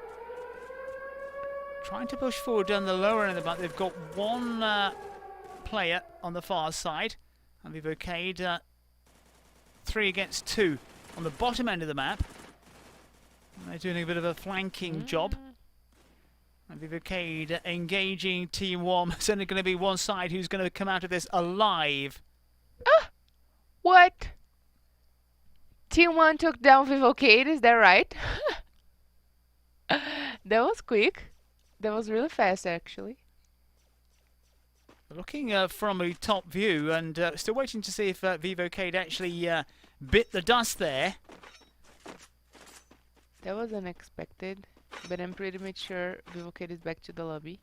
trying to push forward down the lower end of the map. They've got 1 player on the far side. And Vivo Keyd 3 against 2 on the bottom end of the map. They're doing a bit of a flanking job. And Vivo Keyd engaging Team 1. It's only going to be one side who's going to come out of this alive. What? Team 1 took down Vivo Keyd, is that right? That was quick. That was really fast, actually. Looking from a top view and still waiting to see if Vivo Keyd actually bit the dust there. That was unexpected, but I'm pretty much sure Vivo Keyd is back to the lobby.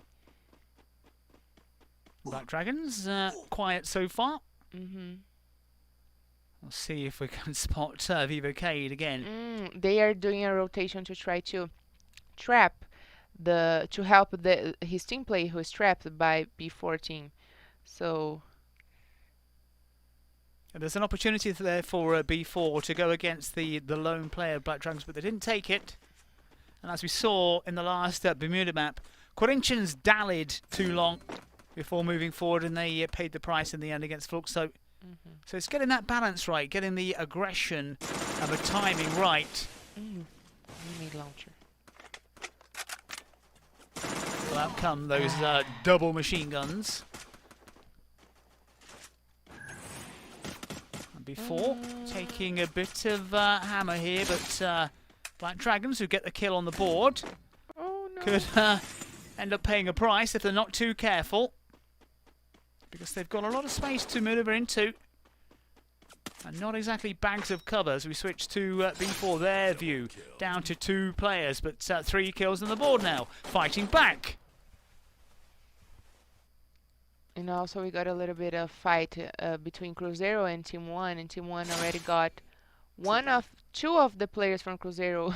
Black Dragons, quiet so far. Mm-hmm. We'll see if we can spot Vivo Keyd again. They are doing a rotation to try to trap to help his team player who is trapped by B4 team. So there's an opportunity there for B4 to go against the lone player Black Dragons, but they didn't take it. And as we saw in the last Bermuda map, Corinthians dallied too long before moving forward, and they paid the price in the end against Fluxo. So it's getting that balance right, getting the aggression and the timing right. Grenade launcher. Well, out come those double machine guns. And before taking a bit of hammer here, but Black Dragons, who get the kill on the board, could end up paying a price if they're not too careful, because they've got a lot of space to maneuver into and not exactly bags of cover. As we switch to B4, their view down to 2 players, but 3 kills on the board now, fighting back. And also we got a little bit of fight between Cruzeiro and Team 1, and Team 1 already got 2 of the players from Cruzeiro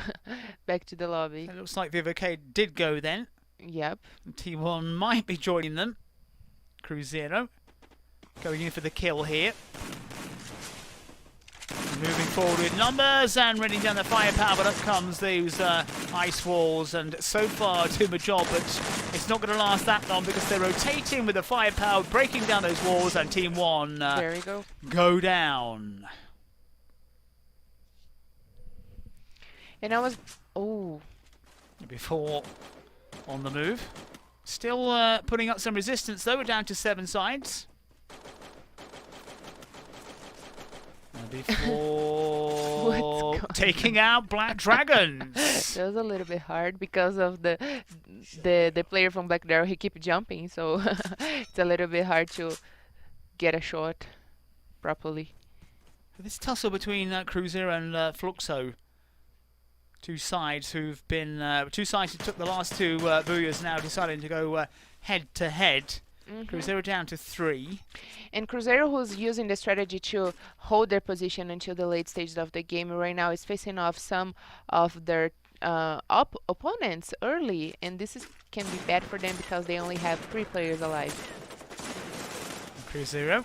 back to the lobby. It looks like Vivo Keyd did go then. Yep. And Team 1 might be joining them. Cruzeiro. going in for the kill here. Moving forward with numbers and running down the firepower, but up comes those ice walls, and so far doing the job, but it's not going to last that long because they're rotating with the firepower, breaking down those walls, and Team 1 there we go down. And I was... Oh. Before on the move. Still putting up some resistance though, we're down to 7 sides. Before taking out Black Dragons. That was a little bit hard because of the player from Black Darrow. He keep jumping, so it's a little bit hard to get a shot properly. This tussle between Cruzeiro and Fluxo. Two sides who've been two sides who took the last 2 Booyahs now deciding to go head to head. Cruzeiro down to 3. And Cruzeiro, who's using the strategy to hold their position until the late stages of the game, right now is facing off some of their opponents early, and this can be bad for them because they only have 3 players alive. Cruzeiro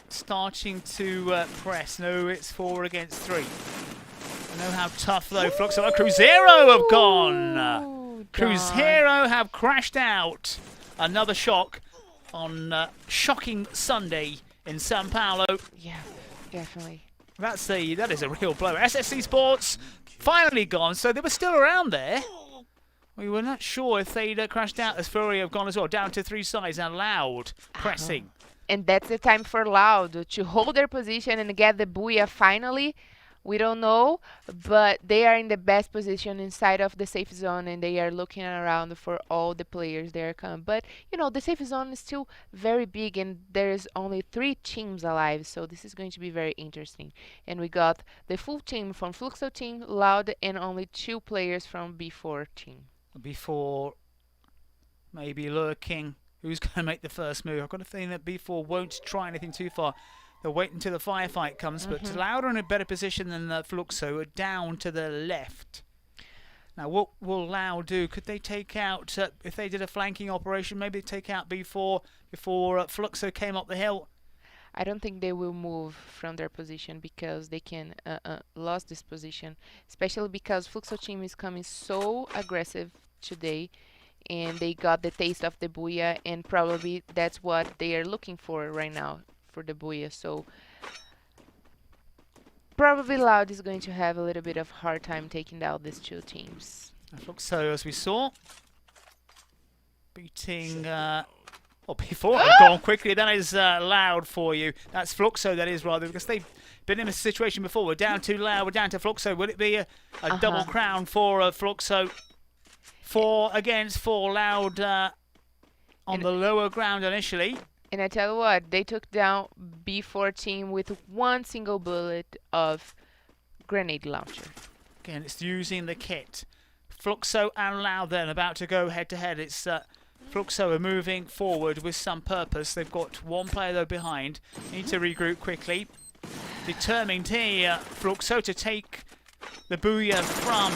starting to press. No, it's 4 against 3. I know how tough though Fluxo. Cruzeiro have gone. Cruzeiro have crashed out. Another shock on shocking Sunday in Sao Paulo. Yeah, definitely. That is a real blow. SSC Sports finally gone, so they were still around there. We were not sure if they'd crashed out as FURIA have gone as well. Down to 3 sides and Loud pressing. And that's the time for Loud to hold their position and get the Booyah finally. We don't know, but they are in the best position inside of the safe zone, and they are looking around for all the players that are coming. But, you know, the safe zone is still very big, and there's only 3 teams alive, so this is going to be very interesting. And we got the full team from Fluxo team, Loud, and only 2 players from B4 team. B4 maybe lurking. Who's going to make the first move? I've got a feeling that B4 won't try anything too far. They'll wait until the firefight comes, but Loud are in a better position than Fluxo, down to the left. Now, what will Loud do? Could they take out, if they did a flanking operation, maybe take out B4 before Fluxo came up the hill? I don't think they will move from their position because they can lose this position, especially because Fluxo team is coming so aggressive today, and they got the taste of the Booyah, and probably that's what they are looking for right now. For the Booyah, so probably Loud is going to have a little bit of hard time taking down these 2 teams. So as we saw, beating before they've gone quickly, that is Loud for you. That's Fluxo, that is rather, because they've been in a situation before. We're down to Loud, we're down to Fluxo. Would it be a double crown for Fluxo? 4 against 4, Loud on the lower ground initially. And I tell you what, they took down B4 team with 1 single bullet of grenade launcher. Again, it's using the kit. Fluxo and Loud then about to go head to head. It's Fluxo are moving forward with some purpose. They've got 1 player though behind. Need to regroup quickly. Determined here, Fluxo to take the Booyah from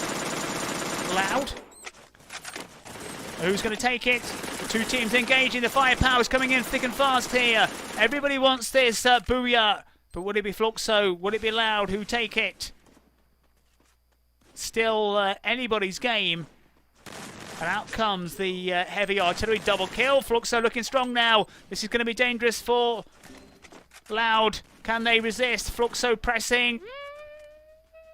Loud. Who's going to take it? The 2 teams engaging. The firepower's coming in thick and fast here. Everybody wants this Booyah. But would it be Fluxo? Would it be Loud who take it? Still anybody's game. And out comes the heavy artillery double kill. Fluxo looking strong now. This is going to be dangerous for Loud. Can they resist? Fluxo pressing.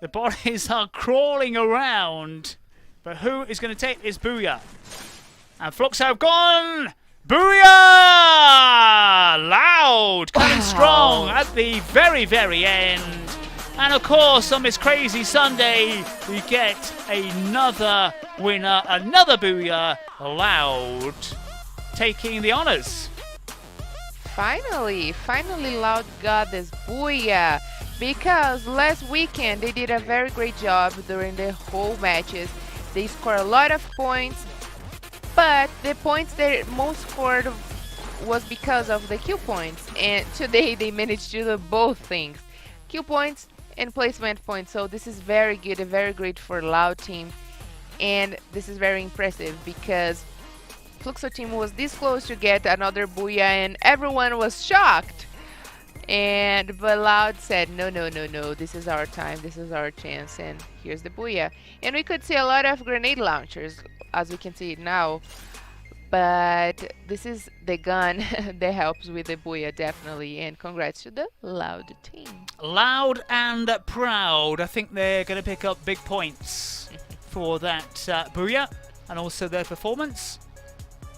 The bodies are crawling around. But who is going to take this Booyah? And Fluxo have gone! Booyah! Loud! Coming strong at the very, very end. And of course, on this crazy Sunday, we get another winner, another Booyah. Loud taking the honours. Finally Loud got this Booyah. Because last weekend, they did a very great job during the whole matches. They scored a lot of points. But the points they most scored was because of the kill points. And today they managed to do both things. Kill points and placement points. So this is very good and very great for Loud team. And this is very impressive because Fluxo team was this close to get another booyah, and everyone was shocked. But Loud said, no, no, no, no, this is our time, this is our chance, and here's the booyah. And we could see a lot of grenade launchers, as we can see it now. But this is the gun that helps with the booyah, definitely. And congrats to the Loud team. Loud and proud. I think they're going to pick up big points for that booyah and also their performance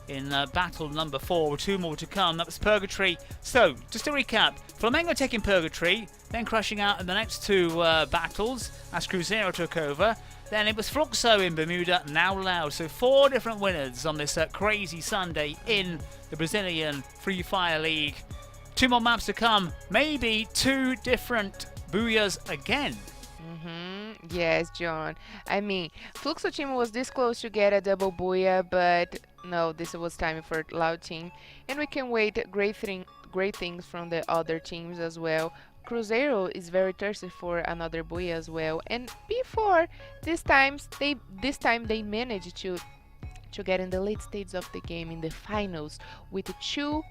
in battle number 4 with 2 more to come. That was Purgatory. So, just to recap, Flamengo taking Purgatory, then crashing out in the next 2 battles as Cruzeiro took over. Then it was Fluxo in Bermuda, now Loud. So 4 different winners on this crazy Sunday in the Brazilian Free Fire League. 2 more maps to come, maybe 2 different booyahs again. Yes, John. I mean, Fluxo team was this close to get a double booyah, but no, this was time for Loud team. And we can wait great things from the other teams as well. Cruzeiro is very thirsty for another booyah as well. And before this time they managed to get in the late stages of the game in the finals with 2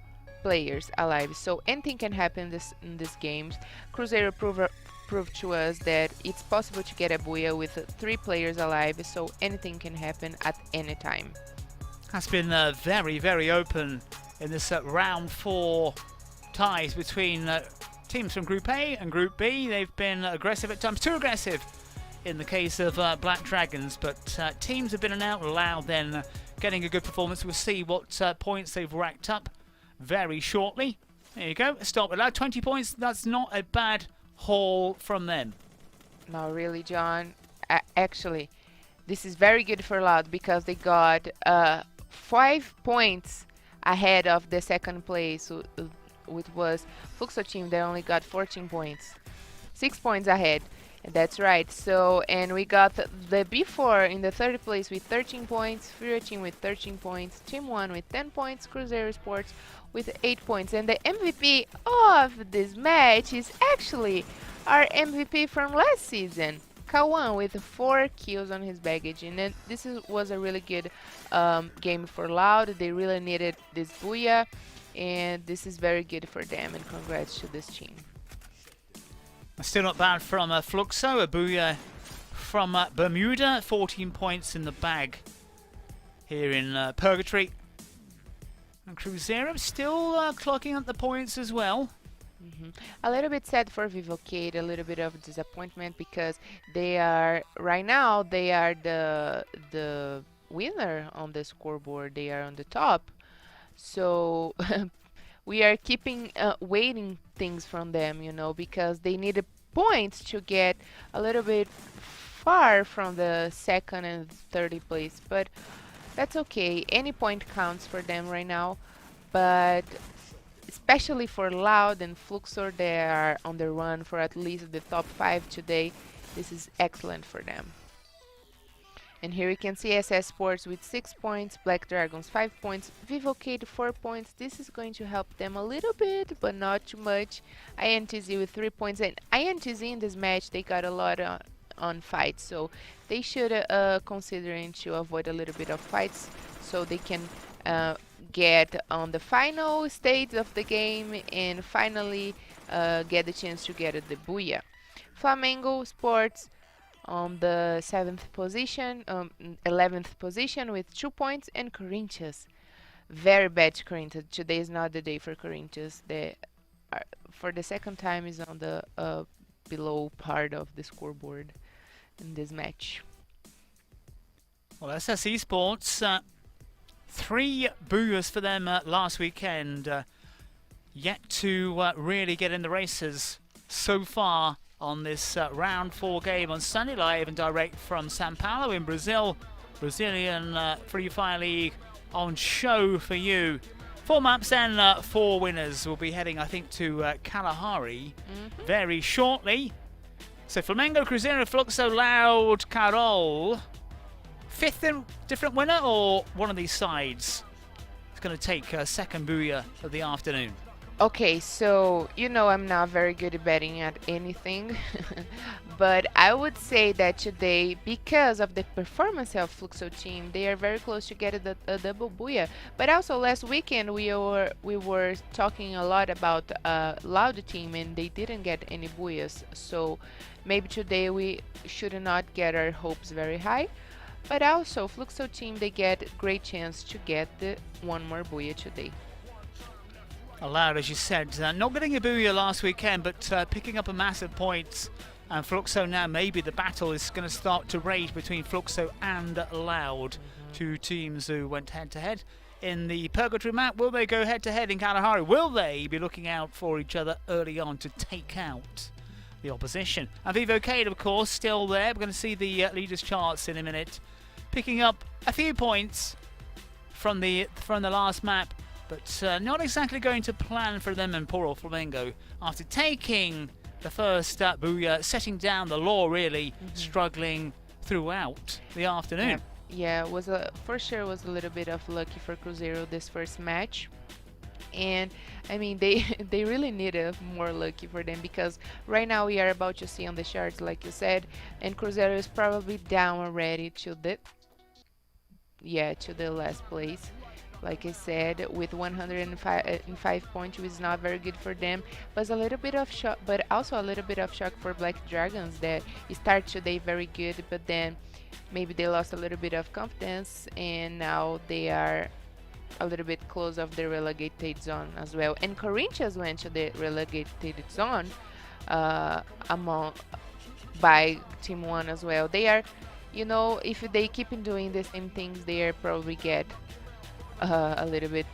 players alive. So anything can happen in these games. Cruzeiro proved to us that it's possible to get a booyah with 3 players alive, so anything can happen at any time. Has been very, very open in this round 4 ties between teams from Group A and Group B. They've been aggressive at times, too aggressive in the case of Black Dragons, but teams have been an out Loud then getting a good performance. We'll see what points they've racked up very shortly. There you go, start with Loud, 20 points. That's not a bad haul from them. No, really, John. Actually, this is very good for Loud because they got 5 points ahead of the second place, which was Fluxo team. They only got 14 points, 6 points ahead. That's right. So, and we got the B4 in the third place with 13 points, FURIA team with 13 points, Team 1 with 10 points, Cruzeiro Esports with 8 points. And the MVP of this match is actually our MVP from last season, Kawan, with 4 kills on his baggage. And then was a really good game for Loud. They really needed this booyah, and this is very good for them, and congrats to this team. Still not bad from Fluxo, a booyah from Bermuda, 14 points in the bag here in Purgatory. And Cruzeiro still clocking up the points as well. A little bit sad for Vivo Keyd, a little bit of disappointment because they are, right now, they are the winner on the scoreboard. They are on the top. So we are keeping waiting things from them, you know, because they needed points to get a little bit far from the second and third place. But that's okay. Any point counts for them right now. But especially for Loud and Fluxo, they are on the run for at least the top 5 today. This is excellent for them. And here we can see SS Sports with 6 points, Black Dragons 5 points, Vivo Keyd 4 points. This is going to help them a little bit, but not too much. INTZ with 3 points, and INTZ in this match, they got a lot on fights, so they should considering to avoid a little bit of fights so they can get on the final stage of the game and finally get the chance to get the booyah. Flamengo Sports on the 7th position, 11th position with 2 points, and Corinthians, very bad Corinthians. Today is not the day for Corinthians. They are, for the second time, is on the below part of the scoreboard in this match. Well, SS Esports, 3 booyahs for them last weekend, yet to really get in the races so far on this round 4 game on Sunday, live and direct from Sao Paulo in Brazil. Brazilian Free Fire League on show for you. 4 maps and 4 winners will be heading, I think, to Kalahari very shortly. So Flamengo, Cruzeiro, Fluxo, Loud, Carol. 5th different winner, or one of these sides is going to take second booyah of the afternoon? Okay, so you know I'm not very good at betting at anything, but I would say that today, because of the performance of Fluxo team, they are very close to get a double booyah. But also last weekend we were talking a lot about Loud team and they didn't get any booyahs. So maybe today we should not get our hopes very high. But also Fluxo team they get great chance to get the one more booyah today. Allowed, as you said, not getting a booyah last weekend, but picking up a massive points. And Fluxo now, maybe the battle is going to start to rage between Fluxo and Loud, two teams who went head-to-head in the Purgatory map. Will they go head-to-head in Kalahari? Will they be looking out for each other early on to take out the opposition? And Vivo Keyd, of course, still there. We're going to see the leaders charts in a minute, picking up a few points from the last map. But not exactly going to plan for them and poor old Flamengo. After taking the first booyah, setting down the law, really struggling throughout the afternoon. Yeah, for sure was a little bit of lucky for Cruzeiro this first match. And I mean they they really needed more lucky for them, because right now we are about to see on the charts like you said, and Cruzeiro is probably down already to the last place. Like I said, with 105 points, which is not very good for them. But a little bit of shock, but also a little bit of shock for Black Dragons that start today very good, but then maybe they lost a little bit of confidence, and now they are a little bit close of the relegated zone as well. And Corinthians went to the relegated zone among by Team 1 as well. They are, if they keep doing the same things, they are probably get a little bit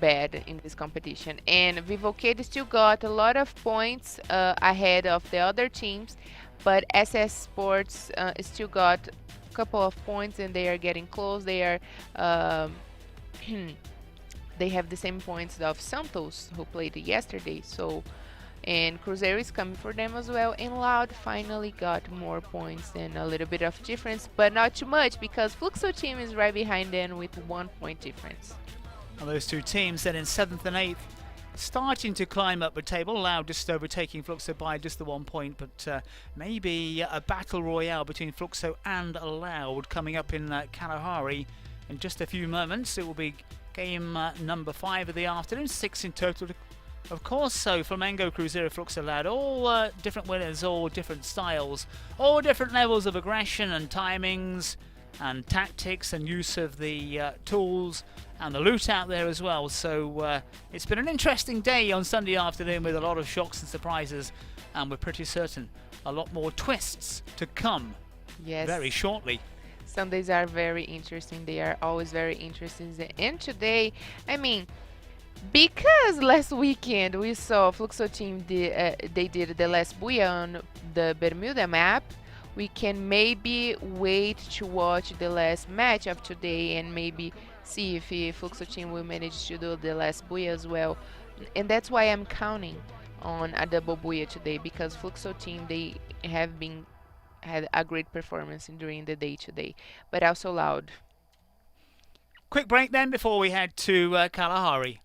bad in this competition. And Vivo Keyd still got a lot of points ahead of the other teams, but SS Sports still got a couple of points and they are getting close. They are they have the same points of Santos, who played yesterday. So, and Cruzeiro is coming for them as well. And Loud finally got more points and a little bit of difference, but not too much, because Fluxo team is right behind them with 1 point difference. And those two teams then in 7th and 8th, starting to climb up the table. Loud just overtaking Fluxo by just the 1 point, but maybe a battle royale between Fluxo and Loud coming up in Kalahari in just a few moments. It will be game number 5 of the afternoon, 6 in total, of course. So Flamengo, Cruzeiro, Fluxo, Loud, all different winners, all different styles, all different levels of aggression and timings and tactics and use of the tools and the loot out there as well. So it's been an interesting day on Sunday afternoon with a lot of shocks and surprises, and we're pretty certain a lot more twists to come very shortly. Sundays are very interesting. They are always very interesting. And today, I mean, because last weekend we saw Fluxo team, they did the last booyah on the Bermuda map, we can maybe wait to watch the last match of today and maybe see if Fluxo team will manage to do the last booyah as well. And that's why I'm counting on a double booyah today, because Fluxo team, they had a great performance during the day today, but also Loud. Quick break then before we head to Kalahari.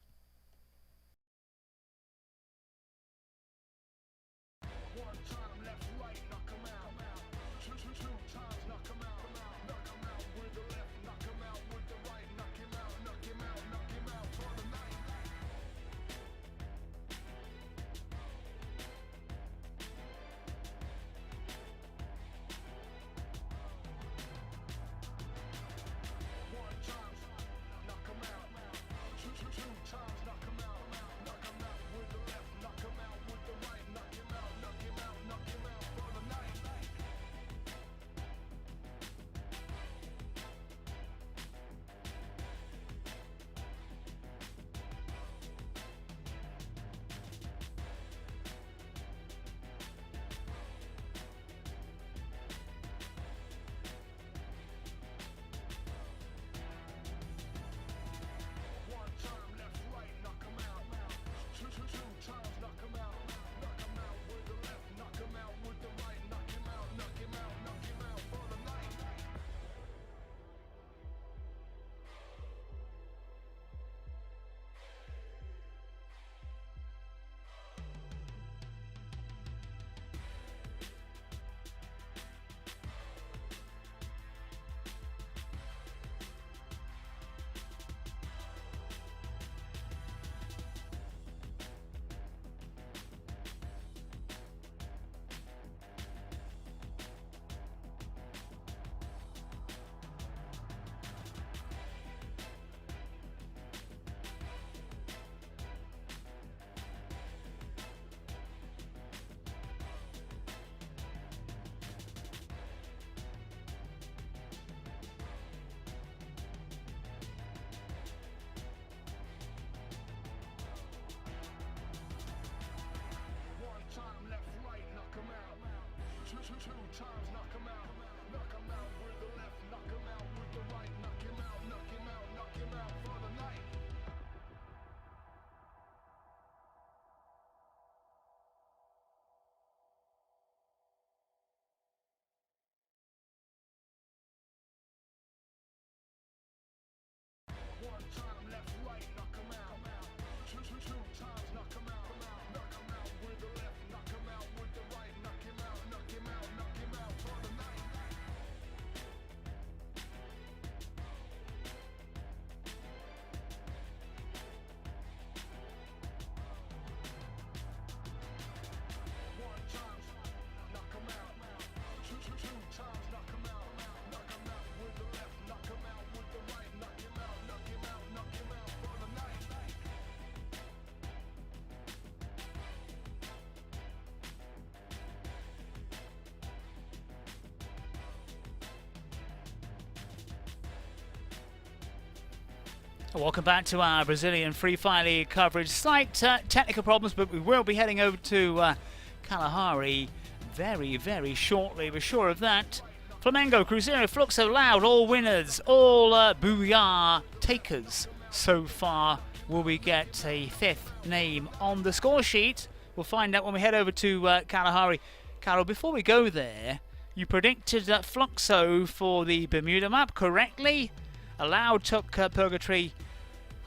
Welcome back to our Brazilian Free Fire League coverage. Slight technical problems, but we will be heading over to Kalahari very, very shortly. We're sure of that. Flamengo, Cruzeiro, Fluxo, Loud, all winners, all booyah takers so far. Will we get a fifth name on the score sheet? We'll find out when we head over to Kalahari. Carol, before we go there, you predicted that Fluxo for the Bermuda map correctly. Loud took Purgatory.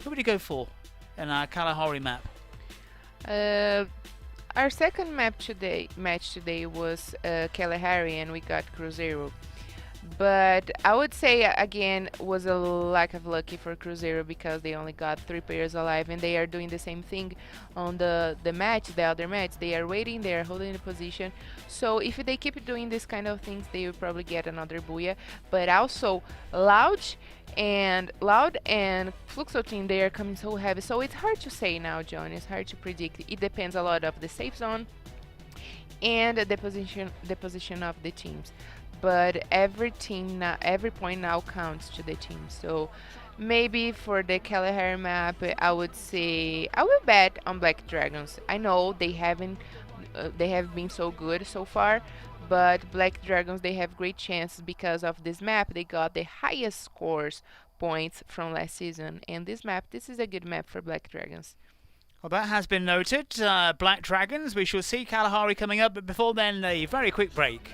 Who would you go for in our Kalahari map? Our second match today was Kalahari, and we got Cruzeiro. But I would say again was a lack of lucky for Cruzeiro because they only got 3 players alive, and they are doing the same thing on the other match. They are waiting, they are holding the position. So if they keep doing this kind of things, they will probably get another booyah. But also Loud and Fluxo team, they are coming so heavy. So it's hard to say now, John. It's hard to predict. It depends a lot of the safe zone and the position of the teams. But every point now counts to the team. So maybe for the Kalahari map, I would say I will bet on Black Dragons. I know they have been so good so far, but Black Dragons, they have great chances because of this map. They got the highest scores points from last season, and this is a good map for Black Dragons. Well, that has been noted. Black Dragons. We shall see Kalahari coming up, but before then, a very quick break.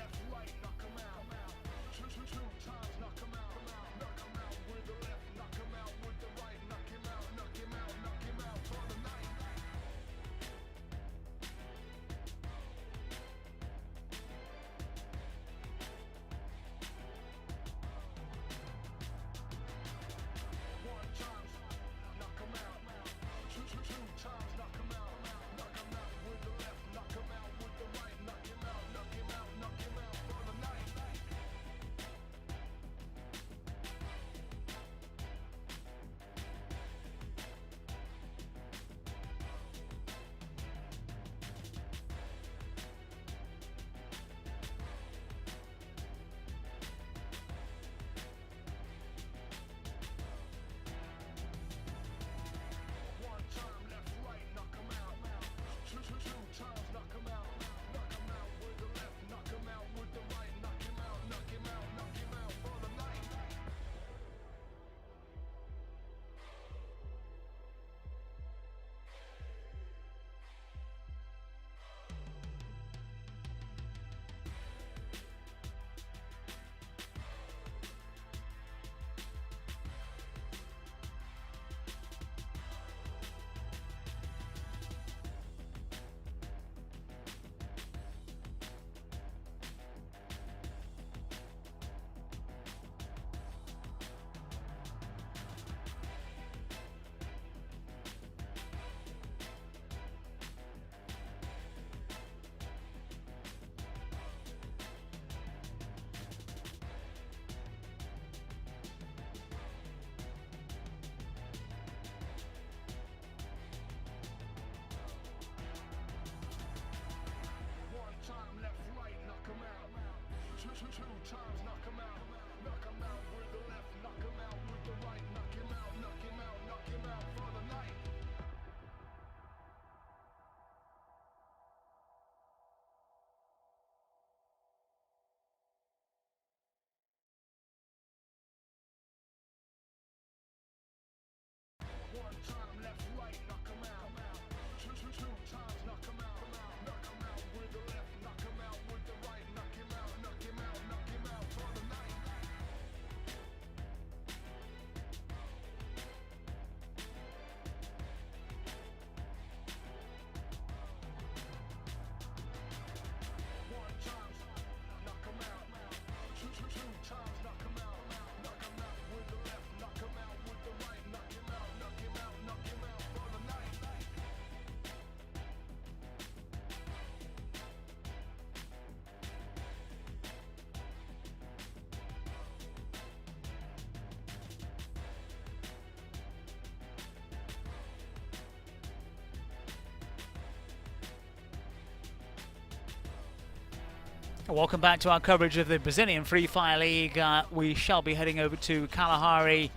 Welcome back to our coverage of the Brazilian Free Fire League. We shall be heading over to Kalahari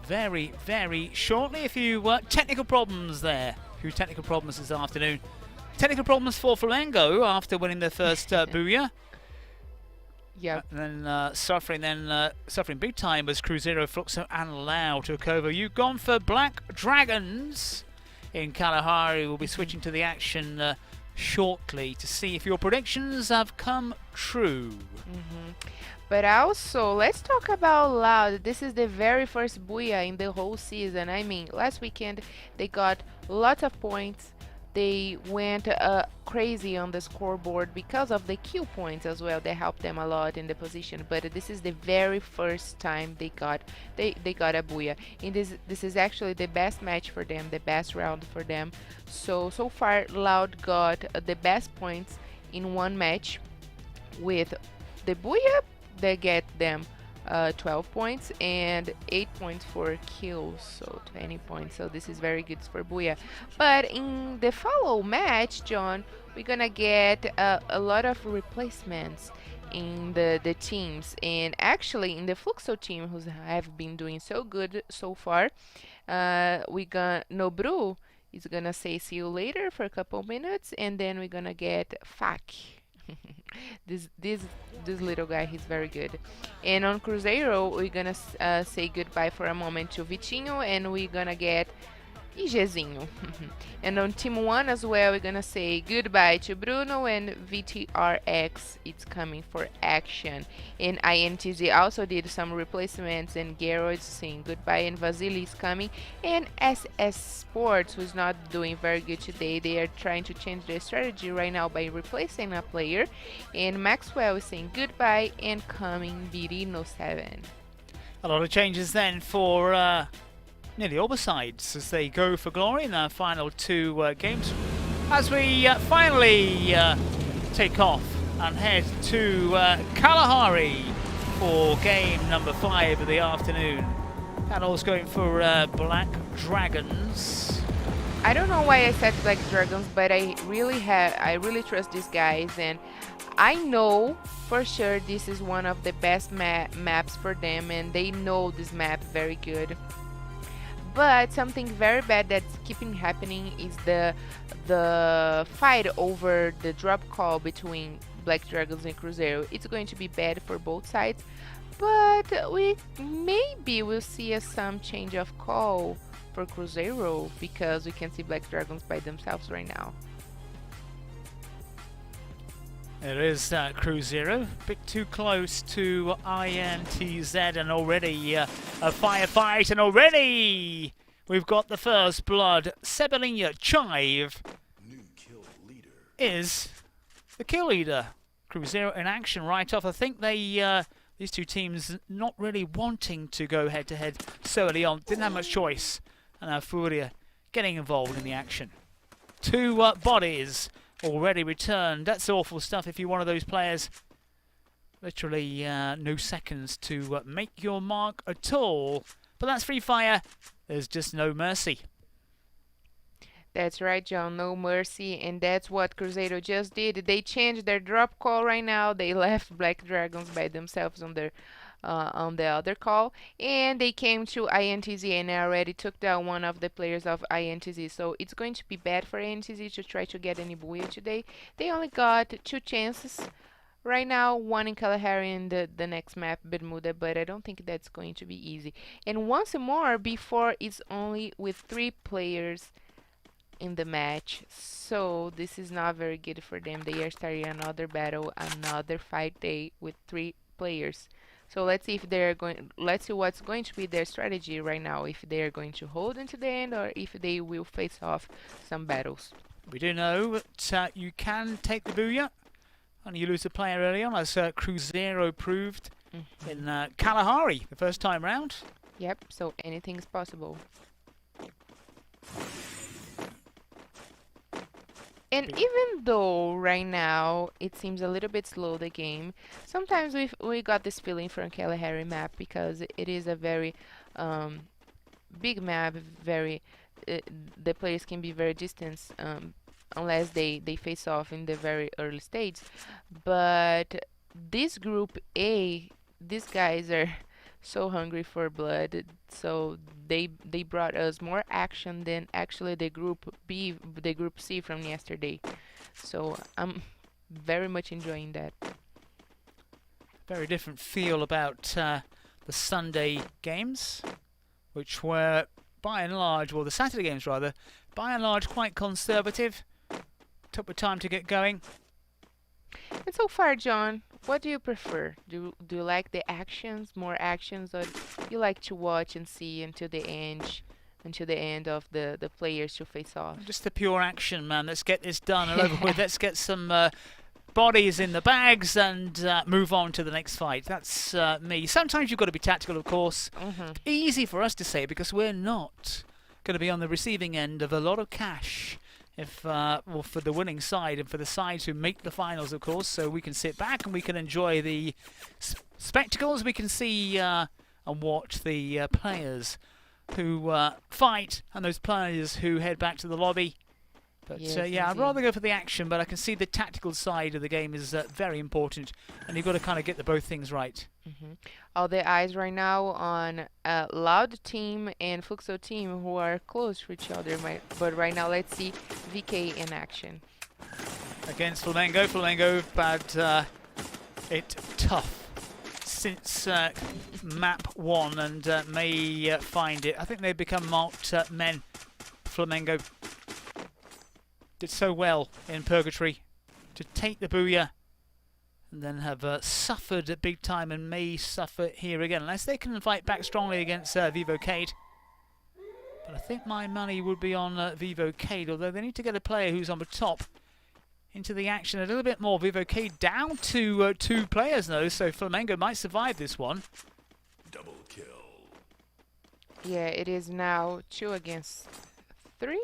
very, very shortly. A few technical problems there. A few technical problems this afternoon. Technical problems for Flamengo after winning their first Booyah. Yep. And then suffering big time was Cruzeiro, Fluxo and Lau took over. You've gone for Black Dragons in Kalahari. We'll be switching to the action shortly to see if your predictions have come true. But also, let's talk about Loud. This is the very first Booyah in the whole season. I mean, last weekend they got lots of points. They went crazy on the scoreboard because of the kill points as well. They helped them a lot in the position. But this is the very first time they got a Booyah. And this is actually the best match for them, the best round for them. So far, Loud got the best points in one match with the Booyah. They get them 12 points and 8 points for kills, so 20 points. So this is very good for Booyah. But in the follow match, John, we're gonna get a lot of replacements in the teams, and actually in the Fluxo team, who have been doing so good so far, Nobru is gonna say see you later for a couple minutes, and then we're gonna get Fak. This little guy, he's very good. And on Cruzeiro, we're gonna say goodbye for a moment to Vitinho, and we're gonna get IGzinho. And on Team 1 as well, we're gonna say goodbye to Bruno and VTRX. It's coming for action. And INTZ also did some replacements, and Gerard's saying goodbye, and Vasily is coming. And Esports, who's not doing very good today, they are trying to change their strategy right now by replacing a player. And Maxwell is saying goodbye, and coming Birino 7. A lot of changes then for nearly all the sides as they go for glory in their final two games. As we finally take off and head to Kalahari for game number 5 of the afternoon. Panel's going for Black Dragons. I don't know why I said Black Dragons, but I really trust these guys, and I know for sure this is one of the best maps for them, and they know this map very good. But something very bad that's keeping happening is the fight over the drop call between Black Dragons and Cruzeiro. It's going to be bad for both sides, but we maybe will see some change of call for Cruzeiro, because we can see Black Dragons by themselves right now. There is Cruzeiro, a bit too close to INTZ, and already a firefight, and already we've got the first blood. Sebelinha Chive is the kill leader. Cruzeiro in action right off. I think these two teams not really wanting to go head to head so early on, didn't have much choice, and FURIA getting involved in the action. Two bodies already returned. That's awful stuff if you're one of those players. Literally no seconds to make your mark at all. But that's free fire. There's just no mercy. That's right, John. No mercy. And that's what Cruzeiro just did. They changed their drop call right now. They left Black Dragons by themselves on the other call, and they came to INTZ and already took down one of the players of INTZ. So it's going to be bad for INTZ to try to get any Booyah today. They only got 2 chances right now, one in Kalahari and the next map, Bermuda, but I don't think that's going to be easy. And once more, before it's only with 3 players in the match, so this is not very good for them. They are starting another battle, another fight day with 3 players. So let's see what's going to be their strategy right now, if they are going to hold into the end or if they will face off some battles. We do know that you can take the Booyah and you lose a player early on, as Cruzeiro proved in Kalahari the first time round. Yep, so anything is possible. And even though right now it seems a little bit slow, the game, sometimes we got this feeling from Kalahari map, because it is a very big map, the players can be very distant unless they face off in the very early stage. But this group A, these guys are so hungry for blood, so they brought us more action than actually the group B, the group C from yesterday. So I'm very much enjoying that. Very different feel about the Sunday games, which were by and large, well, the Saturday games rather, by and large quite conservative. Took the time to get going. And so far, John, what do you prefer? Do you like the actions, more actions, or you like to watch and see until the end of the players to face off? Just the pure action, man. Let's get this done and over with. Let's get some bodies in the bags and move on to the next fight. That's me. Sometimes you've got to be tactical, of course. Easy for us to say because we're not going to be on the receiving end of a lot of cash. If well, for the winning side and for the sides who make the finals, of course, so we can sit back and we can enjoy the spectacles. We can see and watch the players who fight and those players who head back to the lobby. But Yes, yeah, I'd indeed. rather go for the action, but I can see the tactical side of the game is very important, and you've got to kind of get the both things right. All the eyes right now on Loud team and Fluxo team who are close to each other. But right now, let's see VK in action. Against Flamengo. Flamengo had it tough since map 1 and may find it. I think they've become marked men. Flamengo did so well in Purgatory to take the booyah and then have suffered big time and may suffer here again unless they can fight back strongly against Vivo Keyd. But I think my money would be on Vivo Keyd, although they need to get a player who's on the top into the action a little bit more. Vivo Keyd down to 2 players though, so Flamengo might survive this one. Double kill. Yeah, it is now 2 against 3.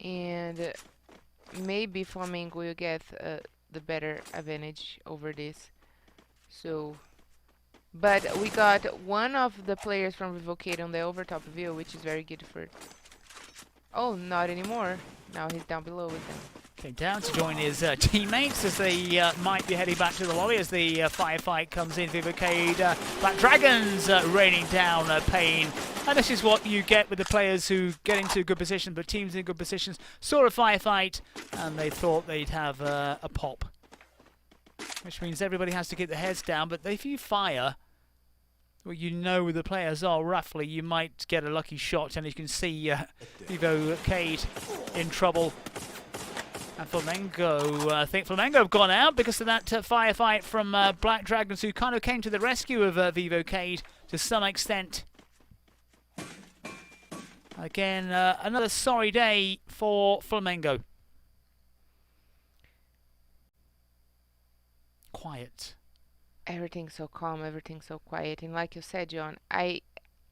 And maybe Flamengo will get the better advantage over this. So, but we got one of the players from Vivo Keyd on the overtop view, which is very good for... Oh, not anymore. Now he's down below with them. Came down to join his teammates as they might be heading back to the lobby as the firefight comes in. Vivo Keyd, Black Dragons raining down pain. And this is what you get with the players who get into good positions, the teams in good positions. Saw a firefight and they thought they'd have a pop. Which means everybody has to get their heads down, but if you fire, well, you know where the players are roughly, you might get a lucky shot, and you can see Vivo Keyd in trouble. And Flamengo, I think Flamengo have gone out because of that firefight from Black Dragons, who kind of came to the rescue of Vivo Keyd to some extent. Again, another sorry day for Flamengo. Quiet. Everything's so calm, everything's so quiet. And like you said, John, I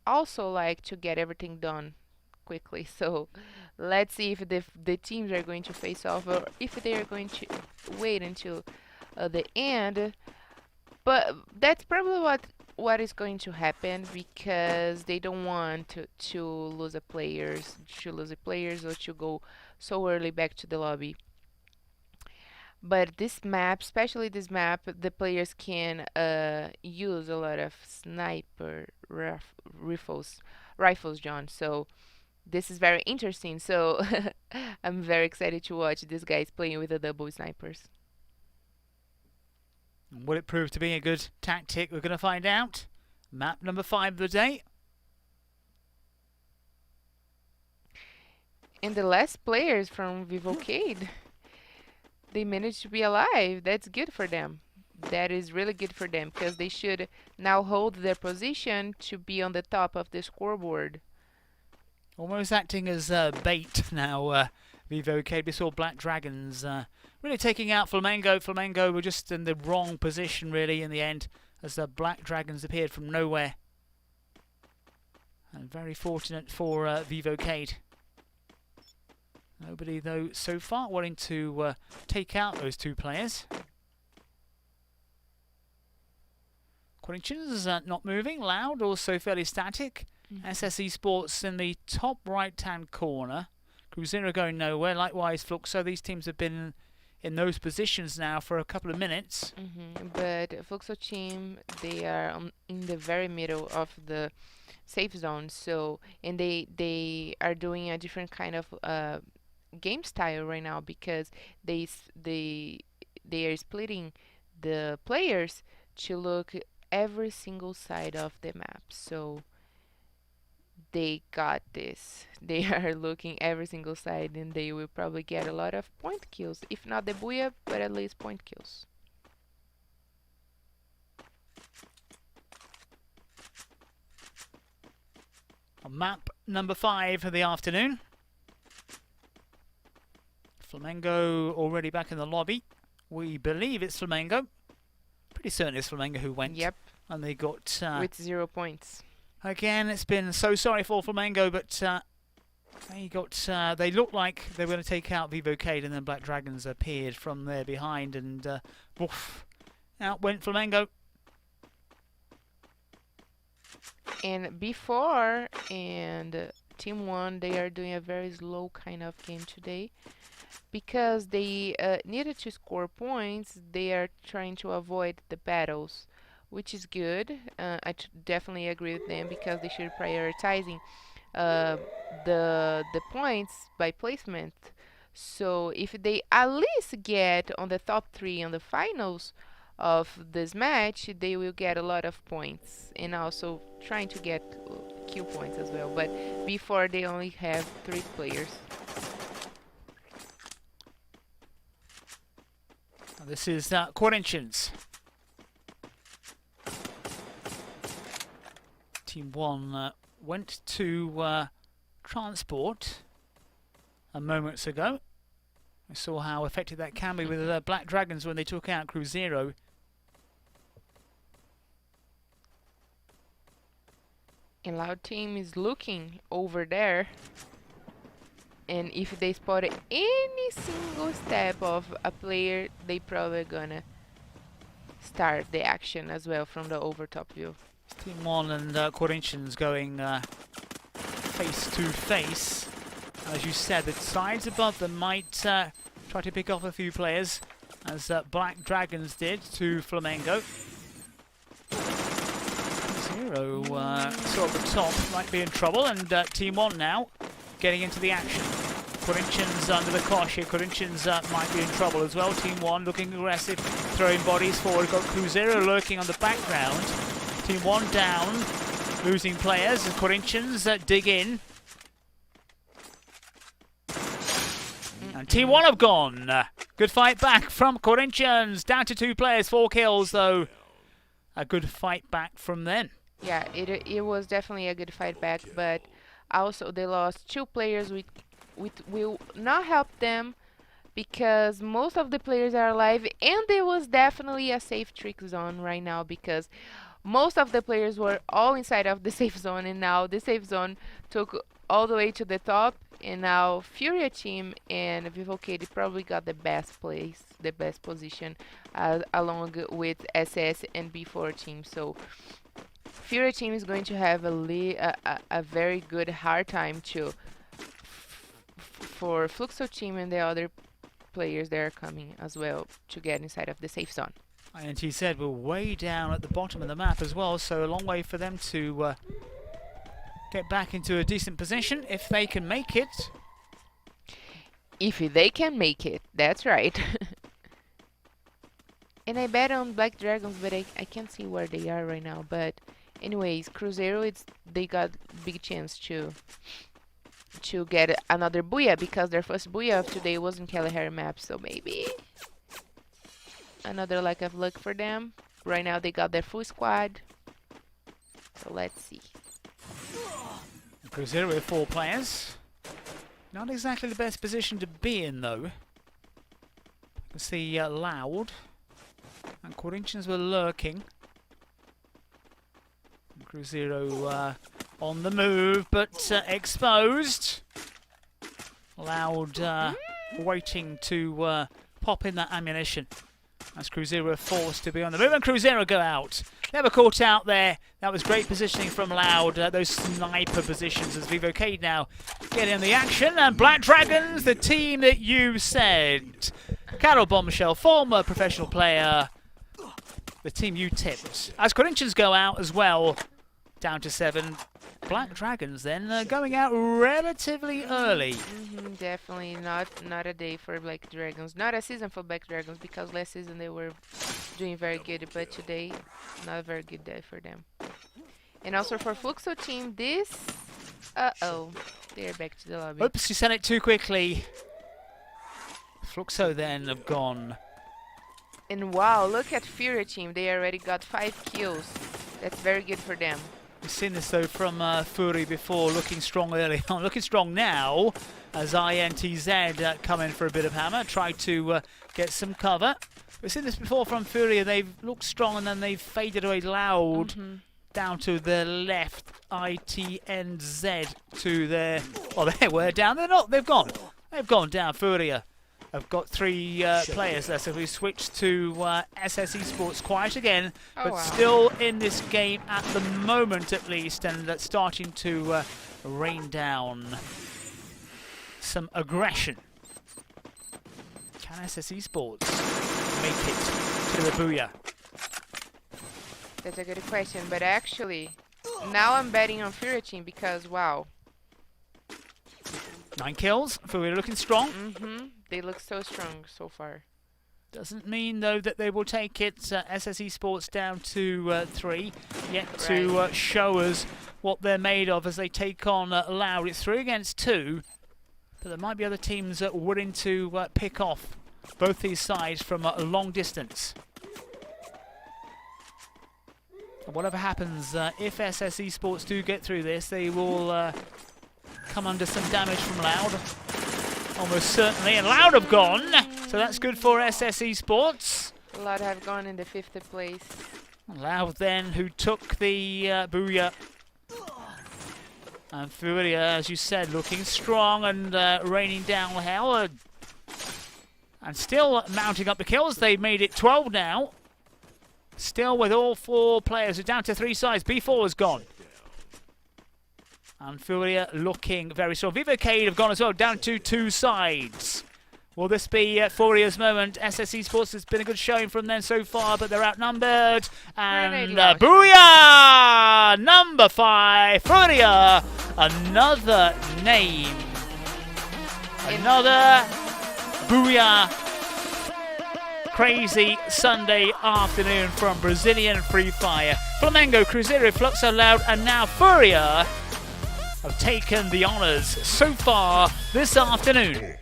also like to get everything done quickly. So let's see if the teams are going to face off or if they are going to wait until the end. But that's probably what is going to happen because they don't want to lose a players or to go so early back to the lobby. But this map, especially this map, the players can use a lot of sniper rifles, John. So this is very interesting. So I'm very excited to watch these guys playing with the double snipers. Will it prove to be a good tactic? We're going to find out. Map number 5 of the day. And the last players from Vivo Keyd, they managed to be alive. That's good for them. That is really good for them because they should now hold their position to be on the top of the scoreboard. Almost acting as bait now, Vivo Keyd. We saw Black Dragons really taking out Flamengo. Flamengo were just in the wrong position, really, in the end, as the Black Dragons appeared from nowhere. And very fortunate for Vivo Keyd. Nobody, though, so far wanting to take out those 2 players. Corinthians not moving. Loud also fairly static. SS Esports in the top right-hand corner. Cruzeiro going nowhere. Likewise, Fluxo. These teams have been in those positions now for a couple of minutes. But Fluxo team, they are in the very middle of the safe zone. So, and they are doing a different kind of game style right now because they are splitting the players to look every single side of the map. So they got this. They are looking every single side, and they will probably get a lot of point kills. If not the booyah, but at least point kills. On map number 5 of the afternoon. Flamengo already back in the lobby. We believe it's Flamengo. Pretty certain it's Flamengo who went. Yep. And they got... with 0 points. Again, it's been so sorry for Flamengo, but they looked like they were going to take out Vivo Keyd, and then Black Dragons appeared from there behind, and woof, out went Flamengo. And before, Team 1, they are doing a very slow kind of game today. Because they needed to score points, they are trying to avoid the battles, which is good. I definitely agree with them because they should prioritizing the points by placement. So if they at least get on the top 3 on the finals of this match, they will get a lot of points, and also trying to get kill points as well. But before, they only have 3 players. This is Corinthians. Team 1 went to transport a moments ago. I saw how effective that can be with Black Dragons when they took out Cruzeiro. And Loud Team is looking over there. And if they spot any single step of a player, they probably gonna start the action as well from the overtop view. Team 1 and Corinthians going face to face. As you said, the sides above them might try to pick off a few players, as Black Dragons did to Flamengo. Zero so at the top might be in trouble, and Team 1 now getting into the action. Corinthians under the cosh here. Corinthians might be in trouble as well. Team 1 looking aggressive, throwing bodies forward. Got Cruzeiro lurking on the background. Team 1 down, losing players, and Corinthians dig in. And Team 1 have gone. Good fight back from Corinthians. Down to 2 players, 4 kills though. A good fight back from them. Yeah, it was definitely a good fight back, but also they lost 2 players, which will not help them because most of the players are alive, and there was definitely a safe trick zone right now because most of the players were all inside of the safe zone, and now the safe zone took all the way to the top, and now FURIA team and Vivo Keyd probably got the best place, the best position, along with SS and B4 team. So FURIA team is going to have a very good hard time for Fluxo team and the other players that are coming as well to get inside of the safe zone. INTZ were way down at the bottom of the map as well, so a long way for them to get back into a decent position if they can make it. If they can make it, that's right. And I bet on Black Dragons, but I can't see where they are right now. But anyways, Cruzeiro, they got big chance to get another booyah because their first booyah of today was in Kalahari map, so maybe another lack of luck for them. Right now they got their full squad, so let's see. Cruzeiro with 4 players. Not exactly the best position to be in though. You can see Loud and Corinthians were lurking. Cruzeiro on the move, but exposed. Loud waiting to pop in that ammunition as Cruzeiro are forced to be on the move, and Cruzeiro go out. Never caught out there. That was great positioning from Loud. Those sniper positions as Vivo Keyd now getting in the action. And Black Dragons, the team that you said. Carol Bombshell, former professional player. The team you tipped. As Corinthians go out as well, down to 7. Black Dragons then going out relatively early. Definitely not a day for Black Dragons. Not a season for Black Dragons, because last season they were doing very good, but today not a very good day for them. And also for Fluxo team, this they're back to the lobby. Oops, you sent it too quickly. Fluxo then have gone. And wow, look at FURIA team. They already got 5 kills. That's very good for them. We've seen this though from FURIA before, looking strong early on. Looking strong now as INTZ come in for a bit of hammer, try to get some cover. We've seen this before from FURIA. They've looked strong and then they've faded away Loud down to the left. INTZ to their... Oh, they were down. They're not. They've gone. They've gone down. FURIA have got 3 players there, so we switch to SS Esports quiet again, but still in this game at the moment at least, and that's starting to rain down some aggression. Can SS Esports make it to the booyah? That's a good question, but actually, now I'm betting on FURIA team because, wow. 9 kills, FURIA looking strong. They look so strong so far. Doesn't mean, though, that they will take it. SS Esports down to 3. Yet to show us what they're made of as they take on Loud. It's 3 against 2. But there might be other teams willing to pick off both these sides from a long distance. And whatever happens, if SS Esports do get through this, they will come under some damage from Loud. Almost certainly, and Loud have gone, so that's good for SS Esports. Loud have gone in the 5th place. Loud then, who took the booyah. And FURIA, as you said, looking strong and raining down hell. And still mounting up the kills. They've made it 12 now. Still with all 4 players, we're down to 3 sides. B4 has gone. And FURIA looking very strong. Vivo Keyd have gone as well, down to 2 sides. Will this be FURIA's moment? SS Esports has been a good showing from them so far, but they're outnumbered. And booyah! Number 5, FURIA. Another name. Another booyah. Crazy Sunday afternoon from Brazilian Free Fire. Flamengo, Cruzeiro, Fluxo, Loud, and now FURIA have taken the honours so far this afternoon.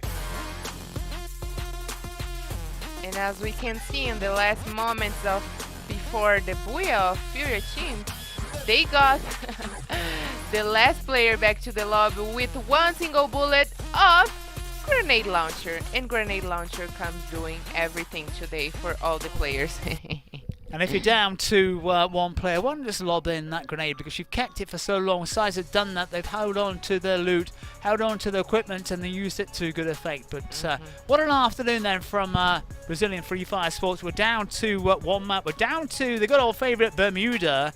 And as we can see in the last moments of before the booyah of FURIA team, they got the last player back to the lobby with 1 single bullet of grenade launcher. And grenade launcher comes doing everything today for all the players. And if you're down to 1 player, why don't just lob in that grenade, because you've kept it for so long. Sides have done that. They've held on to their loot, held on to their equipment, and they used it to good effect. But what an afternoon then from Brazilian Free Fire Sports. We're down to 1 map. We're down to the good old favourite Bermuda,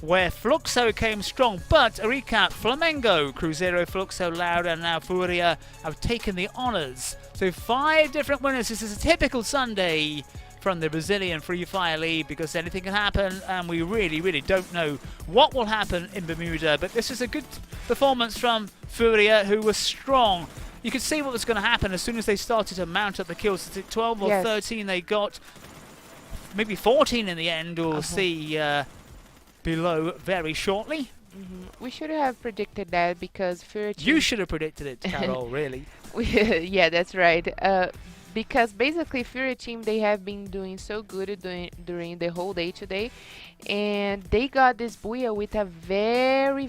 where Fluxo came strong. But a recap, Flamengo, Cruzeiro, Fluxo, Loud, and now FURIA have taken the honours. So 5 different winners. This is a typical Sunday from the Brazilian Free Fire League, because anything can happen and we really don't know what will happen in Bermuda. But this is a good performance from FURIA, who was strong. You could see what was going to happen as soon as they started to mount up the kills. Is it 12 or 13 they got? Maybe 14 in the end. We'll see below very shortly. We should have predicted that, because FURIA team... You should have predicted it, Carol, really. Yeah, that's right. Because basically FURIA team, they have been doing so good during the whole day today, and they got this booyah with a very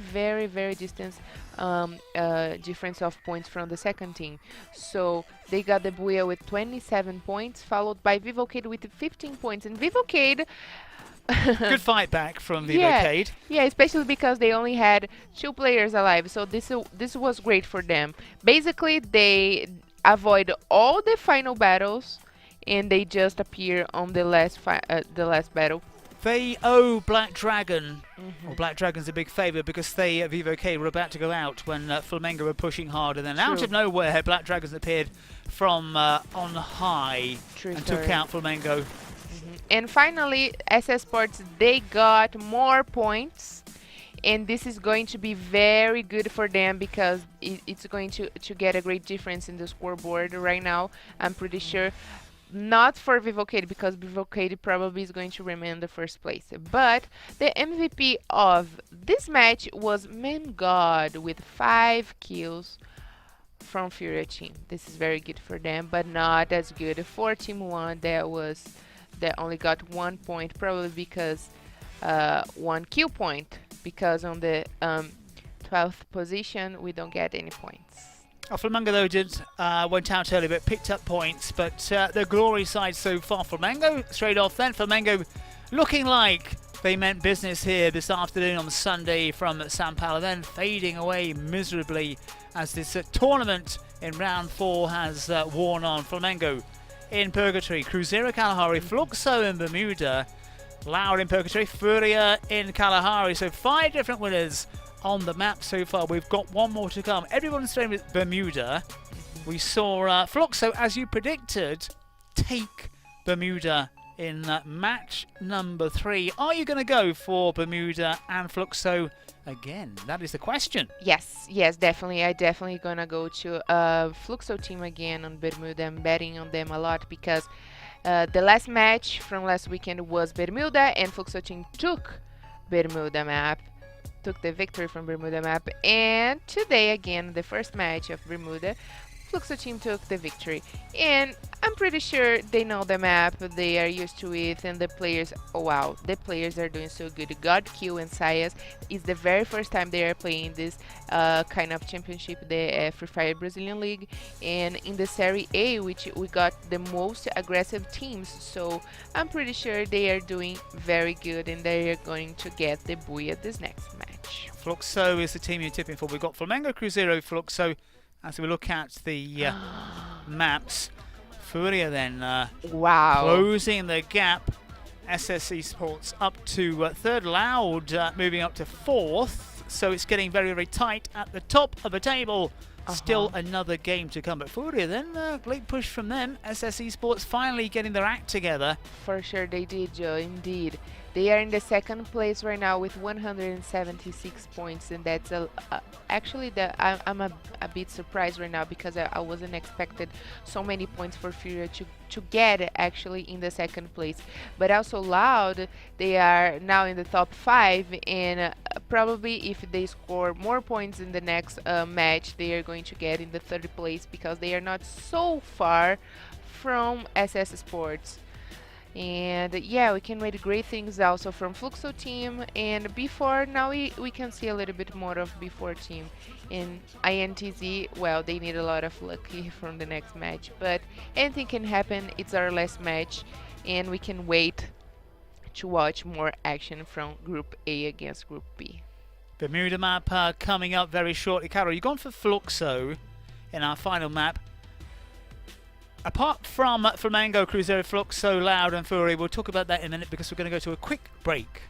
distant difference of points from the second team. So they got the booyah with 27 points, followed by Vivo Keyd with 15 points. And Vivo Keyd, good fight back from Vivo Keyd. Yeah, especially because they only had 2 players alive, so this was great for them. Basically, they avoid all the final battles, and they just appear on the last battle They owe Black Dragon, or Black Dragon's a big favour because they, Vivo Keyd, were about to go out when Flamengo were pushing hard, and then out of nowhere, Black Dragons appeared from on high and took out Flamengo. And finally, SS Sports, they got more points, and this is going to be very good for them because it's going to get a great difference in the scoreboard right now, I'm pretty sure. Not for Vivo Keyd, because Vivo Keyd probably is going to remain in the first place. But the MVP of this match was ManGod with 5 kills from FURIA team. This is very good for them, but not as good for Team 1 that only got 1 point, probably because 1 kill point, because on the 12th position we don't get any points. Flamengo though went out early but picked up points, but the glory side so far, Flamengo straight off then. Flamengo looking like they meant business here this afternoon on Sunday from Sao Paulo, then fading away miserably as this tournament in round 4 has worn on. Flamengo in purgatory, Cruzeiro, Kalahari, Fluxo in Bermuda, Loud in purgatory, FURIA in Kalahari. So 5 different winners on the map so far. We've got 1 more to come. Everyone's staying with Bermuda. We saw Fluxo, as you predicted, take Bermuda in match number 3. Are you going to go for Bermuda and Fluxo again? That is the question. Yes, definitely. I definitely gonna go to Fluxo team again on Bermuda. I'm betting on them a lot because the last match from last weekend was Bermuda, and Fluxo team took Bermuda map, took the victory from Bermuda map, and today again, the first match of Bermuda, Fluxo team took the victory. And I'm pretty sure they know the map, they are used to it, and the players, oh wow, the players are doing so good. God Q and Sayas is the very first time they are playing this kind of championship, the Free Fire Brazilian League, and in the Serie A, which we got the most aggressive teams, so I'm pretty sure they are doing very good and they are going to get the booyah this next match. Fluxo is the team you're tipping for. We've got Flamengo, Cruzeiro, Fluxo. As we look at the maps, FURIA then wow, closing the gap. SS Esports up to 3rd, Loud moving up to 4th. So it's getting very, very tight at the top of the table. Still another game to come. But FURIA then, great push from them. SS Esports finally getting their act together. For sure they did, Joe, indeed. They are in the 2nd place right now with 176 points, and that's actually I'm a bit surprised right now because I wasn't expected so many points for FURIA to get actually in the 2nd place. But also Loud, they are now in the top 5, and probably if they score more points in the next match, they are going to get in the 3rd place because they are not so far from SS Sports. And yeah, we can read great things also from Fluxo team, and before now we can see a little bit more of before team. In INTZ, well, they need a lot of luck from the next match, but anything can happen. It's our last match and we can wait to watch more action from Group A against Group B. Bermuda map coming up very shortly. Carol, you've gone for Fluxo in our final map. Apart from Flamengo, Cruzeiro, Fluxo, Loud and FURIA, we'll talk about that in a minute because we're going to go to a quick break.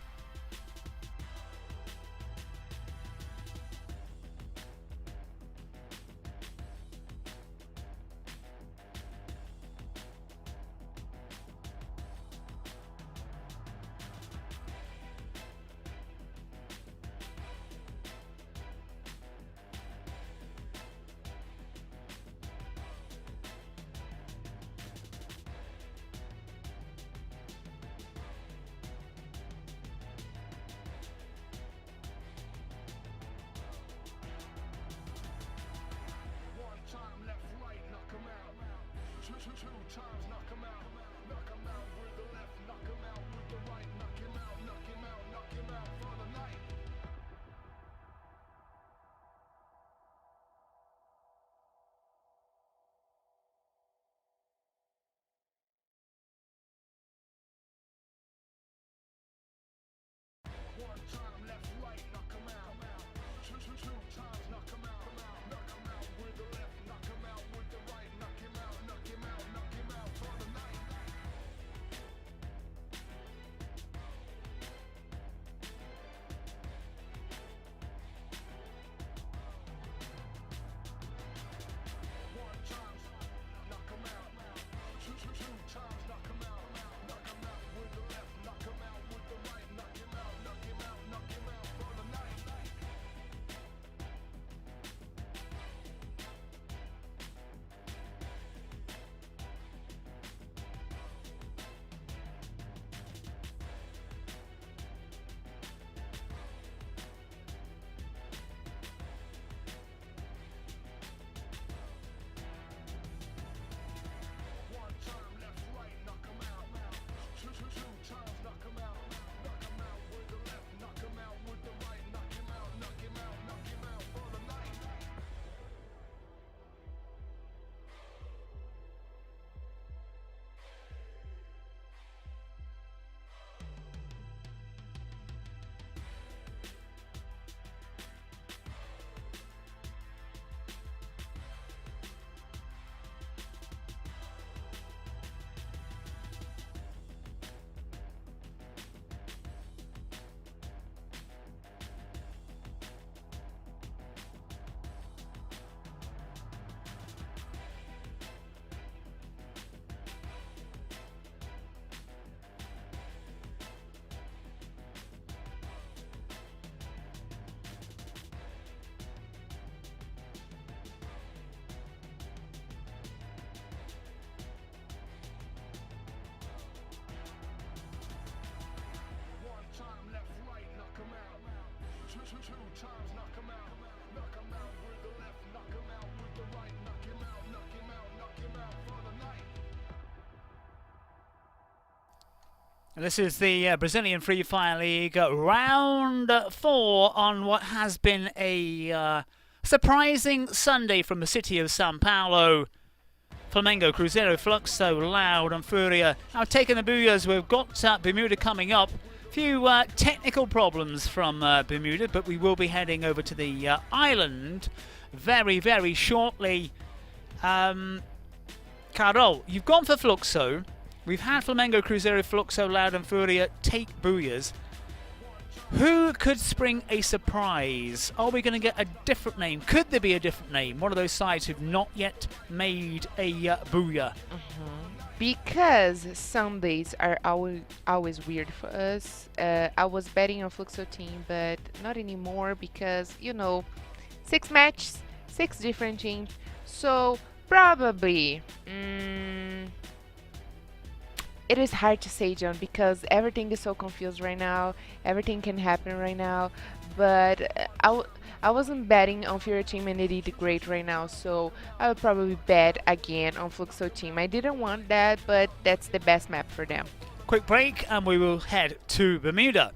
This is the Brazilian Free Fire League round 4 on what has been a surprising Sunday from the city of Sao Paulo. Flamengo, Cruzeiro, Fluxo, Loud and FURIA now taking the Booyahs. We've got Bermuda coming up. A few technical problems from Bermuda, but we will be heading over to the island very, very shortly. Carol, you've gone for Fluxo. We've had Flamengo, Cruzeiro, Fluxo, Loud and FURIA take Booyahs. Who could spring a surprise? Are we going to get a different name? Could there be a different name? One of those sides who've not yet made a Booyah. Because Sundays are always weird for us. I was betting on Fluxo team, but not anymore because, you know, 6 matches, 6 different teams. So probably... it is hard to say, John, because everything is so confused right now. Everything can happen right now. But I wasn't betting on FURIA team and they did great right now. So I would probably bet again on Fluxo team. I didn't want that, but that's the best map for them. Quick break and we will head to Bermuda.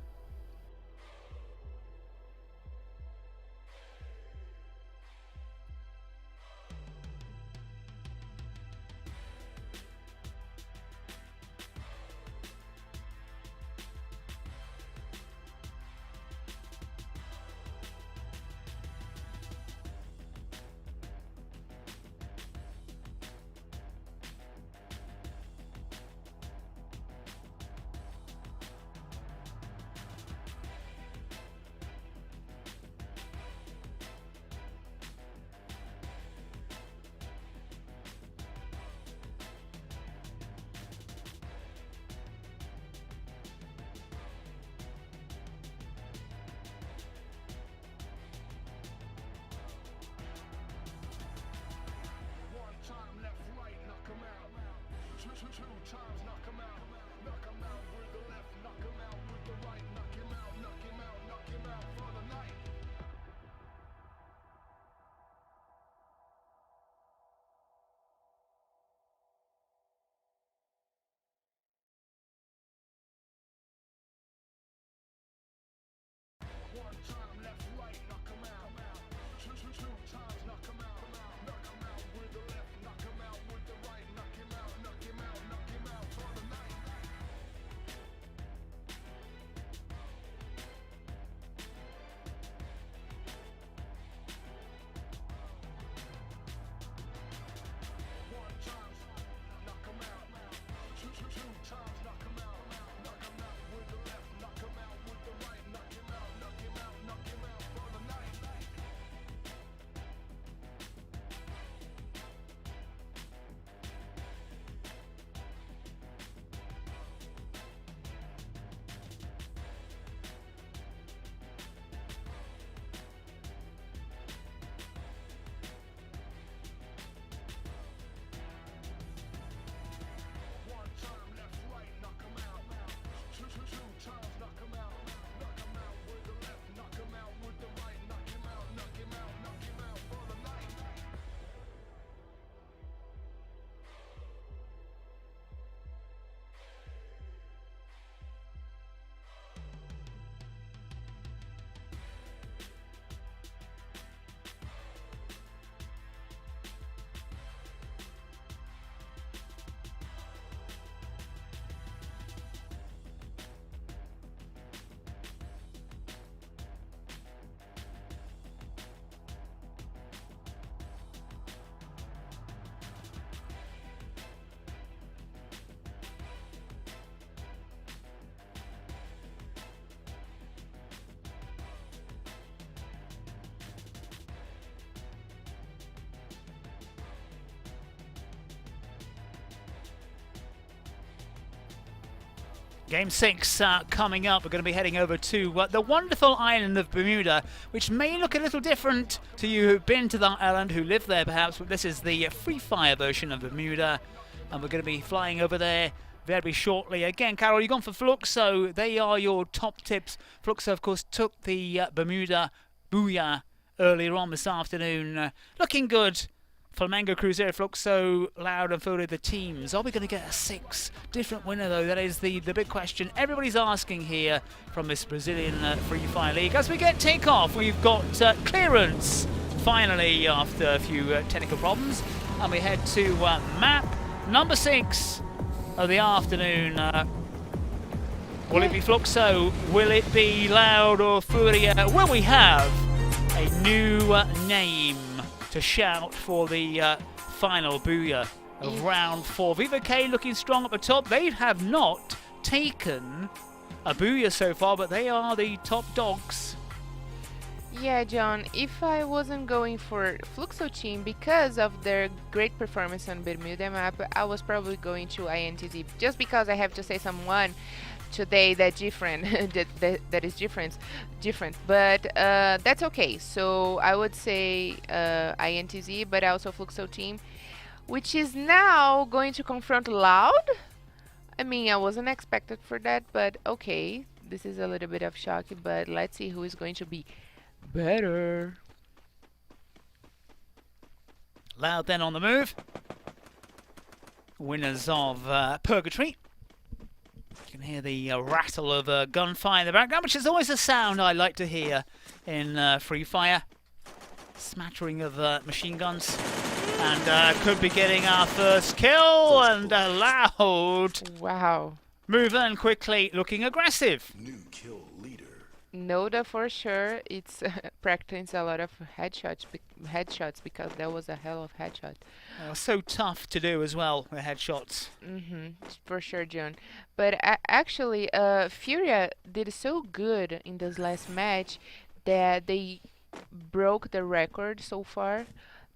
Game 6 coming up. We're going to be heading over to the wonderful island of Bermuda, which may look a little different to you who've been to that island, who live there perhaps, but this is the Free Fire version of Bermuda, and we're going to be flying over there very shortly. Again, Carol, you've gone for Fluxo. They are your top tips. Fluxo, of course, took the Bermuda Booyah earlier on this afternoon. Looking good. Flamengo, Cruzeiro, Fluxo, Loud and FURIA, the teams. Are we going to get a 6 different winner, though? That is the big question everybody's asking here from this Brazilian Free Fire League. As we get takeoff, we've got clearance, finally, after a few technical problems. And we head to map number 6 of the afternoon. Will it be Fluxo? Will it be Loud or FURIA? Will we have a new name to shout for the final Booyah of round 4? Vivo Keyd looking strong at the top. They have not taken a Booyah so far, but they are the top dogs. Yeah, John, if I wasn't going for Fluxo team because of their great performance on Bermuda map, I was probably going to INTZ, just because I have to say someone today that different that is different, but that's okay. So I would say INTZ, but also Fluxo team, which is now going to confront Loud. I mean, I wasn't expected for that, but okay, this is a little bit of shock, but let's see who is going to be better. Loud then on the move. Winners of Purgatory. You can hear the rattle of gunfire in the background, which is always a sound I like to hear in Free Fire. Smattering of machine guns. And could be getting our first kill, and Loud. Wow. Move in quickly, looking aggressive. New kill leader. Noda for sure. It's practicing a lot of headshots because that was a hell of headshot. So tough to do as well, the headshots. For sure, John. But actually, FURIA did so good in this last match that they broke the record so far.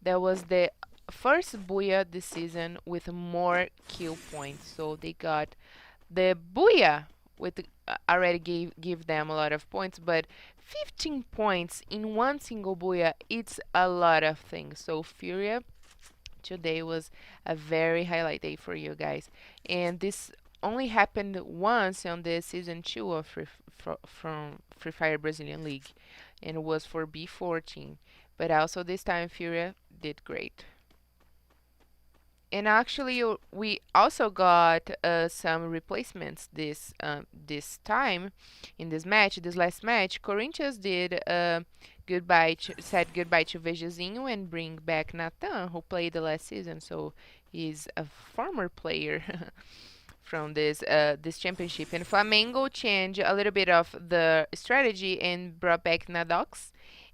That was the first Booyah this season with more kill points. So they got the Booyah with already give them a lot of points, but 15 points in one single Booyah, it's a lot of things. So FURIA, today was a very highlight day for you guys, and this only happened once on the season 2 of from Free Fire Brazilian League, and it was for B14. But also this time FURIA did great. And actually, we also got some replacements this time in this last match. Corinthians did said goodbye to Vejazinho and bring back Nathan, who played the last season. So he's a former player from this championship. And Flamengo changed a little bit of the strategy and brought back Nadox,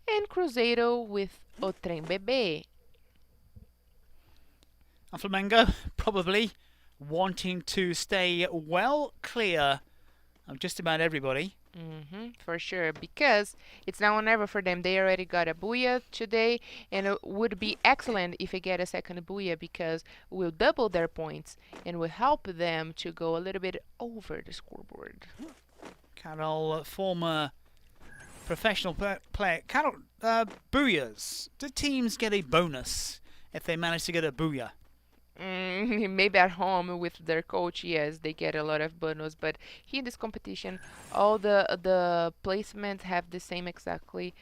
and Cruzeiro with O Trem Bebê. And Flamengo probably wanting to stay well clear of just about everybody. For sure, because it's now or never for them. They already got a Booyah today, and it would be excellent if they get a second Booyah, because it will double their points and will help them to go a little bit over the scoreboard. Carol, former professional player. Carol, Booyahs. Do teams get a bonus if they manage to get a Booyah? Maybe at home with their coach, yes, they get a lot of bonus, but here in this competition, all the placements have the same exactly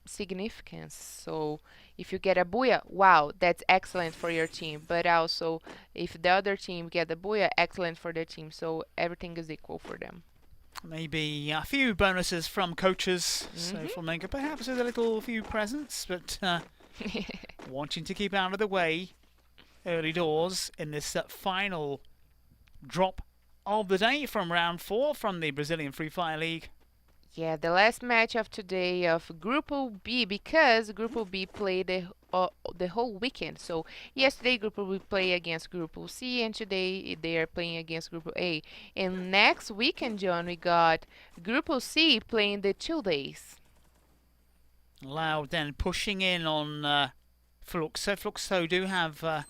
significance. So if you get a Booyah, wow, that's excellent for your team, but also if the other team get the Booyah, excellent for their team, so everything is equal for them. Maybe a few bonuses from coaches, so Flamengo perhaps with a little few presents, but wanting to keep out of the way early doors in this final drop of the day from round 4 from the Brazilian Free Fire League. Yeah, the last match of today of Grupo B, because Grupo B played the whole weekend. So yesterday Grupo B played against Grupo C, and today they are playing against Grupo A. And next weekend, John, we got Grupo C playing the 2 days. Loud then pushing in on Fluxo. Fluxo do have a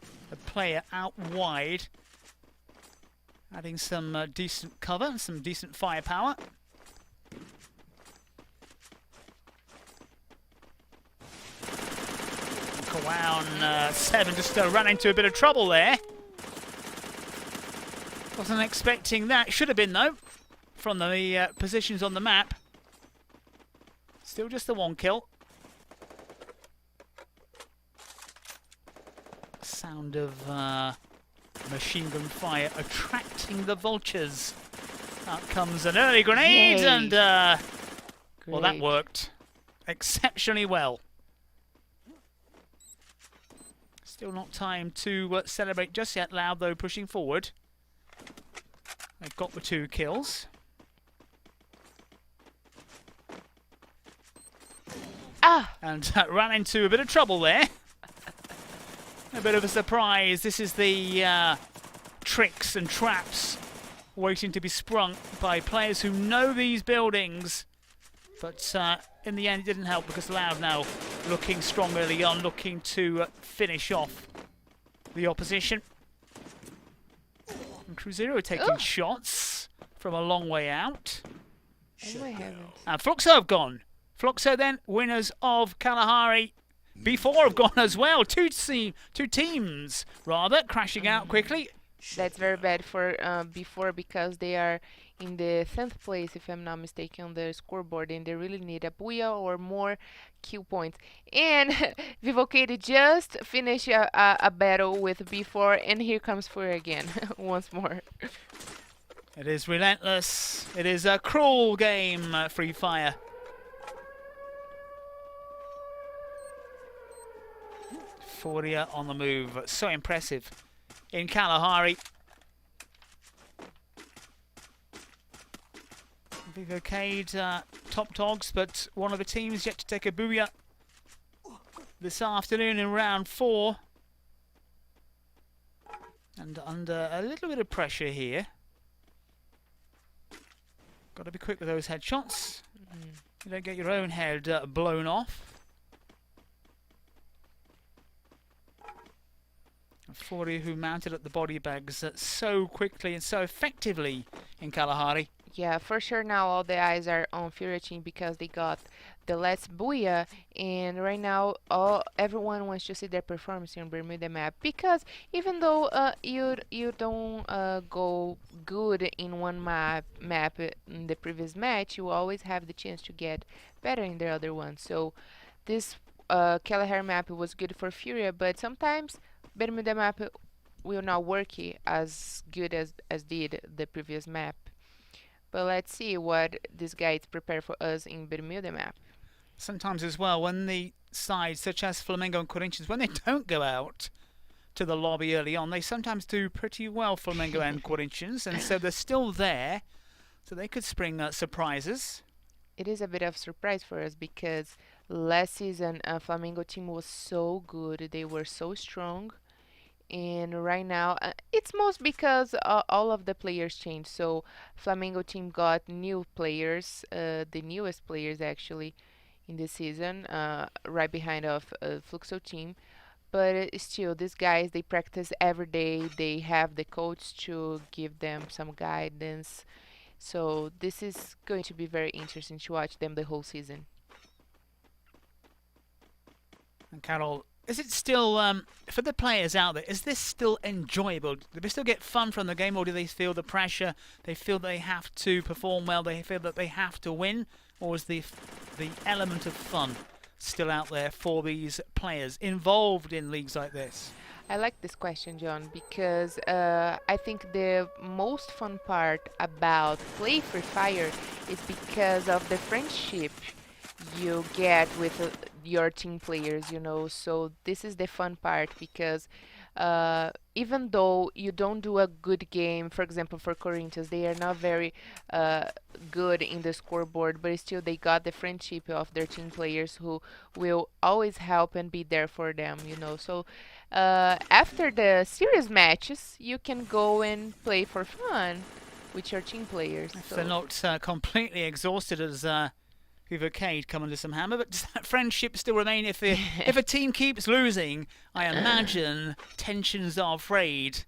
player out wide, adding some decent cover and some decent firepower. Kawan 7 just ran into a bit of trouble there. Wasn't expecting that. Should have been, though, from the positions on the map. Still just the 1 kill. Sound of machine gun fire attracting the vultures. Out comes an early grenade. Yay. And, well, that Great. worked exceptionally well. Still not time to celebrate just yet. Loud, though, pushing forward. They've got the 2 kills. And ran into a bit of trouble there. A bit of a surprise. This is the tricks and traps waiting to be sprung by players who know these buildings. But in the end, it didn't help because Loud now looking strong early on, looking to finish off the opposition. And Cruzeiro taking shots from a long way out. Oh my heavens. And Fluxo have gone. Fluxo then, winners of Kalahari. B4 have gone as well. Two teams, rather, crashing out quickly. That's very bad for B4 because they are in the 10th place, if I'm not mistaken, on the scoreboard, and they really need a booyah or more kill points. And Vivo Keyd just finished a battle with B4, and here comes FURIA again, once more. It is relentless. It is a cruel game, Free Fire. FURIA on the move. So impressive in Kalahari. Vivo Keyd, top dogs, but one of the teams yet to take a booyah this afternoon in round 4. And under a little bit of pressure here. Got to be quick with those headshots. You don't get your own head blown off. FURIA who mounted up the body bags so quickly and so effectively in Kalahari. Yeah, for sure now all the eyes are on FURIA team because they got the last booyah, and right now everyone wants to see their performance on Bermuda map, because even though you don't go good in one map in the previous match, you always have the chance to get better in the other one. So this Kalahari map was good for FURIA, but sometimes Bermuda map will not work as good as did the previous map. But let's see what this guy is prepared for us in Bermuda map. Sometimes as well, when the sides such as Flamengo and Corinthians, when they don't go out to the lobby early on, they sometimes do pretty well, Flamengo and Corinthians, and so they're still there, so they could spring surprises. It is a bit of surprise for us because last season Flamengo team was so good, they were so strong. And right now, it's most because all of the players changed. So Flamengo team got new players, the newest players actually in the season, right behind of Fluxo team. But still, these guys, they practice every day. They have the coach to give them some guidance. So this is going to be very interesting to watch them the whole season. And Carol, is it still, for the players out there, is this still enjoyable? Do they still get fun from the game, or do they feel the pressure? They feel they have to perform well, they feel that they have to win? Or is the element of fun still out there for these players involved in leagues like this? I like this question, John, because I think the most fun part about play Free Fire is because of the friendship you get with your team players, you know. So this is the fun part, because even though you don't do a good game, for example, for Corinthians, they are not very good in the scoreboard, but still they got the friendship of their team players who will always help and be there for them, you know. So after the serious matches, you can go and play for fun with your team players. If So they're not completely exhausted as Vivo Keyd come under some hammer, but does that friendship still remain? If a team keeps losing, I imagine tensions are frayed,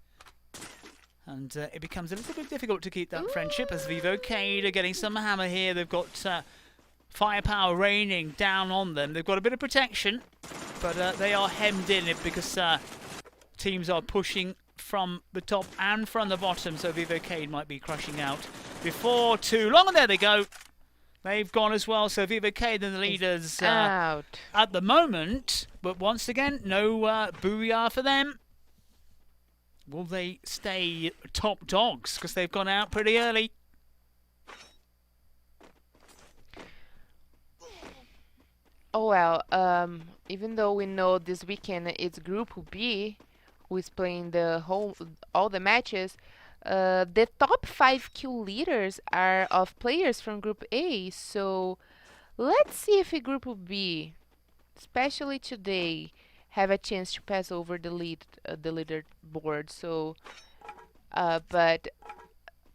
and it becomes a little bit difficult to keep that friendship. As Vivo Keyd are getting some hammer here, they've got firepower raining down on them. They've got a bit of protection, but they are hemmed in it because teams are pushing from the top and from the bottom, so Vivo Keyd might be crushing out before too long. And there they go. They've gone as well, so Vivo Keyd and the leaders out at the moment. But once again, no booyah for them. Will they stay top dogs? Because they've gone out pretty early. Oh well, even though we know this weekend it's Group B who is playing all the matches, the top 5 kill leaders are of players from Group A. So let's see if a Group B, especially today, have a chance to pass over the leaderboard. So, but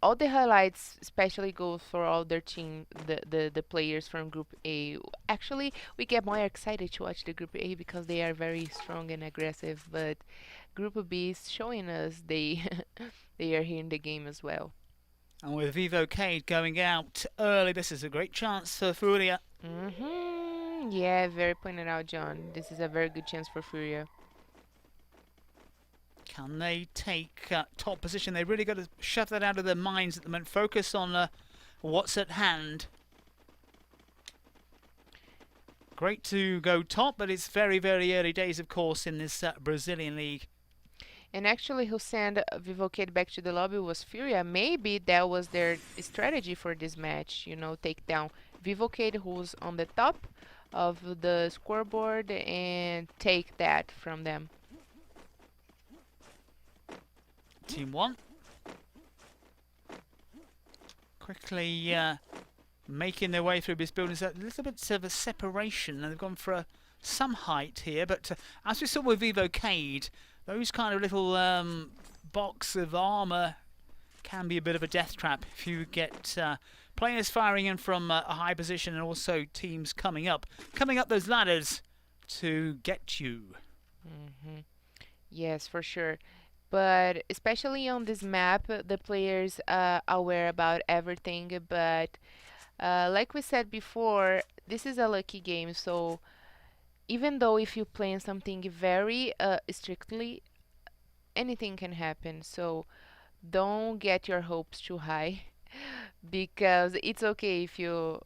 all the highlights especially go for all their team, the players from Group A. Actually, we get more excited to watch the Group A because they are very strong and aggressive, but Group B is showing us they they are here in the game as well. And with Vivo Keyd going out early, this is a great chance for FURIA. Yeah, very pointed out, John. This is a very good chance for FURIA. Can they take top position? They really got to shove that out of their minds at the moment. Focus on what's at hand. Great to go top, but it's very, very early days, of course, in this Brazilian league. And actually, who sent Vivo Keyd back to the lobby was FURIA. Maybe that was their strategy for this match. You know, take down Vivo Keyd, who's on the top of the scoreboard, and take that from them. Team 1. Quickly making their way through this building. There's a little bit of a separation, and they've gone for some height here. But as we saw with Vivo Keyd, those kind of little box of armour can be a bit of a death trap if you get players firing in from a high position, and also teams coming up those ladders to get you. Yes, for sure. But especially on this map, the players are aware about everything. But like we said before, this is a lucky game. So even though if you plan something very strictly, anything can happen. So don't get your hopes too high, because it's okay if you,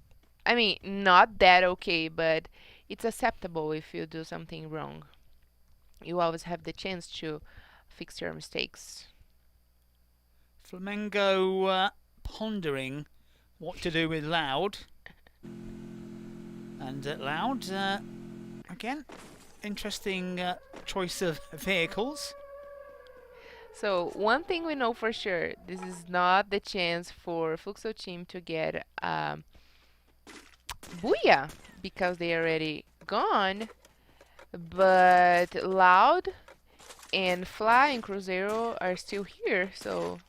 I mean, not that okay, but it's acceptable if you do something wrong. You always have the chance to fix your mistakes. Flamengo pondering what to do with Loud. And Loud, again, interesting choice of vehicles. So one thing we know for sure, this is not the chance for Fluxo team to get Booyah, because they already gone. But Loud and Fly and Cruzeiro are still here, so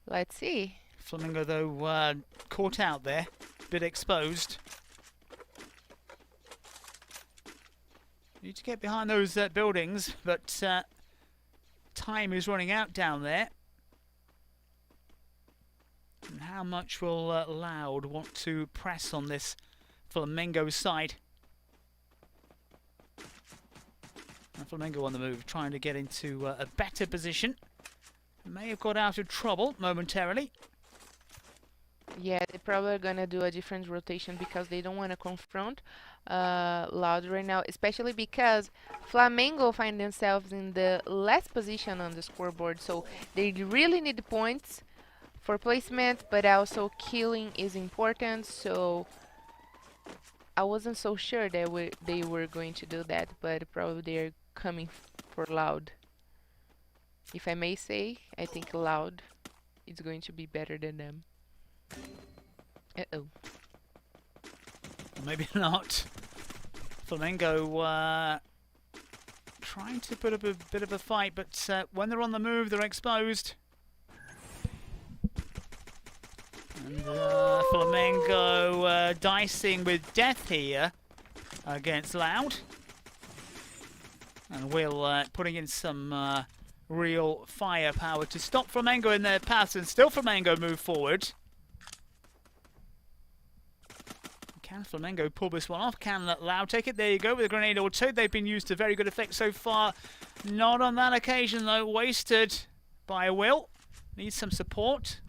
let's see. Flamengo, though, caught out there, a bit exposed. Need to get behind those buildings, but time is running out down there. And how much will Loud want to press on this Flamengo side? And Flamengo on the move, trying to get into a better position. May have got out of trouble momentarily. Yeah, they're probably gonna do a different rotation because they don't want to confront Loud right now, especially because Flamengo find themselves in the last position on the scoreboard, so they really need the points for placement, but also killing is important. So I wasn't so sure that they were going to do that, but probably they're coming for Loud. If I may say, I think Loud is going to be better than them. Uh-oh. Maybe not. Flamengo trying to put up a bit of a fight, but when they're on the move, they're exposed. And Flamengo dicing with death here against Loud. And Will putting in some real firepower to stop Flamengo in their path, and still Flamengo move forward. Can Flamengo pull this one off? Can Loud take it? There you go with a grenade or two. They've been used to very good effect so far. Not on that occasion though. Wasted. by Will. Needs some support.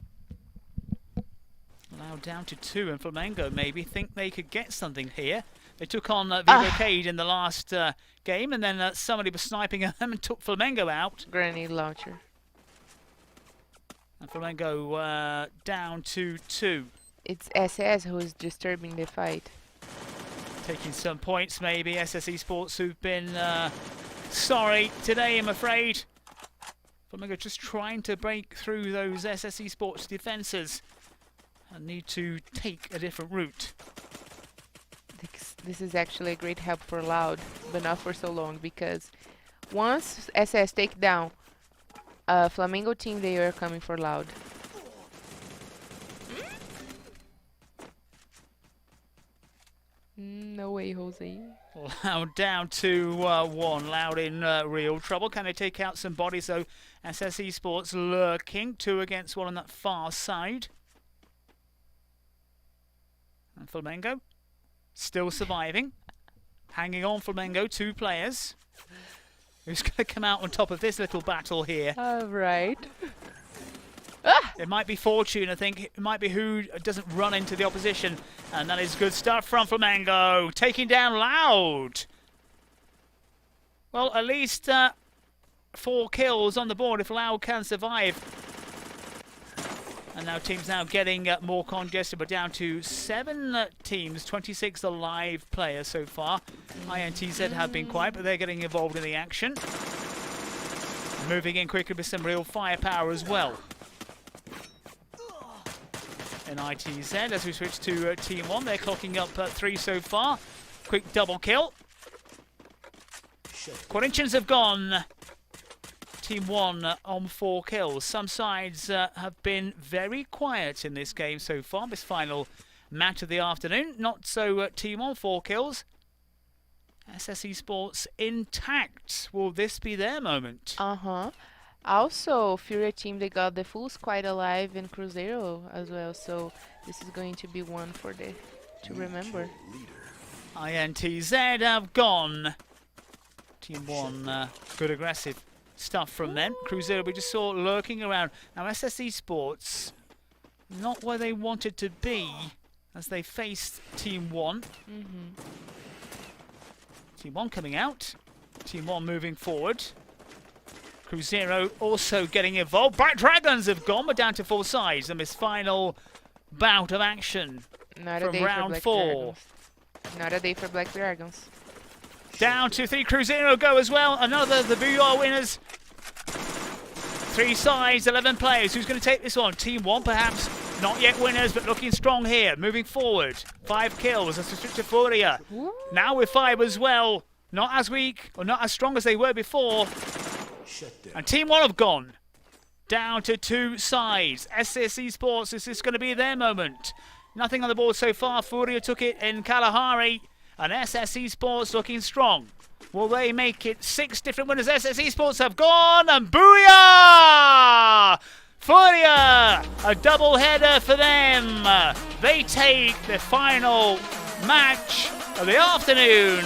Now down to 2, and Flamengo maybe think they could get something here. They took on Vivo Keyd in the last game, and then somebody was sniping at them and took Flamengo out. Grenade launcher. And Flamengo down to 2. It's SS who is disturbing the fight. Taking some points maybe. SS Esports who've been sorry today, I'm afraid. Flamengo just trying to break through those SS Esports defences and need to take a different route. This is actually a great help for Loud, but not for so long, because once SS take down Flamengo team, they are coming for Loud. No way, Jose. Loud down to 1. Loud in real trouble. Can they take out some bodies though? SS Esports lurking. 2 against 1 on that far side. And Flamengo still surviving. Hanging on, Flamengo. 2 players. Who's going to come out on top of this little battle here? All right. It might be Fortune, I think. It might be who doesn't run into the opposition. And that is good stuff from Flamengo. Taking down Loud. Well, at least 4 kills on the board if Loud can survive. And now teams now getting more congested. We're down to 7 teams, 26 alive players so far. INTZ have been quiet, but they're getting involved in the action. Moving in quickly with some real firepower as well. In INTZ, as we switch to Team 1, they're clocking up 3 so far. Quick double kill. Corinthians have gone. Team 1 on 4 kills. Some sides have been very quiet in this game so far. This final match of the afternoon. Not so Team 1, 4 kills. SS Esports intact. Will this be their moment? Also, FURIA team, they got the full squad alive in Cruzeiro as well. So this is going to be one for to remember. INTZ have gone. Team 1, good aggressive stuff from them. Cruzeiro we just saw lurking around. Now SS Esports, not where they wanted to be as they faced Team 1. Team 1 coming out. Team 1 moving forward. Cruzeiro also getting involved. Black Dragons have gone. We're down to 4 sides in this final bout of action from round 4. Not a day for Black Dragons. Down to 3. Cruzeiro go as well. Another the Booyah winners. 3 sides, 11 players. Who's going to take this one? Team 1 perhaps not yet winners, but looking strong here. Moving forward. 5 kills. That's a FURIA. Now with 5 as well. Not as weak or not as strong as they were before. And Team 1 have gone. Down to 2 sides. SS Esports, is this going to be their moment? Nothing on the board so far. FURIA took it in Kalahari. And SS Esports looking strong. Will they make it 6 different winners? SS Esports have gone, and booyah! FURIA, a double header for them. They take the final match of the afternoon.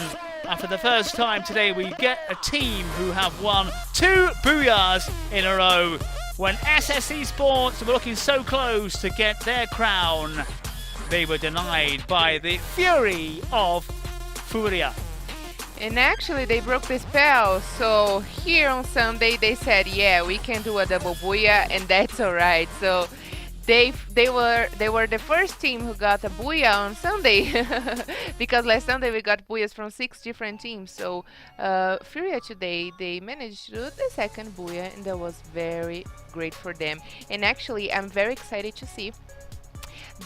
And for the first time today, we get a team who have won 2 booyahs in a row. When SS Esports were looking so close to get their crown, they were denied by the fury of FURIA. And actually, they broke the spell. So here on Sunday, they said, "Yeah, we can do a double booyah, and that's all right." So they were the first team who got a booyah on Sunday, because last Sunday we got booyahs from 6 different teams. So FURIA today, they managed to do the second booyah, and that was very great for them. And actually, I'm very excited to see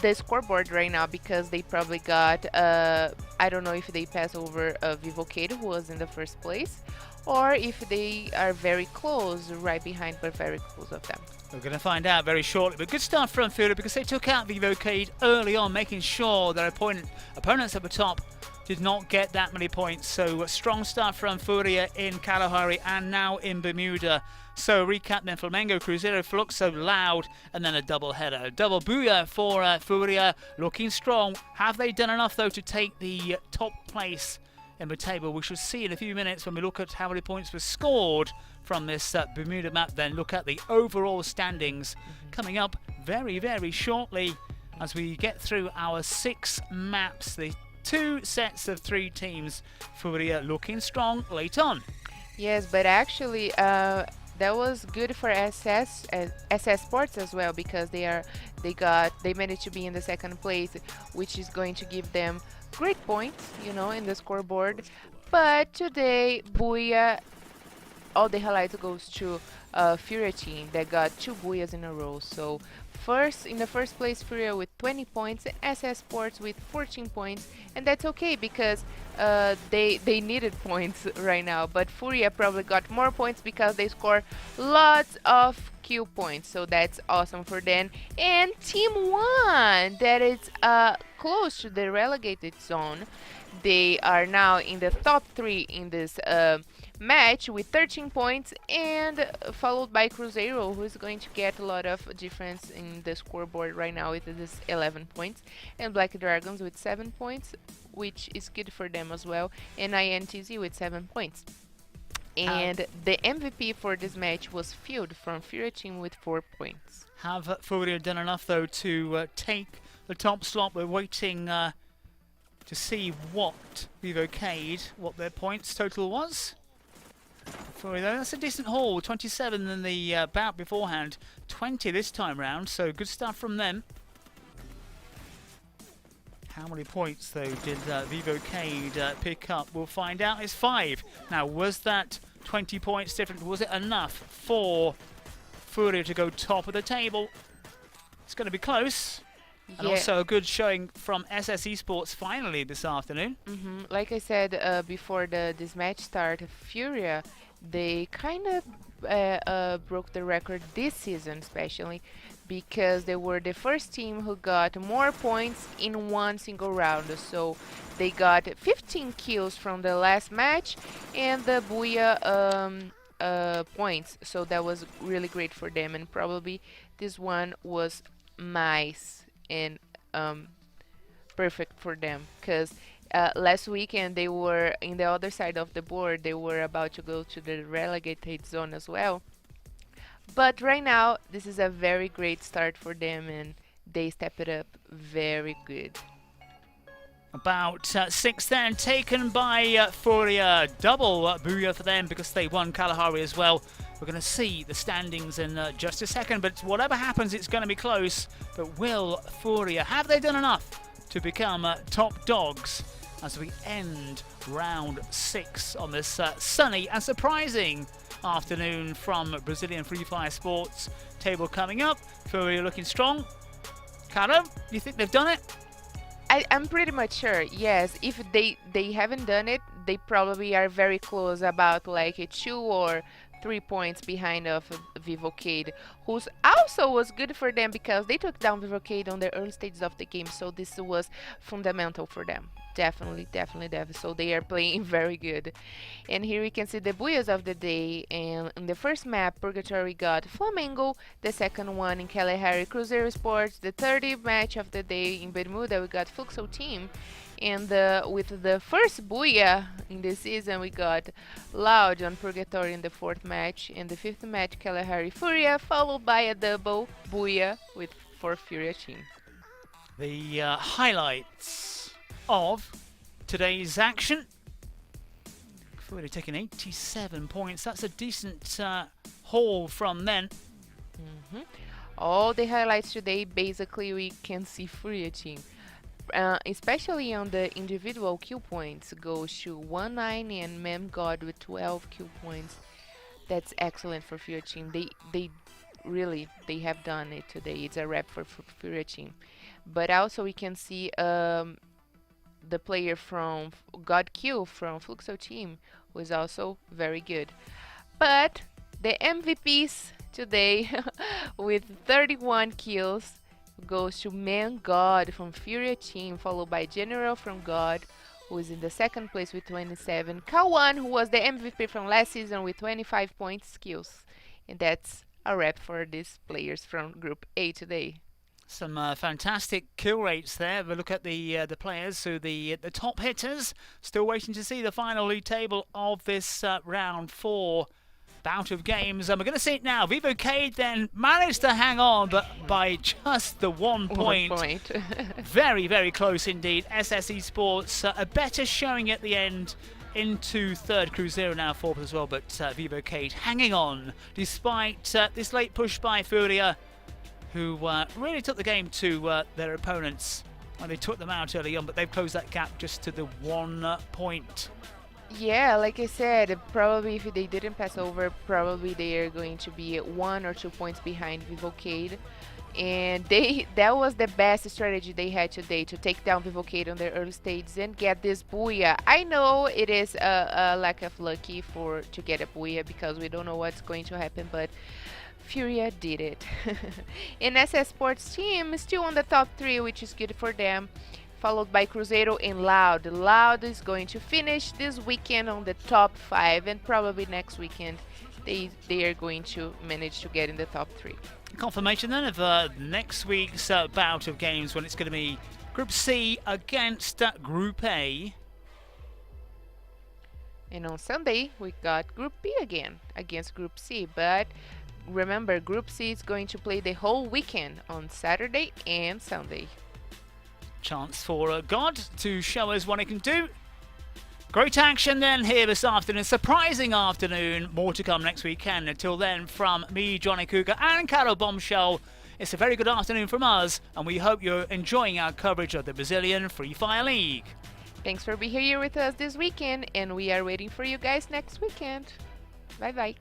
the scoreboard right now, because they probably got I don't know if they pass over Vivo Keyd, who was in the first place, or if they are very close, right behind, but very close of them. We're going to find out very shortly. But good start from FURIA, because they took out Vivo Keyd early on, making sure their opponents at the top did not get that many points. So a strong start from FURIA in Kalahari and now in Bermuda. So recap then: Flamengo, Cruzeiro, Fluxo, Loud, and then a double header. Double booyah for FURIA, looking strong. Have they done enough though to take the top place in the table. We shall see in a few minutes when we look at how many points were scored from this Bermuda map, then look at the overall standings coming up very, very shortly as we get through our 6 maps, the 2 sets of 3 teams. FURIA looking strong late on. Yes, but actually, that was good for SS Sports as well, because they managed to be in the 2nd place, which is going to give them great points, in the scoreboard. But today, Booyah, all the highlights goes to FURIA team that got 2 Booyahs in a row. So in the first place, FURIA with 20 points, SS Sports with 14 points, and that's okay because they needed points right now. But FURIA probably got more points because they score lots of Q points, so that's awesome for them. And Team 1, that is close to the relegated zone. They are now in the top 3 in this match with 13 points, and followed by Cruzeiro, who is going to get a lot of difference in the scoreboard right now with this 11 points, and Black Dragons with 7 points, which is good for them as well, and INTZ with 7 points. And the MVP for this match was Field from FURIA team with 4 points. Have FURIA done enough though to take the top slot? We're waiting to see what Vivo Keyd, what their points total was. FURIA, that's a decent haul, 27 in the bout beforehand, 20 this time round, so good stuff from them. How many points though did Vivo Keyd pick up? We'll find out. It's 5. Now, was that 20 points different? Was it enough for FURIA to go top of the table? It's going to be close. Yeah. And also a good showing from SS Esports finally this afternoon. Like I said before this match started, FURIA, they kind of broke the record this season, especially because they were the first team who got more points in one single round. So they got 15 kills from the last match and the Booyah points. So that was really great for them, and probably this one was nice and perfect for them, because last weekend they were in the other side of the board. They were about to go to the relegated zone as well, but right now this is a very great start for them, and they step it up very good. About 6 then, taken by FURIA. Double Booyah for them because they won Kalahari as well. We're going to see the standings in just a second, but whatever happens, it's going to be close. But will FURIA, have they done enough to become top dogs as we end round 6 on this sunny and surprising afternoon from Brazilian Free Fire Sports? Table coming up, FURIA looking strong. Caro, you think they've done it? I'm pretty much sure, yes. If they haven't done it, they probably are very close, about like 2 or 3 points behind of Vivo Keyd, who's also was good for them because they took down Vivo Keyd on the early stages of the game, so this was fundamental for them. Definitely. So they are playing very good. And here we can see the Booyahs of the day. And in the first map, Purgatory got Flamengo. The second one in Kalahari, Cruzeiro Sports. The third match of the day in Bermuda, we got Fluxo team. And with the first Booyah in the season, we got Loud on Purgatory in the 4th match. And the 5th match, Kalahari FURIA, followed by a double Booyah for FURIA team. The highlights of today's action. FURIA taking 87 points. That's a decent haul from them. All the highlights today, basically, we can see FURIA team. Especially on the individual kill points, goes to 19 and Mem God with 12 kill points. That's excellent for FURIA team. They really have done it today. It's a wrap for FURIA team. But also we can see the player from God Q from Fluxo team, who is also very good. But the MVPs today with 31 kills goes to Man God from FURIA team, followed by General from God, who is in the 2nd place with 27. Kawan, who was the MVP from last season with 25 points kills. And that's a wrap for these players from Group A today. Some fantastic kill rates there. But look at the players, so the top hitters. Still waiting to see the final league table of this round 4 bout of games. And we're going to see it now. Vivo Keyd then managed to hang on, but by just the 1 point. 1 point. Very, very close indeed. SS Esports, a better showing at the end into third. Cruzeiro now 4th as well, but Vivo Keyd hanging on despite this late push by FURIA, who really took the game to their opponents. And they took them out early on, but they've closed that gap just to the 1 point. Yeah, like I said, probably if they didn't pass over, probably they are going to be 1 or 2 points behind Vivo Keyd. And that was the best strategy they had today, to take down Vivo Keyd on their early stages and get this booyah. I know it is a lack of lucky to get a booyah, because we don't know what's going to happen, but FURIA did it. And SS Sports team is still on the top 3, which is good for them, followed by Cruzeiro and Loud. Loud is going to finish this weekend on the top 5, and probably next weekend they are going to manage to get in the top 3. Confirmation then of next week's bout of games, when it's going to be Group C against Group A. And on Sunday we got Group B again against Group C, but remember, Group C is going to play the whole weekend on Saturday and Sunday. Chance for God to show us what he can do. Great action then here this afternoon. Surprising afternoon. More to come next weekend. Until then, from me, Johnny Cougar, and Carol Bombshell, it's a very good afternoon from us, and we hope you're enjoying our coverage of the Brazilian Free Fire League. Thanks for being here with us this weekend, and we are waiting for you guys next weekend. Bye bye.